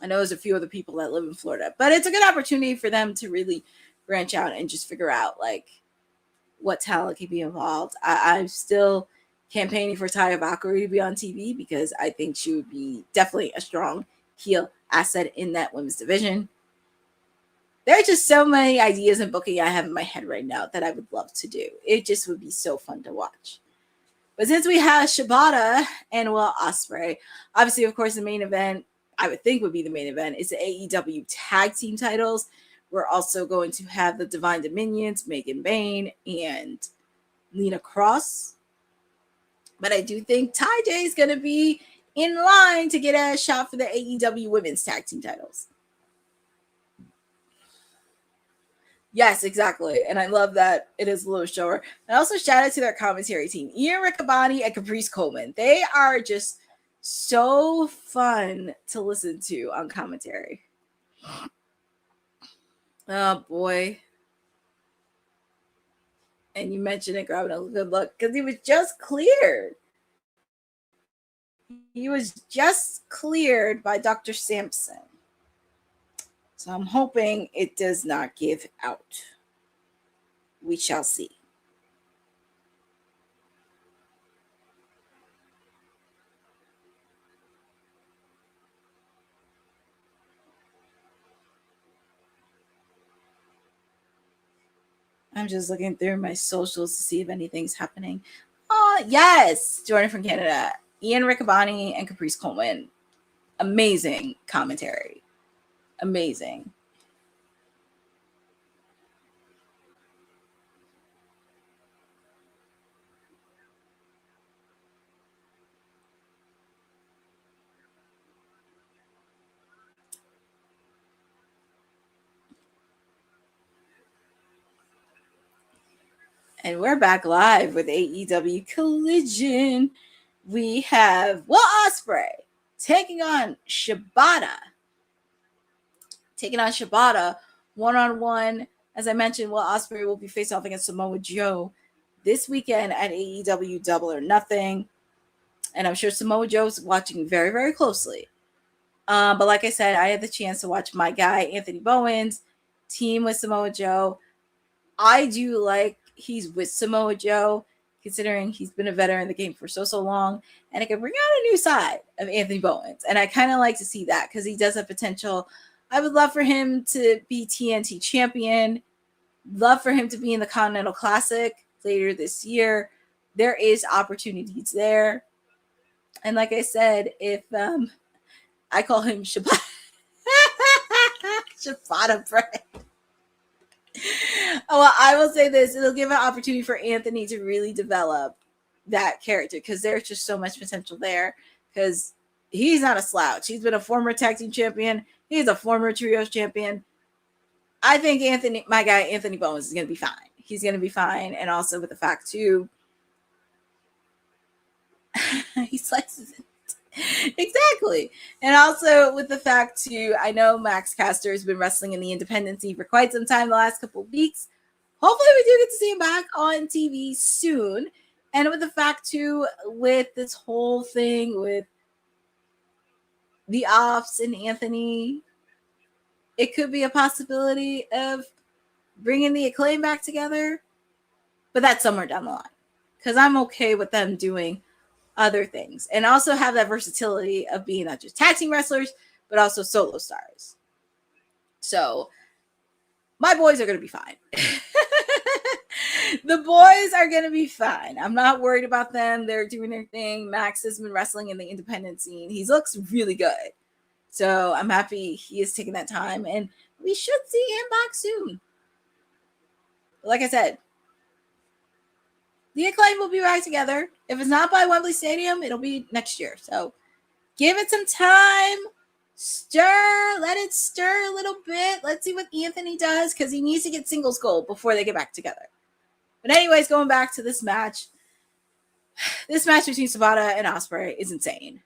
I know there's a few other people that live in Florida, but it's a good opportunity for them to really branch out and just figure out like what talent can be involved. I'm still campaigning for Taya Valkyrie to be on TV because I think she would be definitely a strong heel asset in that women's division. There are just so many ideas and booking I have in my head right now that I would love to do. It just would be so fun to watch. But since we have Shibata and Ospreay, obviously, of course, the main event, I would think would be the main event, is the AEW tag team titles. We're also going to have the Divine Dominions, Megan Bayne and Lena Cross. But I do think Ty J is going to be in line to get a shot for the AEW women's tag team titles. Yes, exactly. And I love that it is a little shower. And also shout out to their commentary team, Ian Riccaboni and Caprice Coleman. They are just so fun to listen to on commentary. Oh boy. And you mentioned it, grabbing a good look because he was just cleared. He was just cleared by Dr. Sampson. So I'm hoping it does not give out. We shall see. I'm just looking through my socials to see if anything's happening. Oh, yes. Jordan from Canada. Ian Riccaboni and Caprice Coleman. Amazing commentary. Amazing. And we're back live with AEW Collision. We have Will Ospreay taking on Shibata. One-on-one. As I mentioned, Will Ospreay will be faced off against Samoa Joe this weekend at AEW Double or Nothing. And I'm sure Samoa Joe's watching very, very closely. But like I said, I had the chance to watch my guy, Anthony Bowens, team with Samoa Joe. I do like he's with Samoa Joe, considering he's been a veteran in the game for so long. And it can bring out a new side of Anthony Bowens. And I kind of like to see that because he does have potential. I would love for him to be TNT champion. Love for him to be in the Continental Classic later this year. There is opportunities there. And like I said, if I call him Shibata, Shibata bread. Well, I will say this. It'll give an opportunity for Anthony to really develop that character because there's just so much potential there because he's not a slouch. He's been a former tag team champion. He's a former trios champion. I think my guy, Anthony Bowens, is going to be fine. He's going to be fine. And also with the fact, too, he slices it. Exactly. And also with the fact, too, I know Max Caster has been wrestling in the independent scene for quite some time the last couple of weeks. Hopefully we do get to see him back on TV soon. And with the fact, too, with this whole thing with the Ops and Anthony, it could be a possibility of bringing the Acclaim back together. But that's somewhere down the line. Because I'm okay with them doing other things. And also have that versatility of being not just tag team wrestlers, but also solo stars. So, my boys are going to be fine. The boys are going to be fine. I'm not worried about them. They're doing their thing. Max has been wrestling in the independent scene. He looks really good. So I'm happy he is taking that time. And we should see him back soon. Like I said, the Acclaim will be back together. If it's not by Wembley Stadium, it'll be next year. So give it some time. Stir. Let it stir a little bit. Let's see what Anthony does because he needs to get singles gold before they get back together. But anyways, going back to this match. This match between Shibata and Ospreay is insane.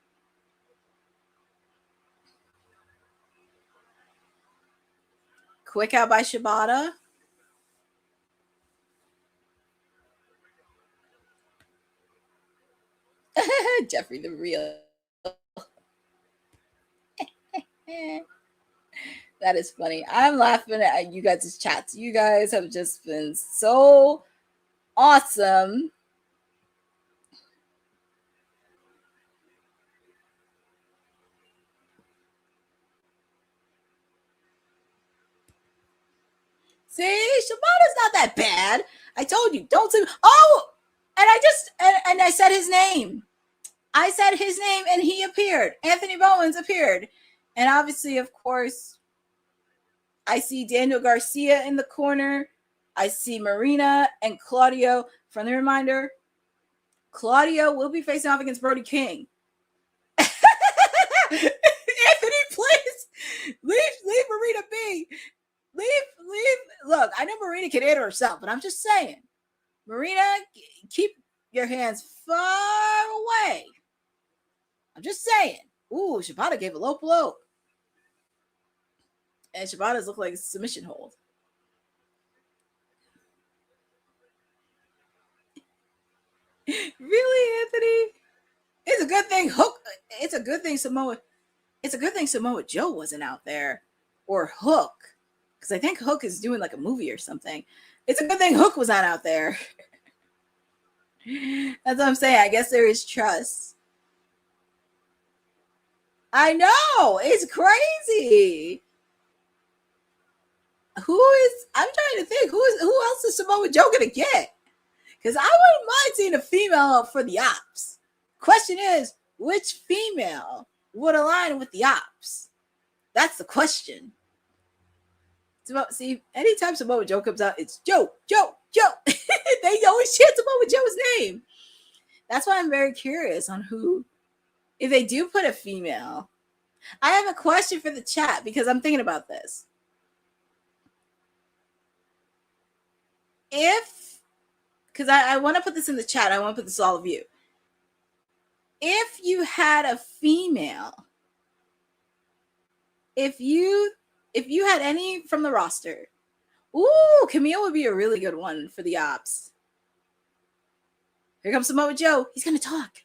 Quick out by Shibata. Jeffrey the Real. That is funny. I'm laughing at you guys' chats. You guys have just been so awesome. See, Shibata's not that bad. I told you, don't say. Oh, and I said his name. I said his name, and he appeared. Anthony Bowens appeared, and obviously, of course, I see Daniel Garcia in the corner. I see Marina and Claudio. Friendly reminder: Claudio will be facing off against Brody King. Anthony, please leave Marina be. Leave. Look, I know Marina can handle herself, but I'm just saying, Marina, keep your hands far away. I'm just saying. Ooh, Shibata gave a low blow. And Shibata's look like a submission hold. Really, Anthony? It's a good thing It's a good thing Samoa Joe wasn't out there. Or Hook. Because I think Hook is doing like a movie or something. It's a good thing Hook was not out there. That's what I'm saying. I guess there is trust. I know. It's crazy. I'm trying to think. Who else is Samoa Joe going to get? Because I wouldn't mind seeing a female for the Ops. Question is, which female would align with the Ops? That's the question. See, anytime Samoa Joe comes out, it's Joe. They always chant Samoa Joe's name. That's why I'm very curious on who, if they do put a female. I have a question for the chat because I'm thinking about this. Because I want to put this in the chat. I want to put this to all of you. If you had a female, if you had any from the roster, ooh, Camille would be a really good one for the Ops. Here comes Samoa Joe. He's going to talk.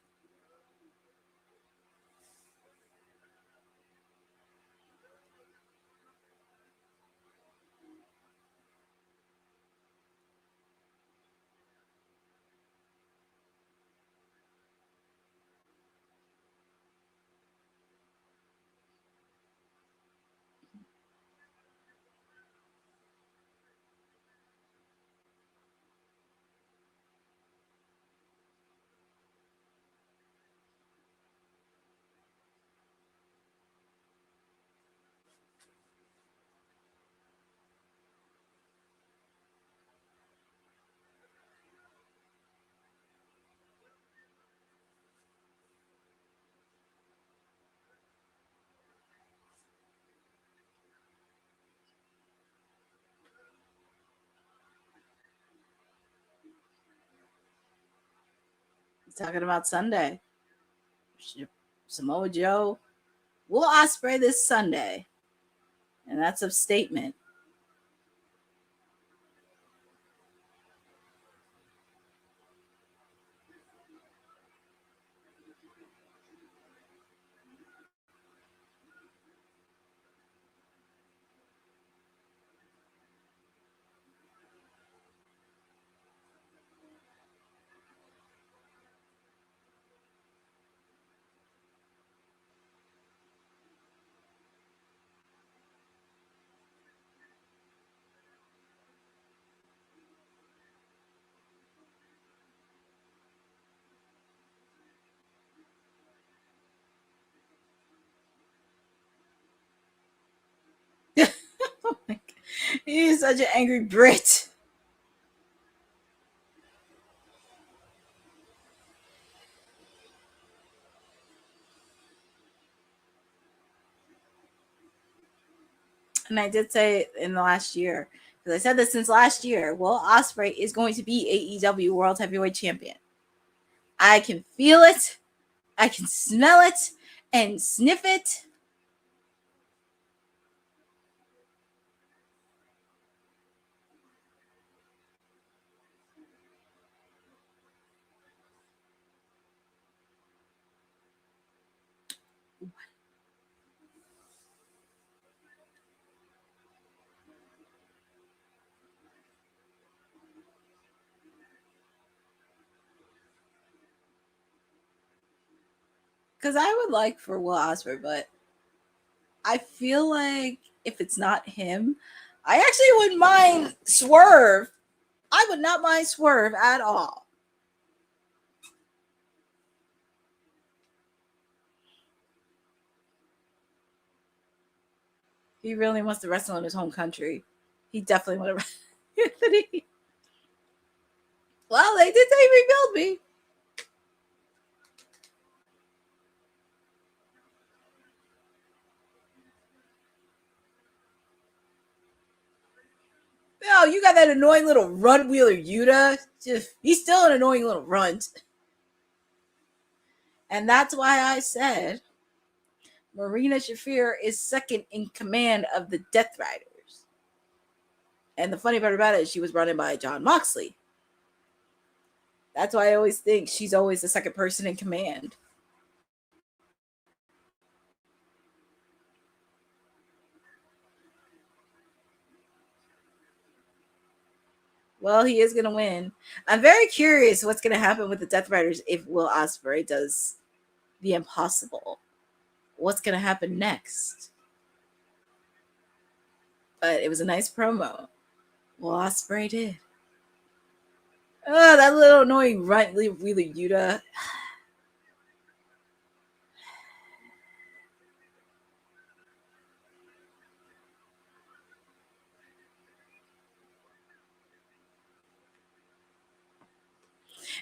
He's talking about Sunday. Samoa Joe will Ospreay this Sunday. And that's a statement. Oh my God. He's such an angry Brit. And I did say in the last year, because I said this since last year, Will Ospreay is going to be AEW World Heavyweight Champion. I can feel it. I can smell it and sniff it. Because I would like for Will Ospreay, but I feel like if it's not him, I actually wouldn't mind Swerve. I would not mind Swerve at all. He really wants to wrestle in his home country. He definitely want to wrestle. Well, they did say rebuild me. No, you got that annoying little run wheeler Yuta. He's still an annoying little runt. And that's why I said Marina Shafir is second in command of the Death Riders. And the funny part about it is she was brought in by John Moxley. That's why I always think she's always the second person in command. Well, he is going to win. I'm very curious what's going to happen with the Death Riders if Will Ospreay does the impossible. What's going to happen next? But it was a nice promo. Will Ospreay did. Oh, that little annoying runt wheeler Yuta.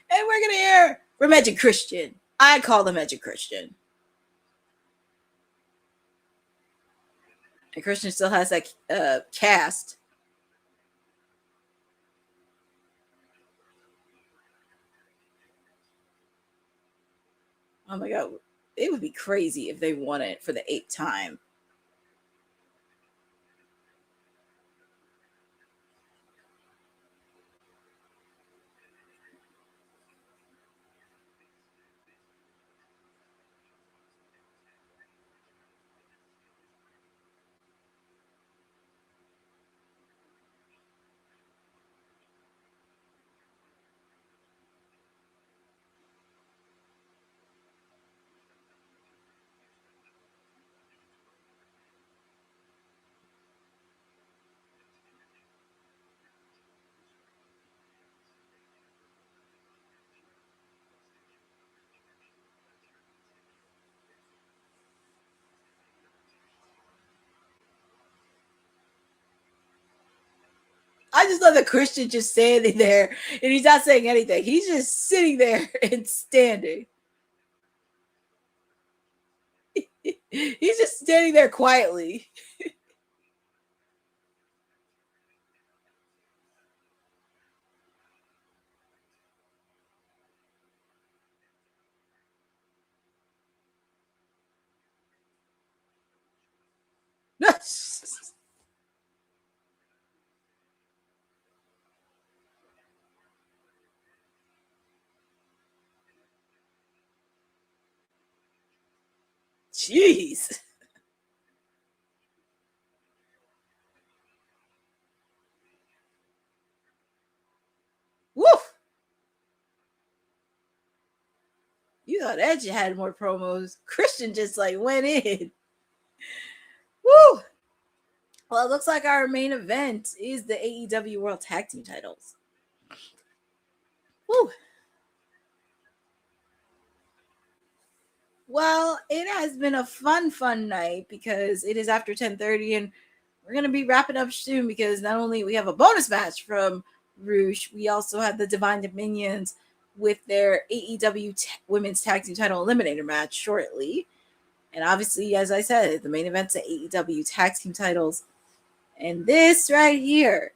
And we're going to hear from Magic Christian. I call him Magic Christian. And Christian still has that cast. Oh my God. It would be crazy if they won it for the 8th time. I just love the Christian just standing there and he's not saying anything. He's just sitting there and standing. He's just standing there quietly. Jeez. Woof. You thought Edge had more promos. Christian just like went in. Woo. Well, it looks like our main event is the AEW World Tag Team titles. Woo. Well, it has been a fun night because it is after 10:30 and we're going to be wrapping up soon because not only we have a bonus match from Rouge, we also have the Divine Dominions with their AEW Women's Tag Team title eliminator match shortly. And obviously, as I said, the main event's the AEW Tag Team titles. And this right here,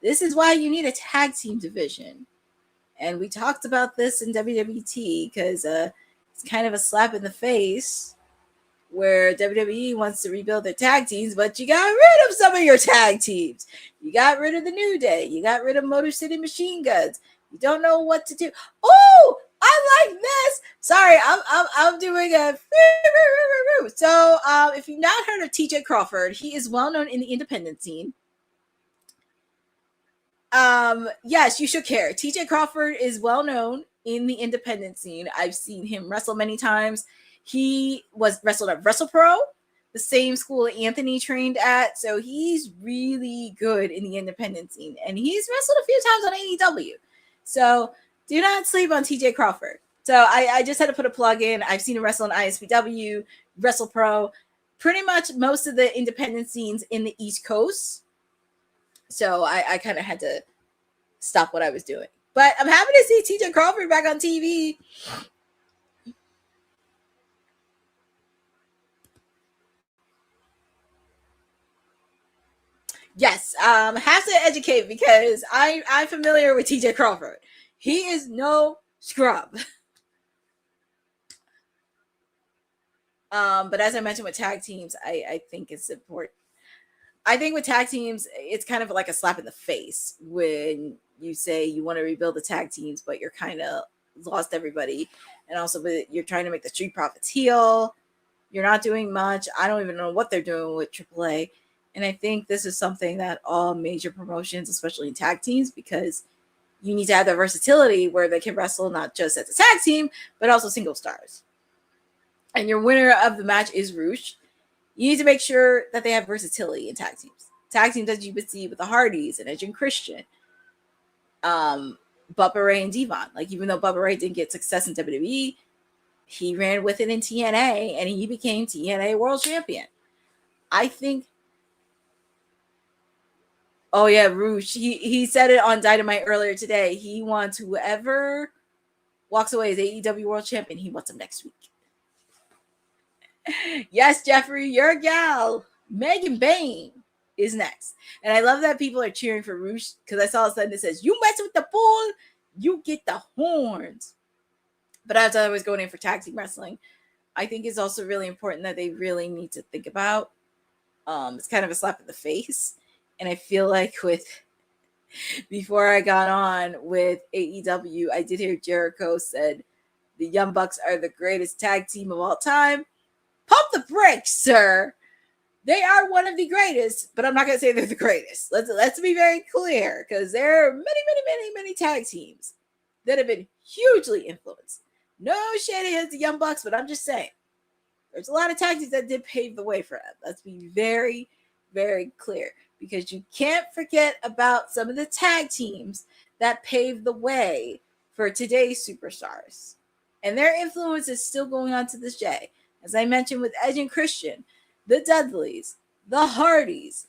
this is why you need a tag team division. And we talked about this in WWT because it's kind of a slap in the face where WWE wants to rebuild their tag teams, but you got rid of some of your tag teams. You got rid of the New Day. You got rid of Motor City Machine Guns. You don't know what to do. Oh, I like this. Sorry, I'm doing a. So, if you've not heard of TJ Crawford, he is well known in the independent scene. Yes, you should care. TJ Crawford is well known in the independent scene. I've seen him wrestle many times. He was wrestled at WrestlePro, the same school that Anthony trained at. So he's really good in the independent scene. And he's wrestled a few times on AEW. So do not sleep on TJ Crawford. So I just had to put a plug in. I've seen him wrestle on ISPW, WrestlePro, pretty much most of the independent scenes in the East Coast. So I kind of had to stop what I was doing. But I'm happy to see TJ Crawford back on TV. Yes, have to educate because I'm familiar with TJ Crawford. He is no scrub. But as I mentioned with tag teams, I think it's important. I think with tag teams, it's kind of like a slap in the face when you say you want to rebuild the tag teams, but you're kind of lost everybody. And also, you're trying to make the Street Profits heel. You're not doing much. I don't even know what they're doing with AAA. And I think this is something that all major promotions, especially in tag teams, because you need to have the versatility where they can wrestle not just as a tag team, but also single stars. And your winner of the match is Rouge. You need to make sure that they have versatility in tag teams. Tag teams that you would see with the Hardys and Edge and Christian. Bubba Ray and Devon. Like, even though Bubba Ray didn't get success in WWE, he ran with it in TNA and he became TNA World Champion. I think. Oh yeah, Rouge. He said it on Dynamite earlier today. He wants whoever walks away as AEW World Champion, he wants him next week. Yes, Jeffrey, your gal, Megan Bain, is next. And I love that people are cheering for Rouge because I saw a sign that says, "You mess with the bull, you get the horns." But as I was going in for tag team wrestling, I think it's also really important that they really need to think about. It's kind of a slap in the face. And I feel like before I got on with AEW, I did hear Jericho said the Young Bucks are the greatest tag team of all time. Pump the brakes, sir. They are one of the greatest, but I'm not going to say they're the greatest. Let's be very clear, because there are many tag teams that have been hugely influenced. No shade against the Young Bucks, but I'm just saying there's a lot of tag teams that did pave the way for them. Let's be very, very clear, because you can't forget about some of the tag teams that paved the way for today's superstars. And their influence is still going on to this day. As I mentioned with Edge and Christian, the Dudleys, the Hardys,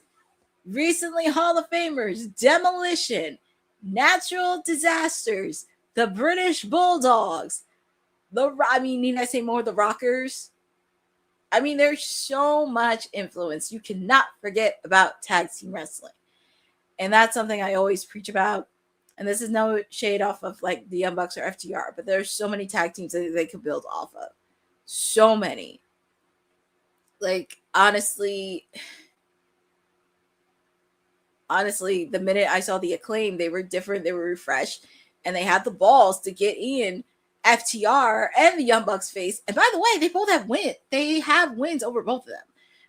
recently Hall of Famers, Demolition, Natural Disasters, the British Bulldogs, need I say more? The Rockers. I mean, there's so much influence. You cannot forget about tag team wrestling. And that's something I always preach about. And this is no shade off of like the Young Bucks or FTR, but there's so many tag teams that they could build off of. So many. Like, honestly, the minute I saw the Acclaim, they were different, they were refreshed, and they had the balls to get in FTR and the Young Bucks face. And by the way, they both have wins. They have wins over both of them,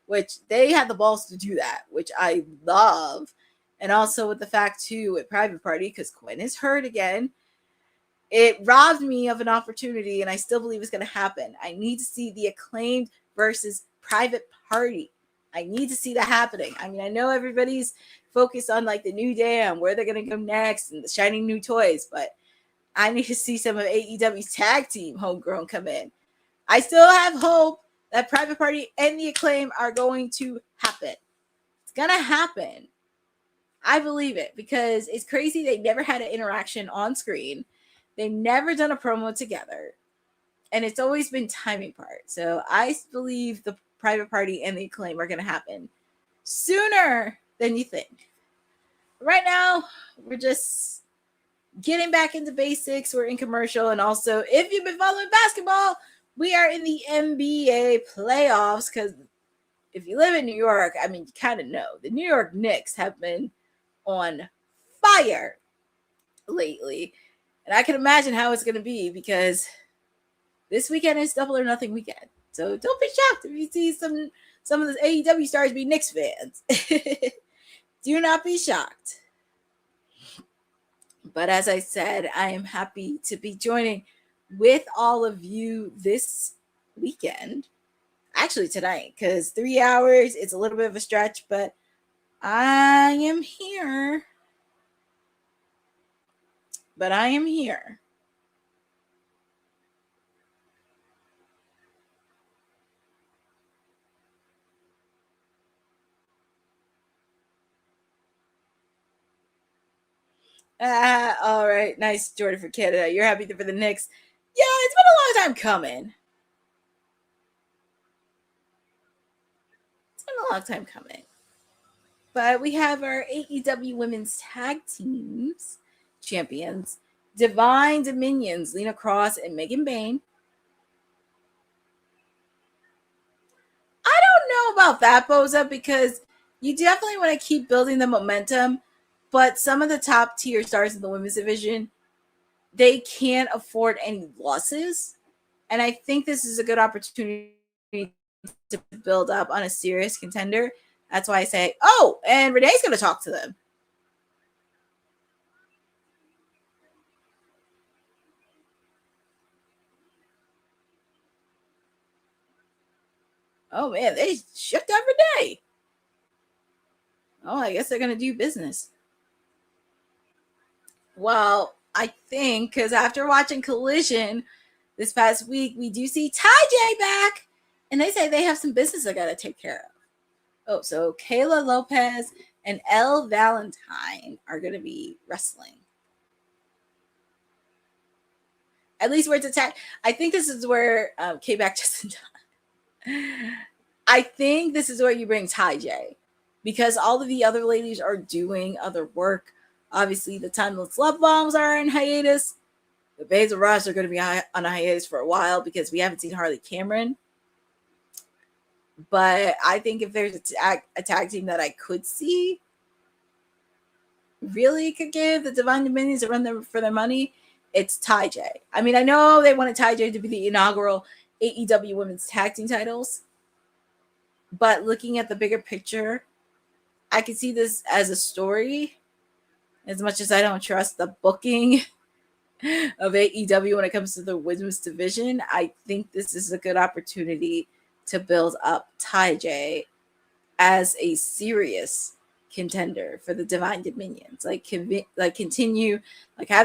which they had the balls to do that, which I love. And also with the fact too, with Private Party, because Quinn is hurt again, it robbed me of an opportunity, and I still believe it's going to happen. I need to see the Acclaimed versus Private Party. I need to see that happening. I mean, I know everybody's focused on like the New Day and where they're going to go next and the shiny new toys, but I need to see some of AEW's tag team homegrown come in. I still have hope that Private Party and the Acclaim are going to happen. It's going to happen. I believe it, because it's crazy they never had an interaction on screen. They've never done a promo together. And it's always been timing part. So I believe the Private Party and the Acclaim are going to happen sooner than you think. Right now, we're just getting back into basics. We're in commercial. And also, if you've been following basketball, we are in the NBA playoffs, because if you live in New York, I mean, you kind of know. The New York Knicks have been on fire lately. And I can imagine how it's going to be, because this weekend is double or nothing weekend. So don't be shocked if you see some of the AEW stars be Knicks fans. Do not be shocked. But as I said, I am happy to be joining with all of you this weekend. Actually tonight, because 3 hours, it's a little bit of a stretch, but I am here. All right. Nice, Jordan, for Canada. You're happy for the Knicks. Yeah, it's been a long time coming. But we have our AEW Women's Tag Teams champions, Divine Dominions, Lena Cross and Megan Bayne. I don't know about that, Boza, because you definitely want to keep building the momentum. But some of the top tier stars in the women's division, they can't afford any losses. And I think this is a good opportunity to build up on a serious contender. That's why I say, oh, and Renee's going to talk to them. Oh, man, they shut down Renee. Oh, I guess they're going to do business. Well, I think, because after watching Collision this past week, we do see Ty J back, and they say they have some business they got to take care of. Oh, so Kayla Lopez and Elle Valentine are going to be wrestling. At least where it's attacked. I think this is where came back just in time. I think this is where you bring Ty J, because all of the other ladies are doing other work. Obviously, the Timeless Love Bombs are in hiatus. The Babes of Rush are going to be on a hiatus for a while because we haven't seen Harley Cameron. But I think if there's a tag team that I could see really could give the Divine Dominions a run for their money, it's Ty J. I mean, I know they wanted Ty J to be the inaugural AEW Women's Tag Team titles. But looking at the bigger picture, I can see this as a story. As much as I don't trust the booking of AEW when it comes to the women's division, I think this is a good opportunity to build up Ty J as a serious contender for the Divine Dominions. Have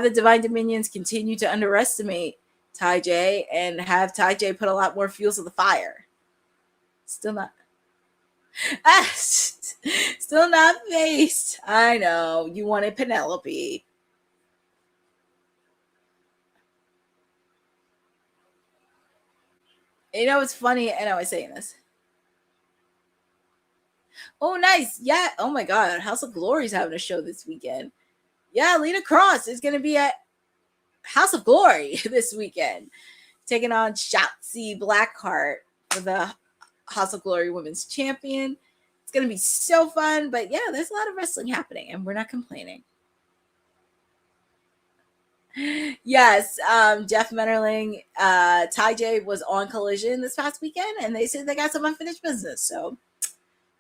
the Divine Dominions continue to underestimate Ty J and have Ty J put a lot more fuel to the fire. Still not. Still not faced. I know. You wanted Penelope. You know, it's funny, and I was saying this. Oh, nice. Yeah. Oh, my God. House of Glory's having a show this weekend. Yeah, Lita Cross is going to be at House of Glory this weekend, taking on Shotzi Blackheart for the House of Glory Women's Champion. It's going to be so fun. But, yeah, there's a lot of wrestling happening, and we're not complaining. Yes, Jeff Mennerling, Ty J was on Collision this past weekend, and they said they got some unfinished business. So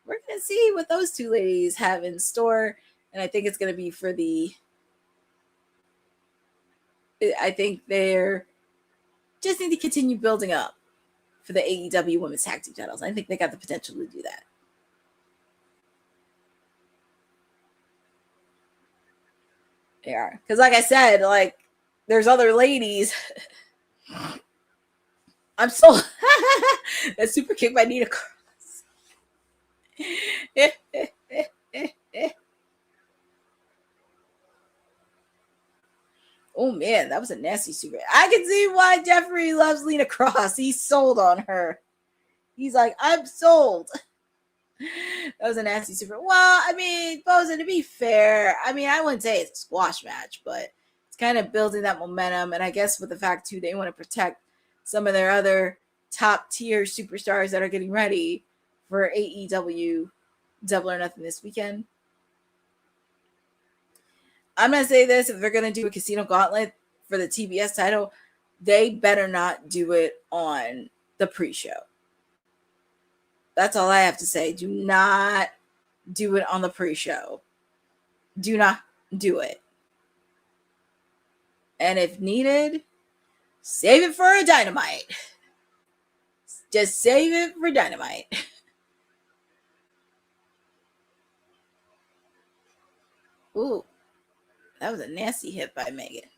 we're going to see what those two ladies have in store. And I think it's going to be for I think they're just need to continue building up for the AEW Women's Tag Team titles. I think they got the potential to do that. They are. Because like I said, like, there's other ladies. I'm so that super kick by Nina Cross. Oh man, that was a nasty super. I can see why Jeffrey loves Lena Cross. He's sold on her. He's like, I'm sold. That was a nasty super. Well, I mean, Boza, to be fair, I mean, I wouldn't say it's a squash match, but it's kind of building that momentum. And I guess with the fact, too, they want to protect some of their other top tier superstars that are getting ready for AEW Double or Nothing this weekend. I'm going to say this. If they're going to do a Casino Gauntlet for the TBS title, they better not do it on the pre-show. That's all I have to say. Do not do it on the pre-show. Do not do it. And if needed, save it for a Dynamite. Just save it for Dynamite. Ooh, that was a nasty hit by Megan.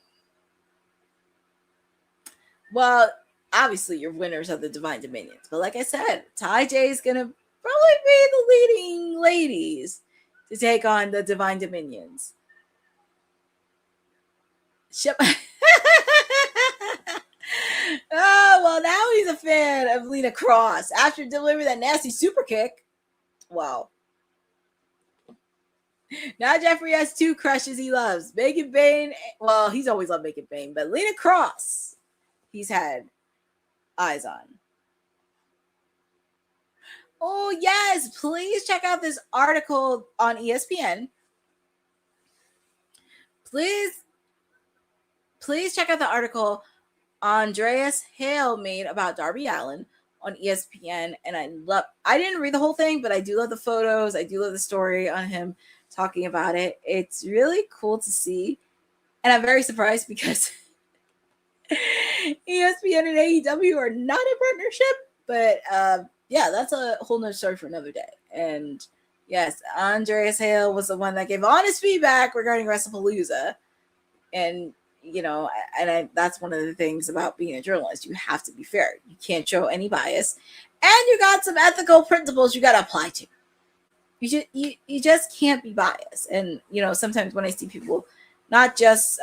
Well, obviously, your winners are the Divine Dominions. But like I said, Ty J is going to probably be the leading ladies to take on the Divine Dominions. Oh, well, now he's a fan of Lena Cross. After delivering that nasty super kick. Wow. Now Jeffrey has two crushes he loves. Megan Bayne. Well, he's always loved Megan Bayne. But Lena Cross, he's had eyes on. Oh, yes. Please check out this article on ESPN. Please check out the article Andreas Hale made about Darby Allin on ESPN. And I didn't read the whole thing, but I do love the photos. I do love the story on him talking about it. It's really cool to see. And I'm very surprised because ESPN and AEW are not in partnership. But yeah, that's a whole nother story for another day. And yes, Andreas Hale was the one that gave honest feedback regarding WrestlePalooza. And, you know, that's one of the things about being a journalist. You have to be fair. You can't show any bias. And you got some ethical principles you got to apply to. You just can't be biased. And, you know, sometimes when I see people, not just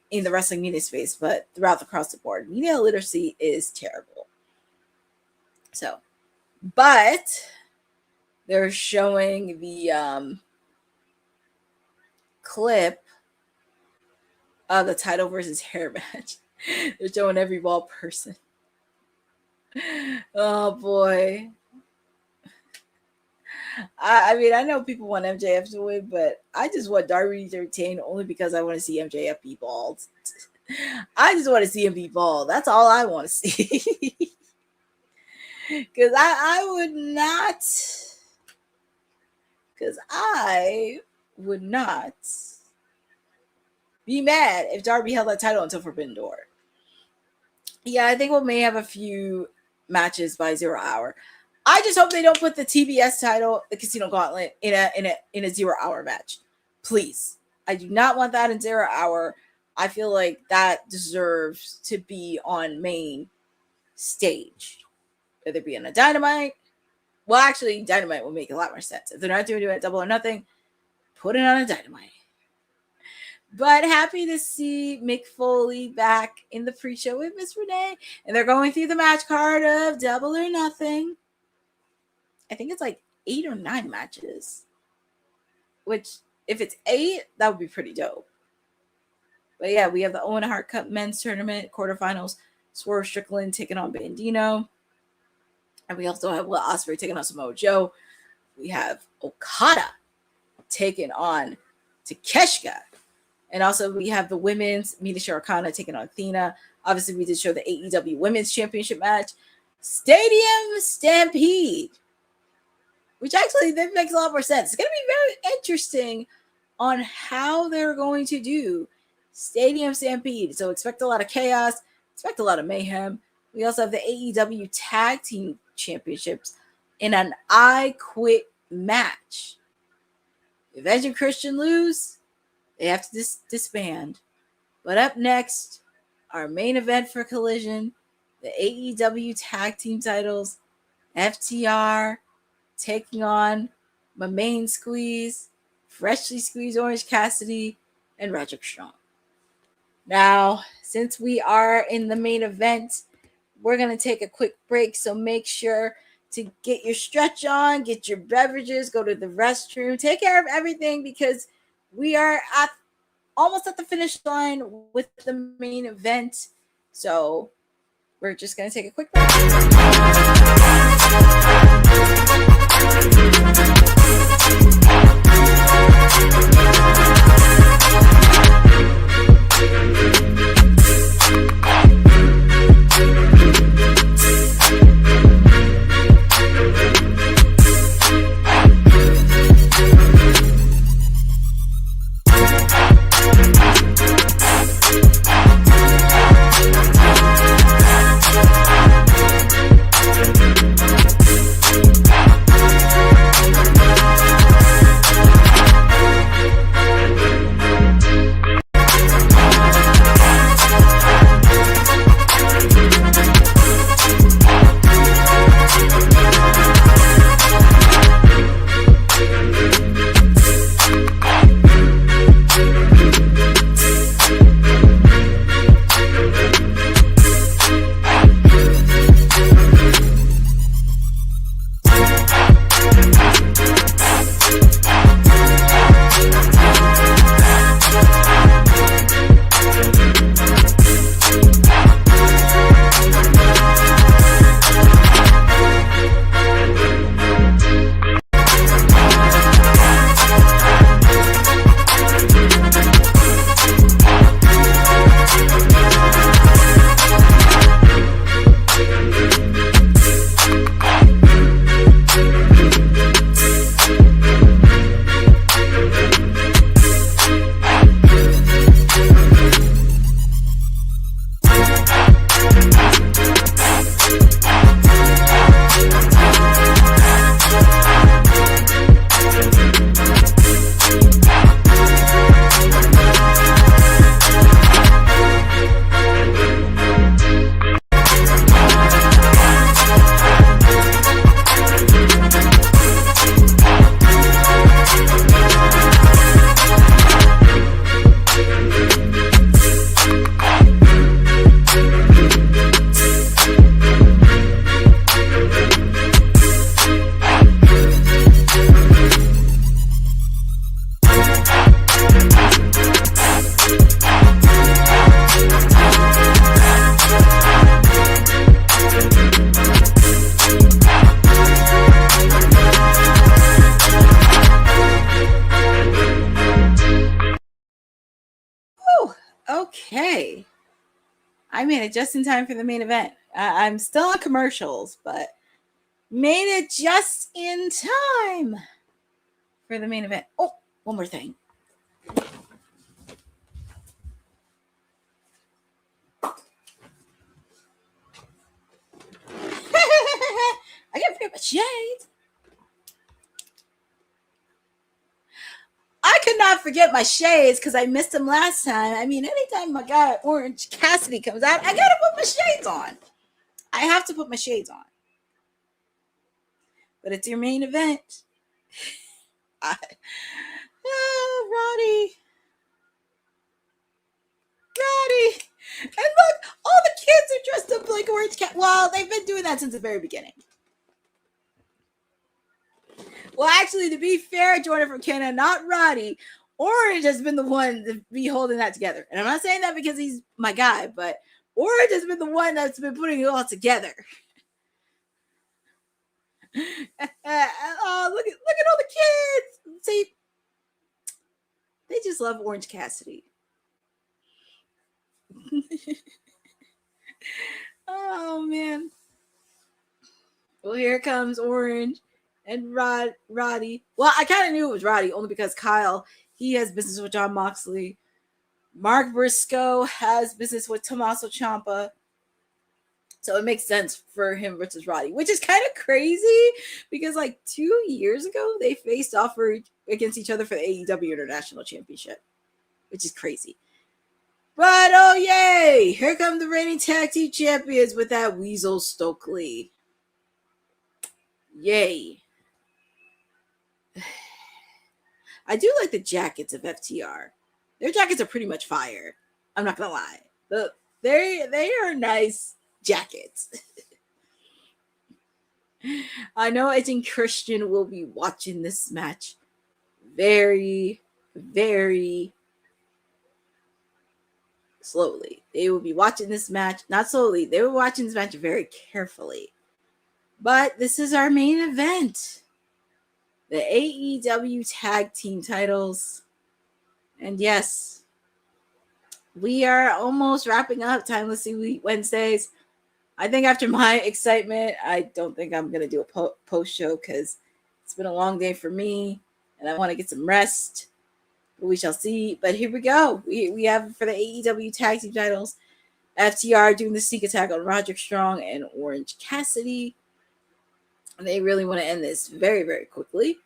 in the wrestling media space, but throughout across the board, media literacy is terrible. So, but they're showing the clip of the title versus hair match. They're showing every ball person. Oh boy. I mean, I know people want MJF to win, but I just want Darby to retain only because I want to see MJF be bald. I just want to see him be bald. That's all I want to see. Because I would not be mad if Darby held that title until Forbidden Door. Yeah, I think we may have a few matches by 0 hour. I just hope they don't put the TBS title, the Casino Gauntlet, in a 0 hour match. Please. I do not want that in 0 hour. I feel like that deserves to be on main stage. Whether it be on a Dynamite Well, actually, Dynamite will make a lot more sense. If they're not doing it at Double or Nothing, put it on a Dynamite. But happy to see Mick Foley back in the pre-show with Miss Renee. And they're going through the match card of Double or Nothing. I think it's like 8 or 9 matches. Which, if it's 8, that would be pretty dope. But yeah, we have the Owen Hart Cup men's tournament quarterfinals. Swerve Strickland taking on Bandino. And we also have Will Ospreay taking on Samoa Joe. We have Okada taking on Takeshita. And also we have the women's Mina Shirakawa taking on Athena. Obviously, we did show the AEW Women's Championship match. Stadium Stampede. Which actually, that makes a lot more sense. It's going to be very interesting on how they're going to do Stadium Stampede. So expect a lot of chaos. Expect a lot of mayhem. We also have the AEW Tag Team Championships in an I Quit match. If Edge and Christian lose, they have to disband. But up next, our main event for Collision, the AEW Tag Team titles, FTR taking on my main squeeze, freshly squeezed Orange Cassidy, and Roderick Strong. Now, since we are in the main event, we're going to take a quick break, so make sure to get your stretch on, get your beverages, go to the restroom, take care of everything, because we are almost at the finish line with the main event. So we're just going to take a quick break. Okay. I made it just in time for the main event. I'm still on commercials, but made it just in time for the main event. Oh, one more thing. I gotta forget my shades. I could not forget my shades because I missed them last time. I mean, anytime my guy Orange Cassidy comes out, I gotta put my shades on. I have to put my shades on. but it's your main event. Roddy. And look, all the kids are dressed up like Orange Cat. Well, they've been doing that since the very beginning. Well, actually, to be fair, Jordan from Canada, not Roddy, Orange has been the one to be holding that together. And I'm not saying that because he's my guy, but Orange has been the one that's been putting it all together. Oh, look at all the kids. See, they just love Orange Cassidy. Oh man. Well, here comes Orange and Roddy. Well, I kind of knew it was Roddy only because Kyle, he has business with Jon Moxley. Mark Briscoe has business with Tommaso Ciampa. So it makes sense for him versus Roddy, which is kind of crazy because like 2 years ago, they faced off against each other for the AEW International Championship, which is crazy. But oh yay! Here come the reigning tag team champions with that Weasel Stokely. Yay. I do like the jackets of FTR. Their jackets are pretty much fire. I'm not gonna lie. They are nice jackets. I know Edge and Christian will be watching this match very, very slowly. They will be watching this match, not slowly. They were watching this match very carefully. But this is our main event. The AEW Tag Team titles. And yes, we are almost wrapping up Timelessly Week Wednesdays. I think after my excitement, I don't think I'm going to do a post show because it's been a long day for me and I want to get some rest. We shall see. But here we go. We have for the AEW Tag Team titles, FTR doing the sneak attack on Roderick Strong and Orange Cassidy. And they really want to end this very, very quickly.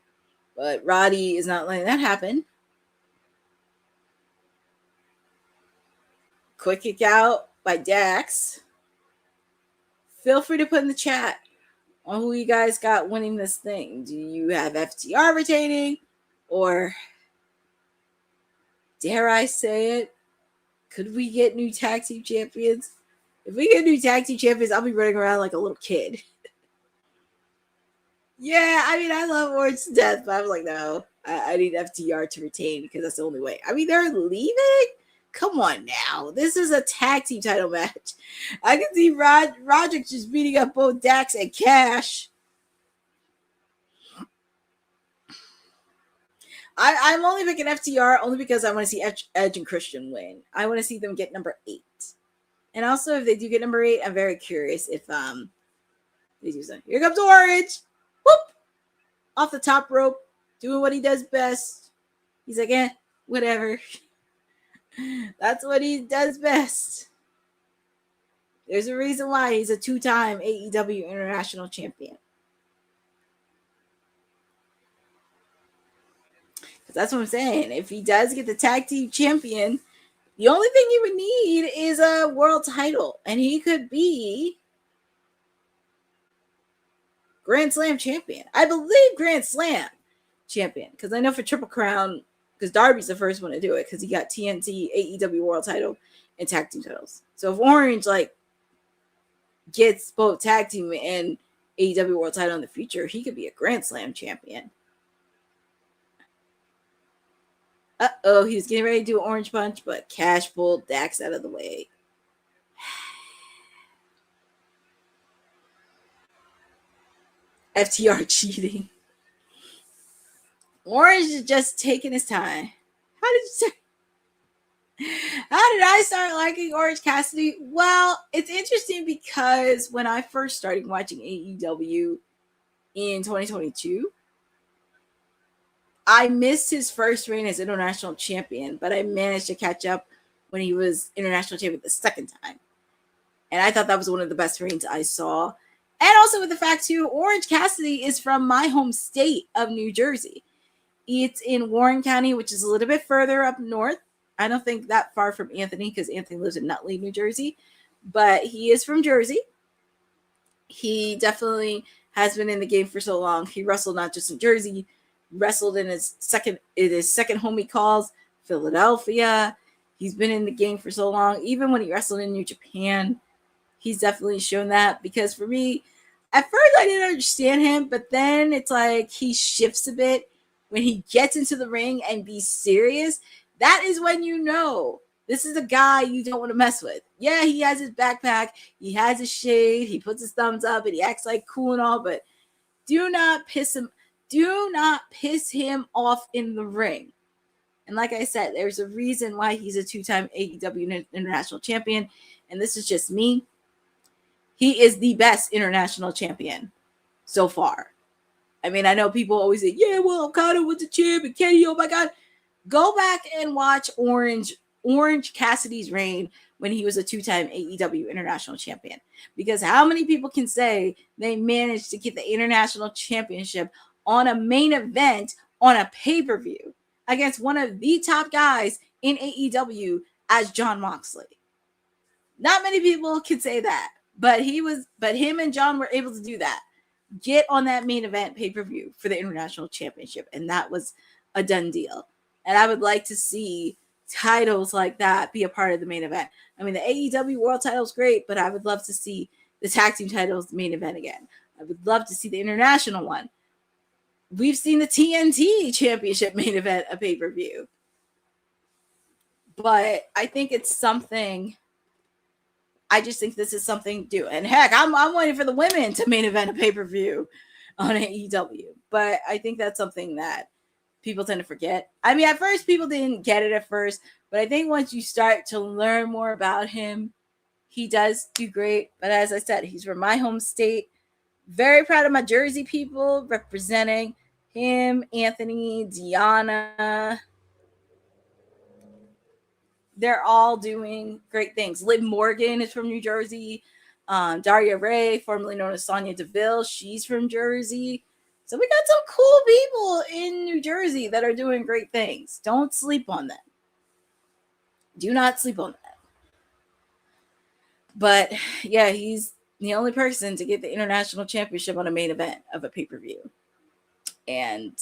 But Roddy is not letting that happen. Quick kick out by Dax. Feel free to put in the chat on who you guys got winning this thing. Do you have FTR retaining? Or dare I say it? Could we get new tag team champions? If we get new tag team champions, I'll be running around like a little kid. Yeah, I mean, I love Orange to death, but I was like, no, I need FTR to retain because that's the only way. I mean, they're leaving? Come on now. This is a tag team title match. I can see Roderick just beating up both Dax and Cash. I'm only picking FTR only because I want to see Edge and Christian win. I want to see them get number 8. And also, if they do get number 8, I'm very curious if they do something. Here comes Orange. Whoop! Off the top rope, doing what he does best. He's like, whatever. That's what he does best. There's a reason why he's a 2-time AEW International Champion. Because that's what I'm saying. If he does get the tag team champion, the only thing he would need is a world title. And he could be Grand Slam champion. I believe Grand Slam champion. Because I know for Triple Crown, because Darby's the first one to do it because he got TNT, AEW World Title, and Tag Team titles. So if Orange gets both Tag Team and AEW World Title in the future, he could be a Grand Slam champion. Uh-oh, he was getting ready to do an Orange Punch, but Cash pulled Dax out of the way. FTR cheating. Orange is just taking his time. How did I start liking Orange Cassidy? Well, it's interesting because when I first started watching AEW in 2022, I missed his first reign as international champion, but I managed to catch up when he was international champion the second time. And I thought that was one of the best reigns I saw. And also with the fact, too, Orange Cassidy is from my home state of New Jersey. It's in Warren County, which is a little bit further up north. I don't think that far from Anthony because Anthony lives in Nutley, New Jersey. But he is from Jersey. He definitely has been in the game for so long. He wrestled not just in Jersey, wrestled in his second home he calls, Philadelphia. He's been in the game for so long. Even when he wrestled in New Japan, he's definitely shown that. Because for me, at first I didn't understand him, but then it's like he shifts a bit when he gets into the ring and be serious. That is when you know this is a guy you don't want to mess with. Yeah, he has his backpack, he has his shade, he puts his thumbs up, and he acts like cool and all, but do not piss him off in the ring. And like I said, there's a reason why he's a 2-time AEW International Champion, and this is just me. He is the best international champion so far. I mean, I know people always say, yeah, well, Okada was the champ, and Kenny, oh my God. Go back and watch Orange Cassidy's reign when he was a 2-time AEW International Champion. Because how many people can say they managed to get the International Championship on a main event on a pay-per-view against one of the top guys in AEW as Jon Moxley? Not many people can say that, but him and John were able to do that. Get on that main event pay-per-view for the International Championship, and that was a done deal. And I would like to see titles like that be a part of the main event. I mean, the AEW World title is great, but I would love to see the tag team titles main event again. I would love to see the international one. We've seen the TNT Championship main event a pay-per-view. But I think it's something. I just think this is something to do. And heck, I'm waiting for the women to main event a pay-per-view on AEW. But I think that's something that people tend to forget. I mean, at first, people didn't get it at first. But I think once you start to learn more about him, he does do great. But as I said, he's from my home state. Very proud of my Jersey people representing him, Anthony, Deanna. They're all doing great things. Liv Morgan is from New Jersey. Daria Ray, formerly known as Sonya Deville, she's from Jersey. So we got some cool people in New Jersey that are doing great things. Don't sleep on them. Do not sleep on them. But yeah, he's the only person to get the International Championship on a main event of a pay-per-view. And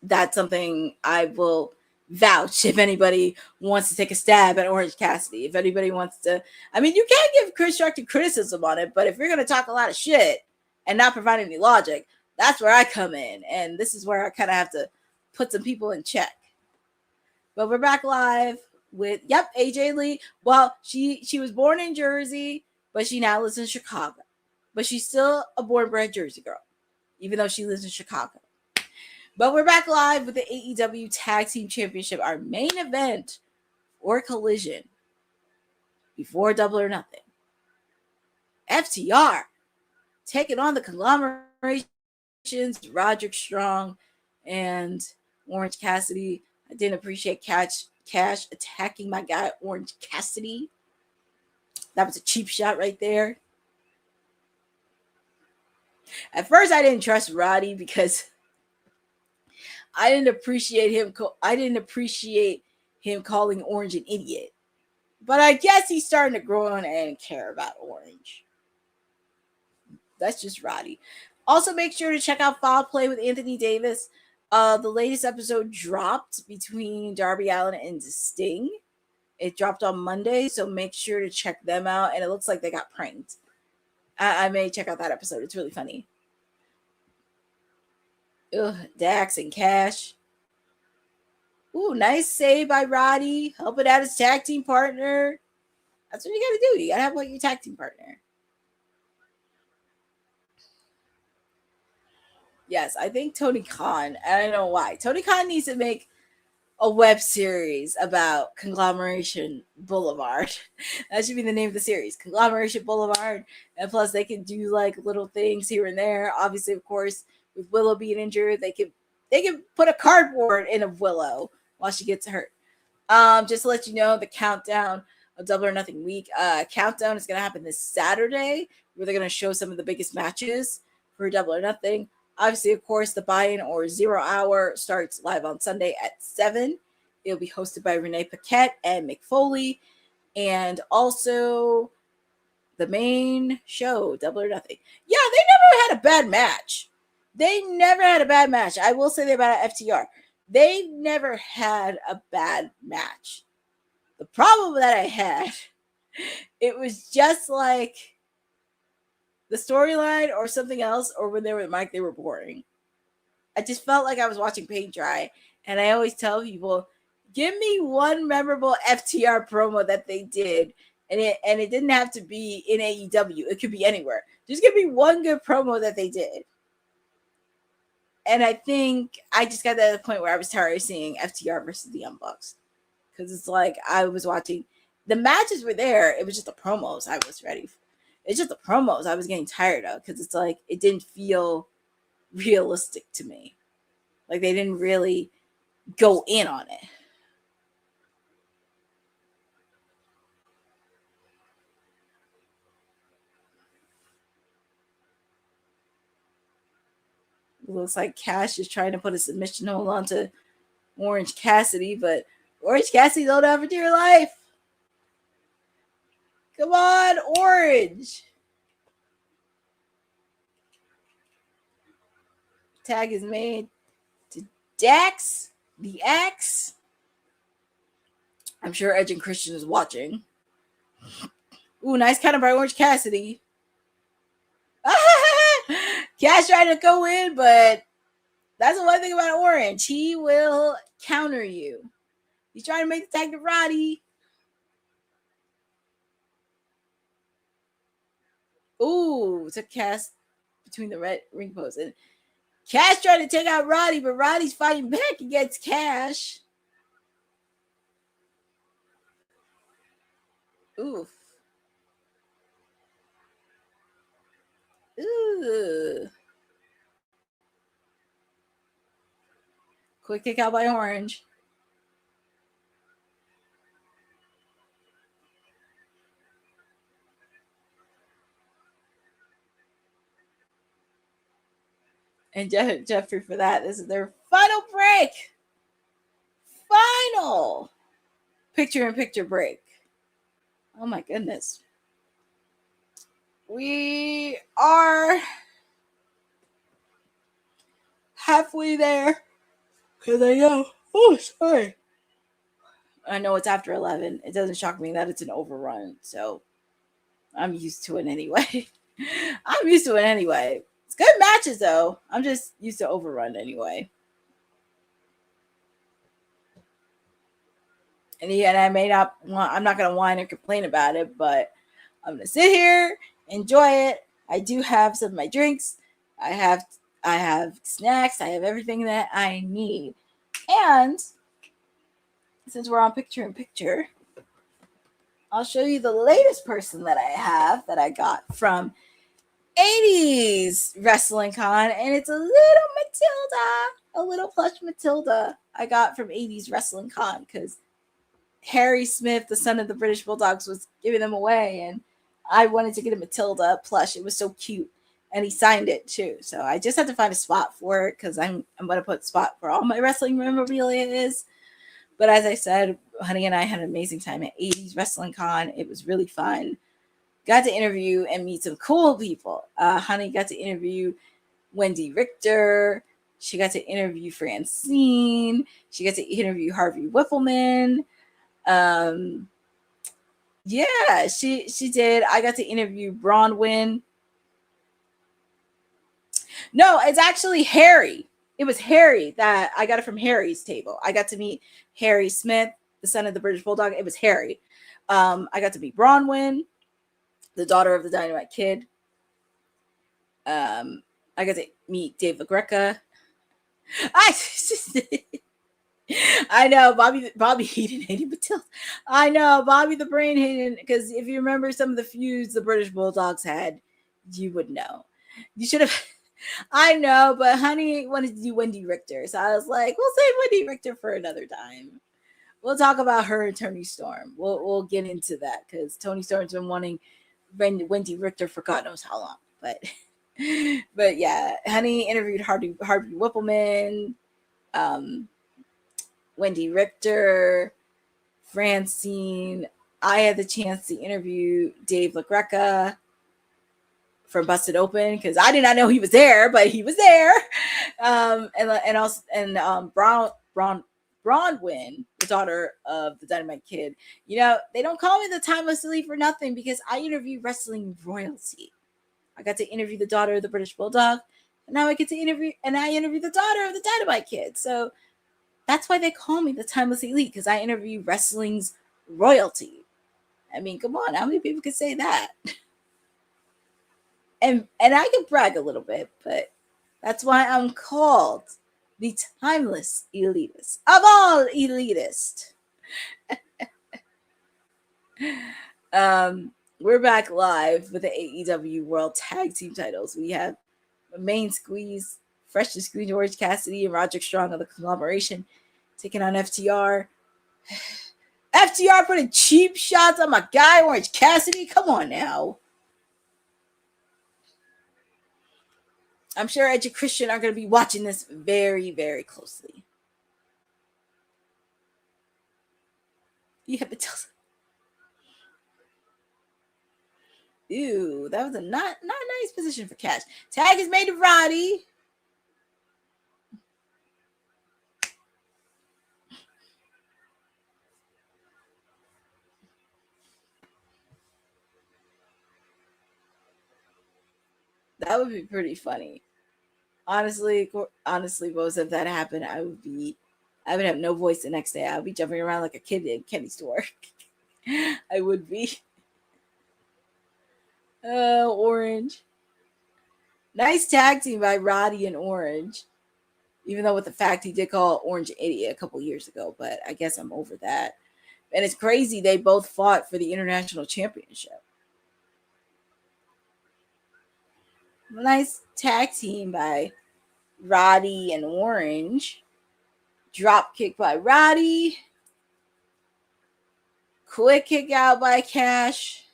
that's something I will vouch if anybody wants to take a stab at Orange Cassidy. If anybody wants to, I mean, you can't give constructive criticism on it, but if you're going to talk a lot of shit and not provide any logic, that's where I come in. And this is where I kind of have to put some people in check. But we're back live with, AJ Lee. Well, she was born in Jersey, but she now lives in Chicago. But she's still a born-bred Jersey girl, even though she lives in Chicago. But we're back live with the AEW Tag Team Championship, our main event or Collision before Double or Nothing. FTR taking on the conglomerations, Roderick Strong and Orange Cassidy. I didn't appreciate Cash attacking my guy, Orange Cassidy. That was a cheap shot right there. At first, I didn't trust Roddy because I didn't appreciate him calling Orange an idiot. But I guess he's starting to grow on and care about Orange. That's just Roddy. Also, make sure to check out Foul Play with Anthony Davis. The latest episode dropped between Darby Allin and Sting. It dropped on Monday, so make sure to check them out. And it looks like they got pranked. I may check out that episode. It's really funny. Ugh, Dax and Cash. Ooh, nice save by Roddy. Helping out his tag team partner. That's what you got to do. You got to have like your tag team partner. Yes, I think Tony Khan. I don't know why. Tony Khan needs to make a web series about Conglomeration Boulevard. That should be the name of the series, Conglomeration Boulevard. And plus, they can do like little things here and there. Obviously, of course, with Willow being injured, they can put a cardboard in of Willow while she gets hurt. Just to let you know, the countdown of Double or Nothing week. Countdown is going to happen this Saturday, where they're going to show some of the biggest matches for Double or Nothing. Obviously, of course, the buy-in or 0 hour starts live on Sunday at 7. It'll be hosted by Renee Paquette and Mick Foley. And also, the main show, Double or Nothing. Yeah, they never had a bad match. They never had a bad match. I will say that about FTR. They never had a bad match. The problem that I had, it was just like the storyline or something else, or when they were with Mike, they were boring. I just felt like I was watching paint dry. And I always tell people, give me one memorable FTR promo that they did. And it didn't have to be in AEW. It could be anywhere. Just give me one good promo that they did. And I think I just got to the point where I was tired of seeing FTR versus the Young Bucks. Because it's like I was watching. The matches were there. It was just the promos I was ready for. It's just the promos I was getting tired of. Because it's like it didn't feel realistic to me. Like they didn't really go in on it. It looks like Cash is trying to put a submission hold on to Orange Cassidy, but Orange Cassidy don't have a dear life. Come on, Orange. Tag is made to Dax, the Axe. I'm sure Edge and Christian is watching. Ooh, nice counter by Orange Cassidy. Cash trying to go in, but that's the one thing about Orange. He will counter you. He's trying to make the tag to Roddy. Ooh, it's a cast between the red ring post. And Cash trying to take out Roddy, but Roddy's fighting back against Cash. Oof. Ooh. Quick kick out by Orange. And Jeffrey for that. This is their final break. Final picture-in-picture break. Oh my goodness. We are halfway there. Because I know. Oh, sorry. I know it's after 11. It doesn't shock me that it's an overrun. So I'm used to it anyway. It's good matches, though. I'm just used to overrun anyway. And yeah, I'm not going to whine or complain about it, but I'm going to sit here, enjoy it. I do have some of my drinks. I have snacks. I have everything that I need. And since we're on picture-in-picture, I'll show you the latest person that I have that I got from 80s Wrestling Con. And it's a little Matilda, a little plush Matilda I got from 80s Wrestling Con because Harry Smith, the son of the British Bulldogs, was giving them away. And I wanted to get a Matilda plush. It was so cute. And he signed it too. So I just had to find a spot for it because I'm going to put a spot for all my wrestling memorabilia is. But as I said, Honey and I had an amazing time at 80s Wrestling Con. It was really fun. Got to interview and meet some cool people. Honey got to interview Wendy Richter. She got to interview Francine. She got to interview Harvey Whippleman. Yeah, she did. I got to interview Bronwyn. No, it's actually Harry. It was Harry that I got it from Harry's table. I got to meet Harry Smith, the son of the British Bulldog. It was Harry. I got to meet Bronwyn, the daughter of the Dynamite Kid. I got to meet Dave LaGreca. I know Bobby Heenan hated Matilda. I know Bobby the Brain Heenan, because if you remember some of the feuds the British Bulldogs had, you would know. You should have. I know, but Honey wanted to do Wendy Richter, so I was like, we'll save Wendy Richter for another time. We'll talk about her and Tony Storm. We'll get into that because Tony Storm's been wanting Wendy Richter for God knows how long. But yeah, Honey interviewed Harvey Whippleman, Wendy Richter, Francine, I had the chance to interview Dave LaGreca from Busted Open because I did not know he was there, but he was there. Bronwyn, the daughter of the Dynamite Kid. They don't call me the Timeless Elite for nothing because I interview wrestling royalty. I got to interview the daughter of the British Bulldog, and now I get to interview the daughter of the Dynamite Kid. So that's why they call me the Timeless Elite, because I interview wrestling's royalty. I mean, come on, how many people can say that? And I can brag a little bit, but that's why I'm called the Timeless Elitist of all elitist. We're back live with the AEW World Tag Team titles. We have a main squeeze, fresh to squeeze Orange Cassidy and Roderick Strong of the Conglomeration taking on FTR. FTR putting cheap shots on my guy Orange Cassidy. Come on now. I'm sure Edge and Christian are going to be watching this very, very closely. Yeah, but ew, that was a not nice position for Cash. Tag is made to Roddy. That would be pretty funny. Honestly, both if that happened, I would have no voice the next day. I would be jumping around like a kid in candy store. I would be. Orange. Nice tag team by Roddy and Orange. Even though with the fact he did call Orange an idiot a couple years ago, but I guess I'm over that. And it's crazy they both fought for the International Championship. Nice tag team by Roddy and Orange. Drop kick by Roddy. Quick kick out by Cash.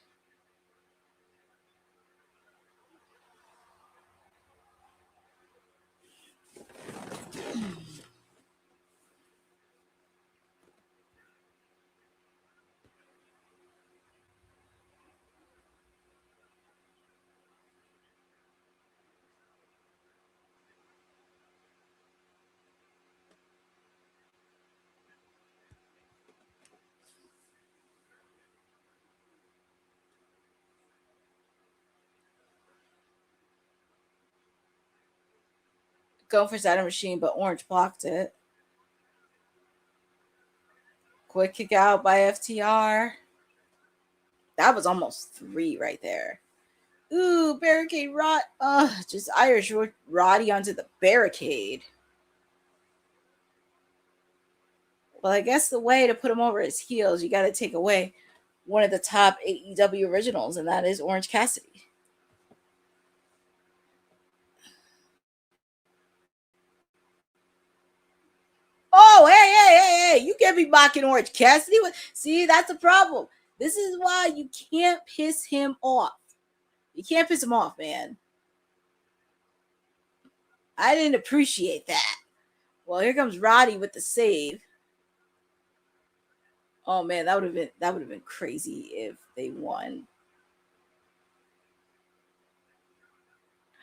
Going for Saturn Machine, but Orange blocked it. Quick kick out by FTR. That was almost 3 right there. Ooh, barricade Rod. Just Irish Roddy onto the barricade. Well, I guess the way to put him over his heels, you got to take away one of the top AEW originals, and that is Orange Cassidy. Oh, hey, you can't be mocking Orange Cassidy. See, that's the problem. This is why you can't piss him off. You can't piss him off, man. I didn't appreciate that. Well, here comes Roddy with the save. Oh man, that would have been crazy if they won.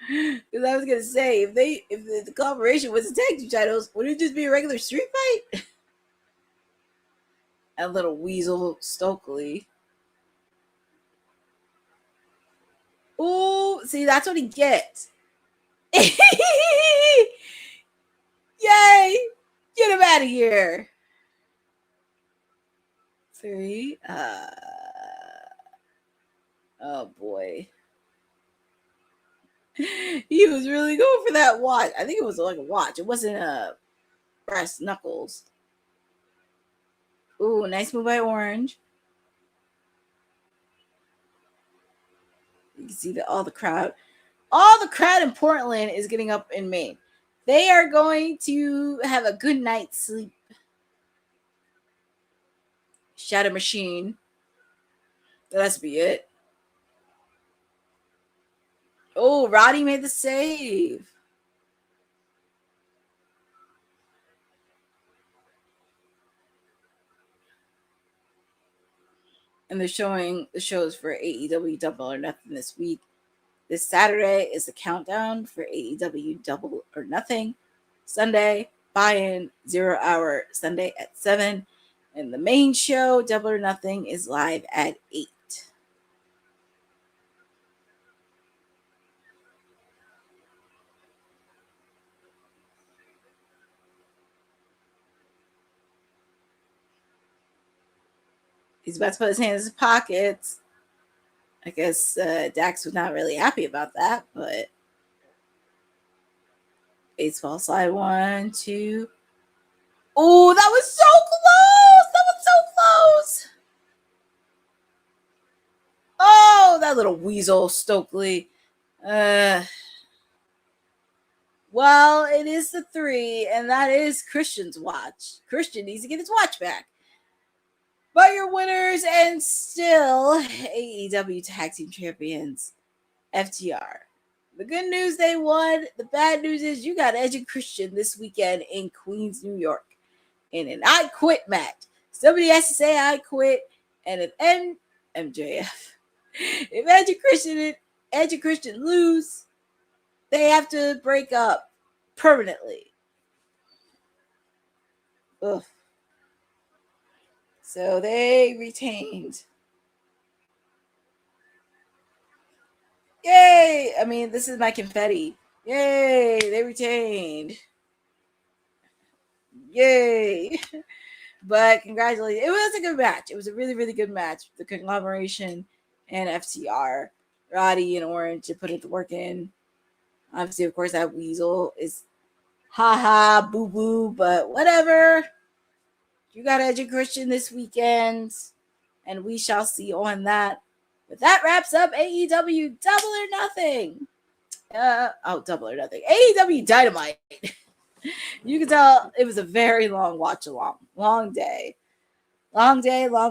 Because I was gonna say, if the collaboration was the tag team titles, would it just be a regular street fight? And little Weasel Stokely. Ooh, see, that's what he gets. Yay! Get him out of here. 3. Oh boy. He was really going for that watch. I think it was like a watch. It wasn't a brass knuckles. Ooh, nice move by Orange. You can see that all the crowd in Portland is getting up in Maine. They are going to have a good night's sleep. Shadow Machine. That's be it. Oh, Roddy made the save. and they're showing the shows for AEW Double or Nothing this week. This Saturday is the countdown for AEW Double or Nothing. Sunday, buy-in 0 hour Sunday at 7. And the main show, Double or Nothing, is live at 8. He's about to put his hands in his pockets. I guess Dax was not really happy about that, but baseball slide 1, 2. Oh, that was so close! That was so close! Oh, that little weasel, Stokely. Well, it is the 3, and that is Christian's watch. Christian needs to get his watch back. But your winners and still AEW Tag Team Champions, FTR. The good news, they won. The bad news is you got Edge and Christian this weekend in Queens, New York, in an I Quit match. Somebody has to say I quit, and if MJF, if Edge and Christian lose, they have to break up permanently. Ugh. So they retained. Yay! I mean, this is my confetti. Yay! They retained. Yay! But congratulations. It was a good match. It was a really, really good match. The conglomeration and FTR. Roddy and Orange to put it to work in. Obviously, of course, that weasel is ha boo boo, but whatever. You got Edge and Christian this weekend, and we shall see on that. But that wraps up AEW Double or Nothing. Double or Nothing. AEW Dynamite. You can tell it was a very long watch along. Long day, long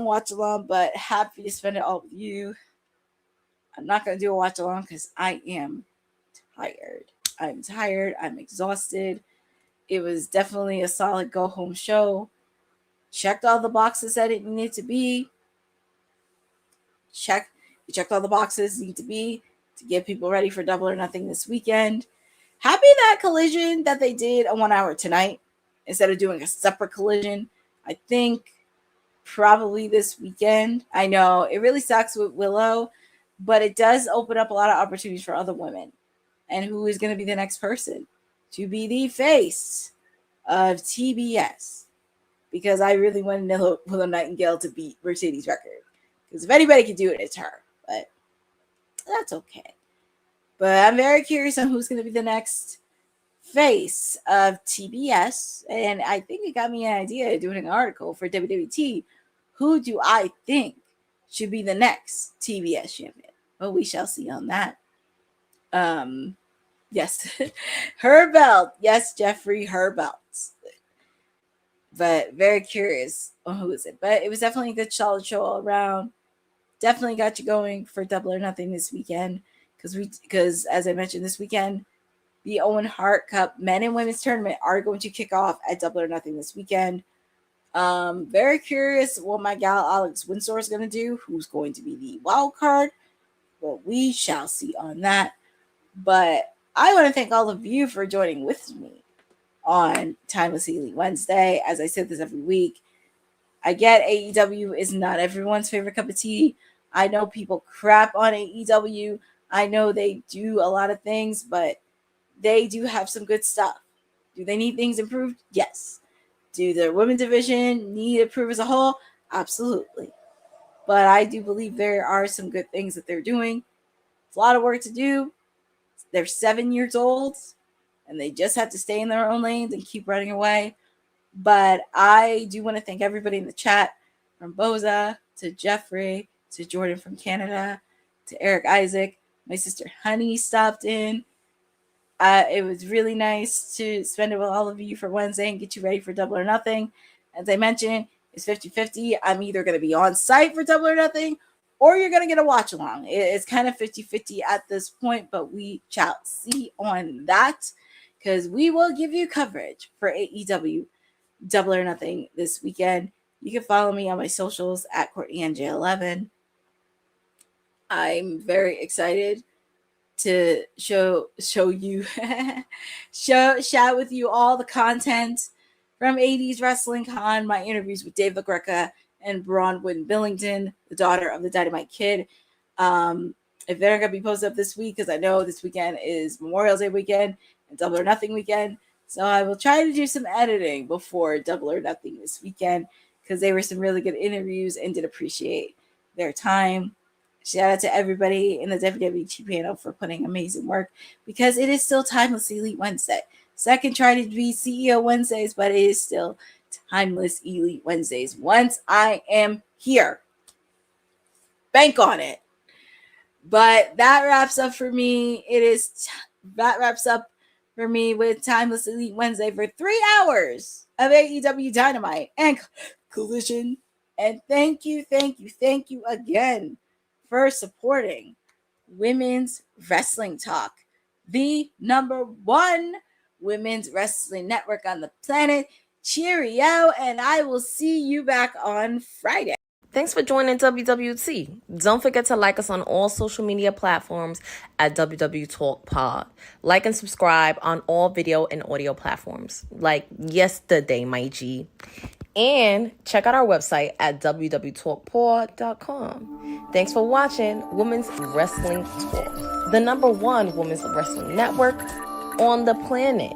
watch along, but happy to spend it all with you. I'm not going to do a watch along because I am tired. I'm tired. I'm exhausted. It was definitely a solid go home show. Checked all the boxes that it needed to be. You checked all the boxes need to be to get people ready for Double or Nothing this weekend. Happy that Collision that they did a 1 hour tonight instead of doing a separate Collision. I think probably this weekend. I know it really sucks with Willow, but it does open up a lot of opportunities for other women. And who is going to be the next person to be the face of TBS? Because I really wanted Willow Nightingale to beat Mercedes' record. Because if anybody can do it, it's her. But that's okay. But I'm very curious on who's going to be the next face of TBS. And I think it got me an idea of doing an article for WWT. Who do I think should be the next TBS champion? Well, we shall see on that. Yes. Her belt. Yes, Jeffrey, her belt. But very curious on who is it. But it was definitely a good solid show all around. Definitely got you going for Double or Nothing this weekend. Because as I mentioned this weekend, the Owen Hart Cup men and women's tournament are going to kick off at Double or Nothing this weekend. Very curious what my gal Alex Windsor is going to do. Who's going to be the wild card? Well, we shall see on that. But I want to thank all of you for joining with me on Timeless Elite Wednesday. As I said this every week, I get AEW is not everyone's favorite cup of tea. I know people crap on AEW. I know they do a lot of things, but they do have some good stuff. Do they need things improved? Yes. Do their women's division need improved as a whole? Absolutely. But I do believe there are some good things that they're doing. It's a lot of work to do. They're 7 years old, and they just have to stay in their own lanes and keep running away. But I do want to thank everybody in the chat, from Boza to Jeffrey to Jordan from Canada to Eric Isaac. My sister Honey stopped in. It was really nice to spend it with all of you for Wednesday and get you ready for Double or Nothing. As I mentioned, it's 50-50. I'm either going to be on site for Double or Nothing, or you're going to get a watch along. It's kind of 50-50 at this point, but we shall see on that, because we will give you coverage for AEW Double or Nothing this weekend. You can follow me on my socials at CourtneyNJ11. I'm very excited to share with you all the content from 80s Wrestling Con, my interviews with Dave LaGreca and Bronwyn Billington, the daughter of the Dynamite Kid. If they're going to be posted up this week, because I know this weekend is Memorial Day weekend and Double or Nothing weekend, so I will try to do some editing before Double or Nothing this weekend, because they were some really good interviews and did appreciate their time. Shout out to everybody in the WWE panel for putting amazing work, because it is still Timeless Elite Wednesday. Second try to be CEO Wednesdays, but it is still Timeless Elite Wednesdays. Once I am here, bank on it. But that wraps up for me. That wraps up for me with Timeless Elite Wednesday for 3 hours of AEW Dynamite and Collision. And thank you again for supporting Women's Wrestling Talk, the #1 women's wrestling network on the planet. Cheerio, and I will see you back on Friday. Thanks for joining WWT. Don't forget to like us on all social media platforms at WW Talk Pod. Like and subscribe on all video and audio platforms, like yesterday, my G. And check out our website at www.talkpod.com. Thanks for watching Women's Wrestling Talk, the #1 women's wrestling network on the planet.